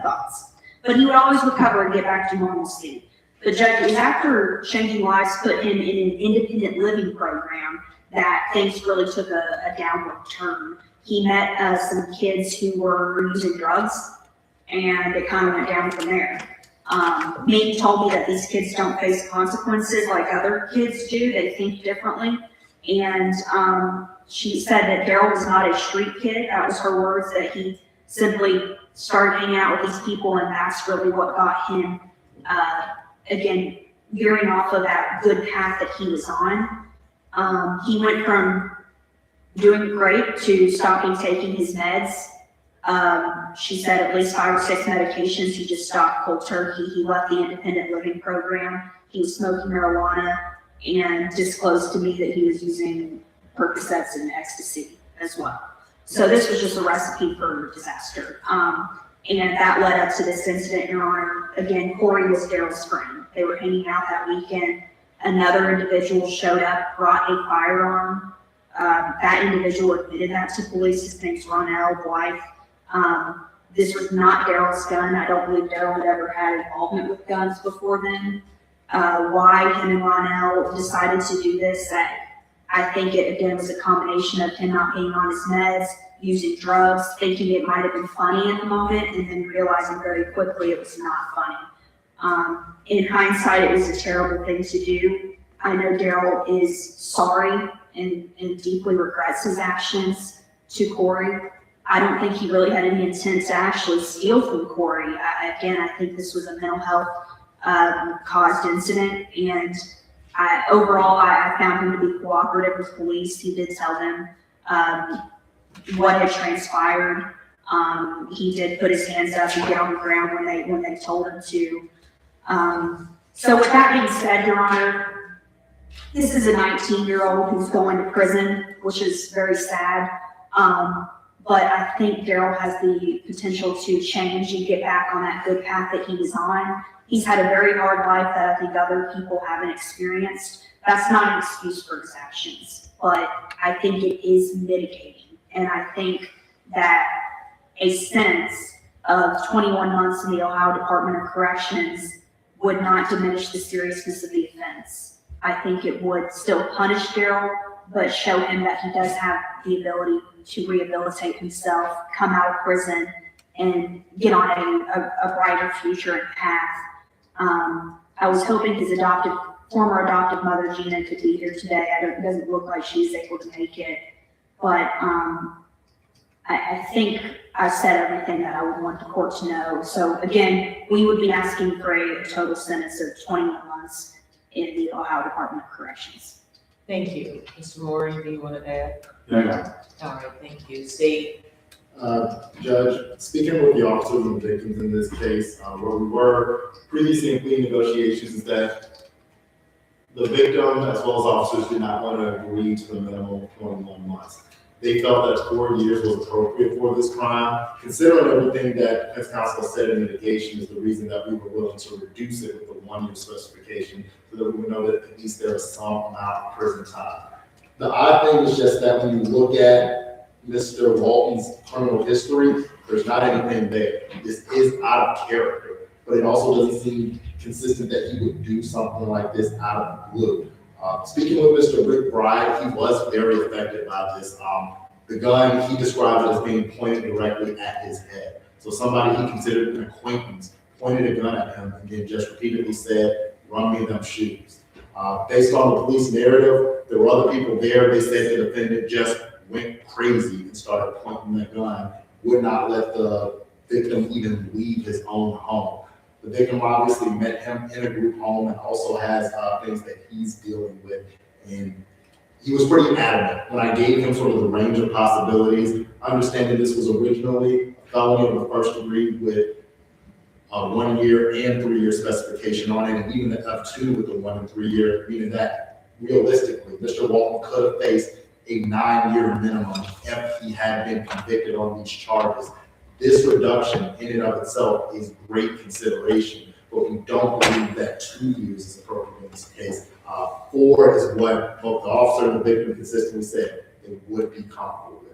thoughts. But he would always recover and get back to normalcy. The judge, it was after Changing Lives put him in an independent living program that things really took a downward turn. He met some kids who were using drugs, and it kind of went down from there. Minnie told me that these kids don't face consequences like other kids do. They think differently. And she said that Daryl was not a street kid. That was her words, that he simply started hanging out with these people, and that's really what got him, again, veering off of that good path that he was on. He went from doing great to stopping taking his meds. She said at least 5 or 6 medications he just stopped cold turkey. He left the independent living program. He was smoking marijuana and disclosed to me that he was using Percocets and ecstasy as well. So this was just a recipe for disaster. And that led up to this incident, Your Honor. Again, Corey was Daryl's friend. They were hanging out that weekend. Another individual showed up, brought a firearm. That individual admitted that to police. His name's Ronell Blythe. This was not Daryl's gun. I don't believe Daryl had ever had involvement with guns before then. Why him and Ronell decided to do this, I think it again was a combination of him not being on his meds, using drugs, thinking it might have been funny in the moment, and then realizing very quickly it was not funny. In hindsight, it was a terrible thing to do. I know Daryl is sorry and deeply regrets his actions to Corey. I don't think he really had any intent to actually steal from Corey. I think this was a mental health caused incident, and overall, I found him to be cooperative with police. He did tell them what had transpired. He did put his hands up and get on the ground when they told him to. So with that being said, Your Honor, this is a 19-year-old who's going to prison, which is very sad. But I think Daryl has the potential to change and get back on that good path that he was on. He's had a very hard life that I think other people haven't experienced. That's not an excuse for his actions, but I think it is mitigating. And I think that a sentence of 21 months in the Ohio Department of Corrections would not diminish the seriousness of the offense. I think it would still punish Daryl, but show him that he does have the ability to rehabilitate himself, come out of prison, and get on a brighter future and path. I was hoping his former adoptive mother, Gina, could be here today. It doesn't look like she's able to make it, but I think I said everything that I would want the court to know. So again, we would be asking for a total sentence of 21 months in the Ohio Department of Corrections. Thank you. Mr. Moore, anything you want to add? No. All right, thank you. State. Judge, speaking with the officers and victims in this case, where we were previously in plea negotiations, is that the victim as well as officers did not want to agree to the minimum of 21 months. They felt that 4 years was appropriate for this crime. Considering everything that defense counsel said in mitigation is the reason that we were willing to reduce it with the 1 year specification, so that we would know that at least there is some amount of prison time. The odd thing is just that when you look at Mr. Walton's criminal history, there's not anything there. This is out of character, but it also doesn't seem consistent that he would do something like this out of the blue. Speaking with Mr. Rick Bride, he was very affected by this. The gun, he described it as being pointed directly at his head. So somebody he considered an acquaintance pointed a gun at him and then just repeatedly said, "Run me them shoes." Based on the police narrative, there were other people there. They said the defendant just went crazy and started pointing that gun, would not let the victim even leave his own home. The victim obviously met him in a group home and also has things that he's dealing with. And he was pretty adamant when I gave him sort of the range of possibilities, understanding this was originally a felony of the first degree with a 1 year and 3 year specification on it, and even the F2 with the 1 and 3 year, meaning that realistically, Mr. Walton could have faced a 9 year minimum if he had been convicted on these charges. This reduction in and of itself is great consideration, but we don't believe that 2 years is appropriate in this case. 4 4 is what both the officer and the victim consistently said they would be comfortable with.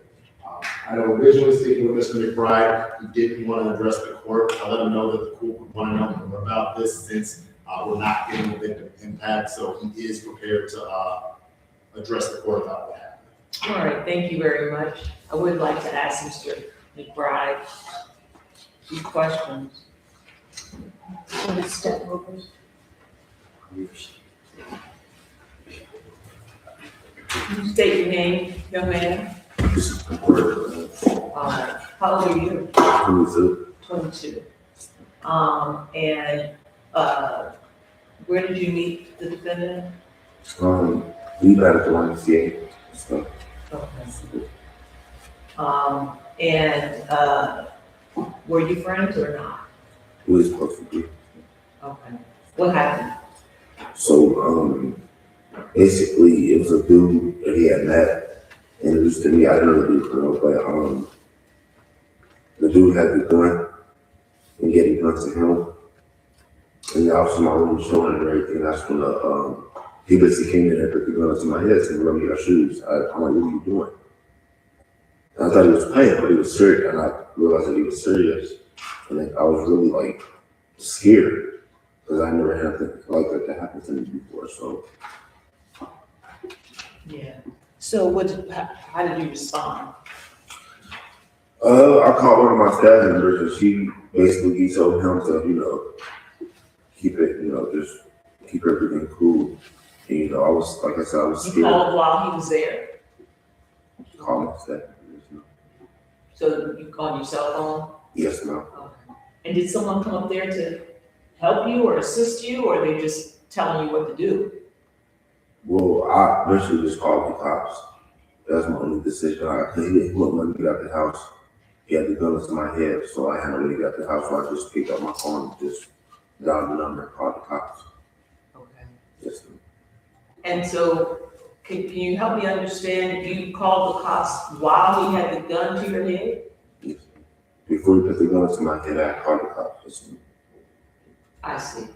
I know originally speaking with Mr. McBride, he didn't want to address the court. I let him know that the court would want to know more about this since we're not getting the victim impact, so he is prepared to address the court about what happened. All right, thank you very much. I would like to ask Mr. McBride a few questions. Step over. Can you state your name, young man? How old are you? 22. 22. And where did you meet the defendant? We met at the YMCA. So, Okay. Were you friends or not? we was supposed to be. Okay. What happened? So, basically, it was a dude that he had met, introduced to me. I didn't know the dude for real, but the dude had the gun and getting guns to him. And I was in my room showing him everything. That's when he basically came in and put the gun to my head and said, "Let me your shoes." I'm like, "What are you doing?" And I thought he was playing, but he was serious, and I realized that he was serious. And then I was really like scared because I never had anything like that to happen to me before. So. Yeah. So how did you respond? I called one of my staff members and she basically told him to, keep it, just keep everything cool. And, I was, like I said, I was You scared. called while he was there? Calling my staff members. So you called your cell phone? Yes, ma'am. Okay. And did someone come up there to help you or assist you, or are they just telling you what to do? Well, I eventually just called the cops. That's my only decision. He didn't want me to get out the house. He had the gun to my head, so I had no way to get out the house. So I just picked up my phone and just dialed the number and called the cops. Okay. Yes, ma'am. And so, can you help me understand, you called the cops while he had the gun to your head? Yes. Before he put the gun to my head, I called the cops. Yes, ma'am. I see.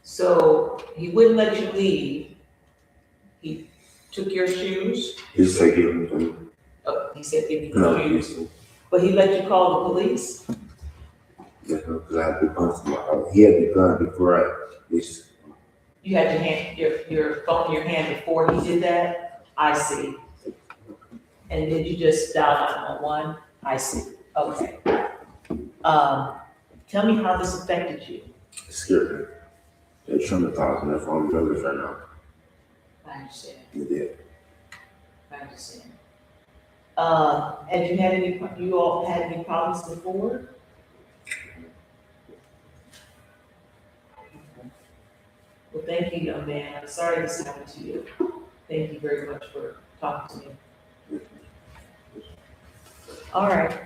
So, he wouldn't let you leave. He took your shoes? He said, "Give them to me." Oh, he said, give me No, the yes, shoes. ma'am. But he let you call the police? Yes, because I had the gun to my he had the gun before You had your phone in your hand before he did that? I see. And did you just dial 911? I see. Okay. Tell me how this affected you. It scared me. They're traumatized and that's why I'm nervous right now. I understand. They did. I understand. Have you all had any problems before? Well, thank you, young man. I'm sorry this happened to you. Thank you very much for talking to me. All right.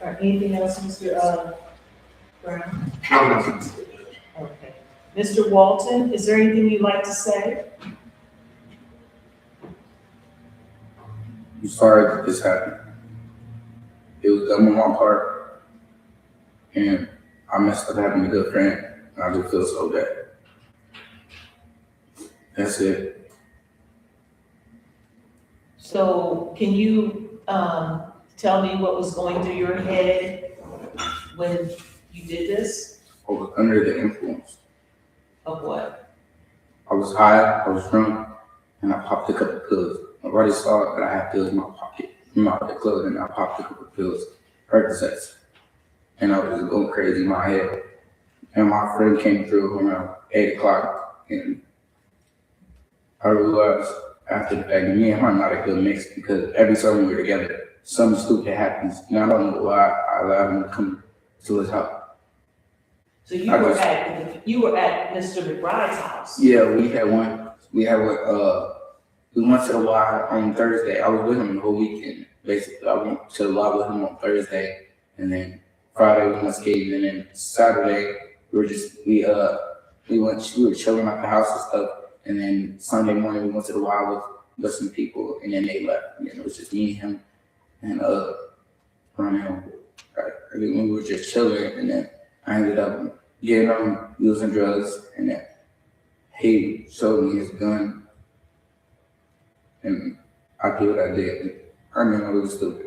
All right, anything else, Mr. Brown? Okay. Mr. Walton, is there anything you'd like to say? I'm sorry that this happened. It was dumb on my part, and I messed up having a good friend, and I just feel so bad. That's it. So can you tell me what was going through your head when you did this? I was under the influence. Of what? I was high, I was drunk, and I popped a couple pills. Nobody saw that I had pills in my pocket, in my clothes, and I popped a couple pills, Percocets. And I was just going crazy in my head. And my friend came through around 8 o'clock, and I realized after the fact that me and her are not a good mix because every time we were together, something stupid happens. And I don't know why I allowed him to come to his house. So you were at Mr. McBride's house? Yeah, we went to the Y on Thursday. I was with him the whole weekend. Basically, I went to the Y with him on Thursday, and then Friday we went skating, and then Saturday we were chilling at the house and stuff. And then Sunday morning we went to the Y with some people, and then they left. And then it was just me and him. And from him. We were just chilling, and then I ended up getting him using drugs, and then he showed me his gun, and I did what I did. I mean, I was stupid.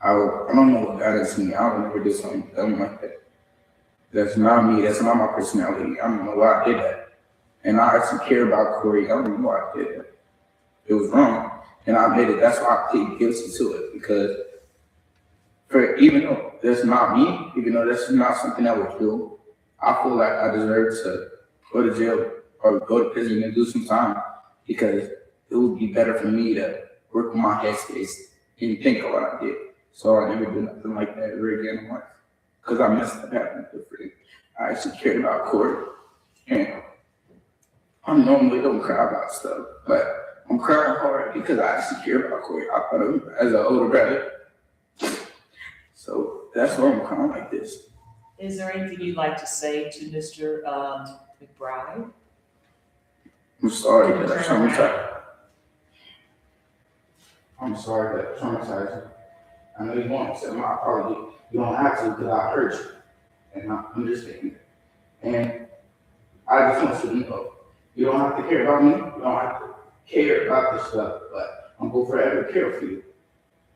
I don't know what got into me. I would never do something dumb like that. That's not me. That's not my personality. I don't know why I did that. And I actually care about Corey. I don't know why I did that. It was wrong. And I admit it. That's why I plead guilty to it. Because even though that's not me, even though that's not something I would do, I feel like I deserve to go to jail or go to prison and do some time. Because it would be better for me to work on my headspace and think of what I did. So I never do nothing like that ever again in life. Because I messed up happening different. I actually cared about Corey. And I normally don't cry about stuff, but I'm crying hard because I actually care about Corey. I thought of him as an older brother. So that's why I'm crying like this. Is there anything you'd like to say to Mr. McBride? I'm sorry that I traumatized. I'm sorry that I traumatized you. I know you want to accept my apology. You don't have to because I hurt you. And I understand that. And I just want you to know, you don't have to care about me. You don't have to care about this stuff, but I'm going to forever care for you.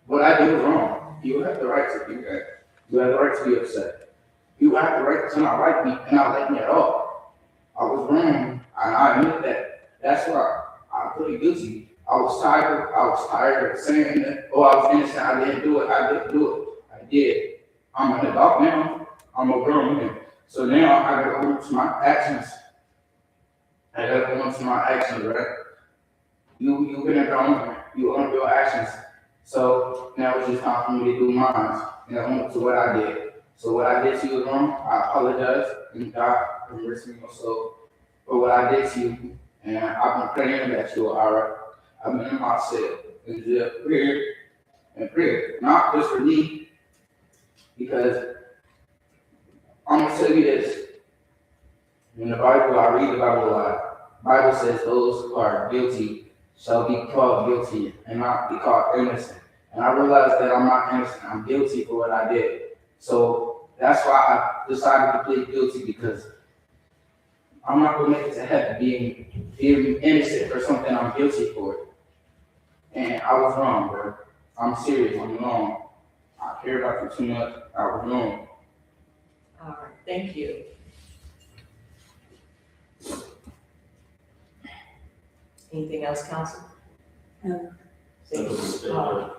What I did was wrong. You have the right to do that. You have the right to be upset. You have the right to not like me and not like me at all. I was wrong. I admit that. That's why I plead guilty. I was tired of saying that, oh, I was innocent. I didn't do it. I didn't do it. I did. I'm an adult now. I'm a grown man. So now I gotta go into my actions. Right? You've been a grown man. You own your actions. So now it's just time for me to do mine and own to what I did. So what I did to you was wrong. I apologize and God for mercy my soul for what I did to you. And I've been praying that you are alright. I've been in my cell in jail, prayer, not just for me, because I'm gonna tell you this. In the Bible, I read the Bible a lot. The Bible says those who are guilty shall be called guilty and not be called innocent. And I realized that I'm not innocent. I'm guilty for what I did. So that's why I decided to plead guilty, because I'm not gonna make it to heaven being innocent for something I'm guilty for. And I was wrong, bro. I'm serious. I'm wrong. I care about you too much. I was wrong. All right, thank you. Anything else, counsel? No. The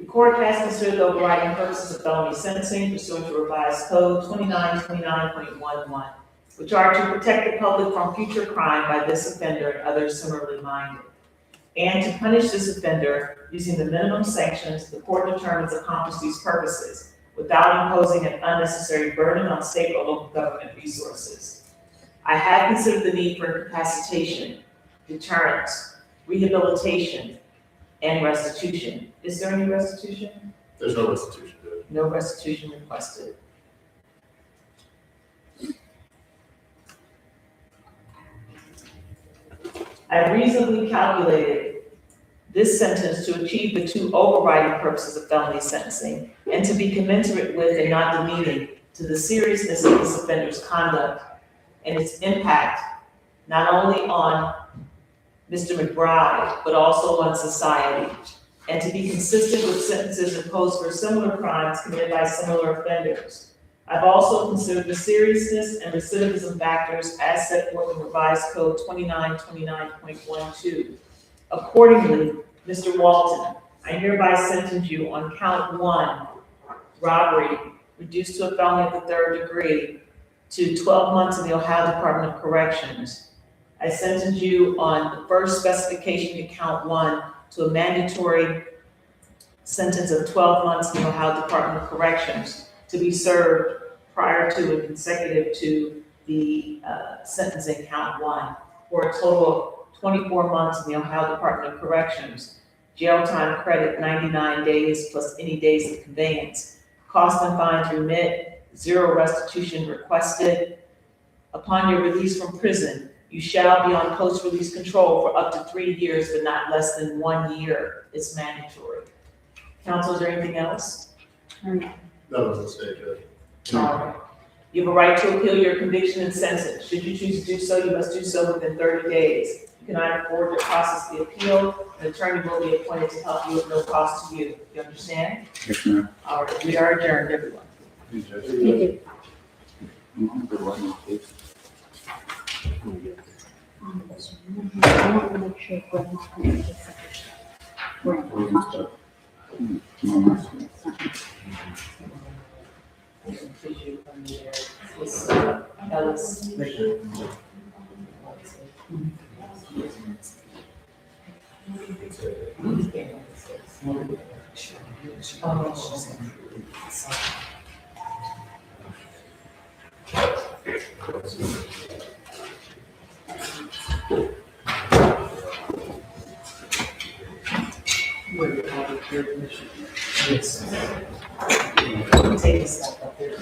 court has considered the overriding purposes of felony sentencing pursuant to revised code 2929.11, which are to protect the public from future crime by this offender and others similarly minded, and to punish this offender using the minimum sanctions the court determines accomplish these purposes without imposing an unnecessary burden on state or local government resources. I have considered the need for incapacitation, deterrence, rehabilitation, and restitution. Is there any restitution? There's no restitution, Judge. No restitution requested. I reasonably calculated this sentence to achieve the two overriding purposes of felony sentencing and to be commensurate with and not demeaning to the seriousness of this offender's conduct and its impact not only on Mr. McBride, but also on society, and to be consistent with sentences imposed for similar crimes committed by similar offenders. I've also considered the seriousness and recidivism factors as set forth in revised code 2929.12. Accordingly, Mr. Walton, I hereby sentence you on count 1, robbery, reduced to a felony of the 3rd degree, to 12 months in the Ohio Department of Corrections. I sentence you on the first specification to count 1 to a mandatory sentence of 12 months in the Ohio Department of Corrections to be served prior to and consecutive to the sentencing count 1, for a total of 24 months in the Ohio Department of Corrections. Jail time credit 99 days plus any days of conveyance. Cost and fines remit, 0 restitution requested. Upon your release from prison, you shall be on post-release control for up to 3 years, but not less than 1 year. It's mandatory. Counsel, is there anything else? That was a mistake, Judge. You have a right to appeal your conviction and sentence. Should you choose to do so, you must do so within 30 days. You cannot afford to process the appeal. An attorney will be appointed to help you at no cost to you. You understand? Yes, ma'am. All right, we are adjourned, everyone. Thank you. I want to make sure we're not going to get separate. Ellis. Take a step up there.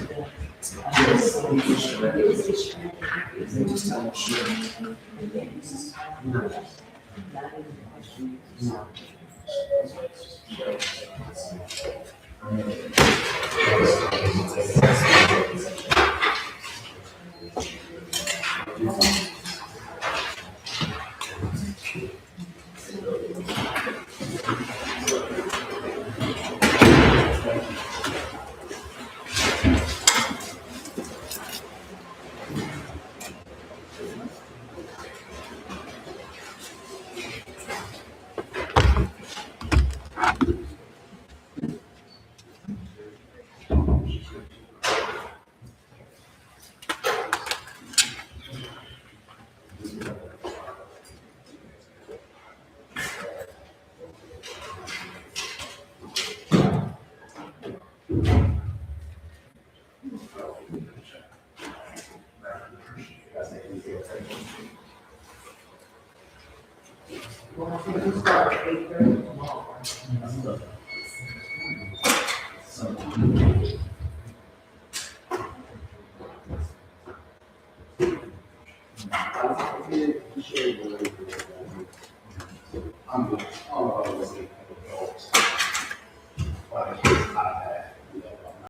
Well, I think we start at 8:30 tomorrow. I'm good.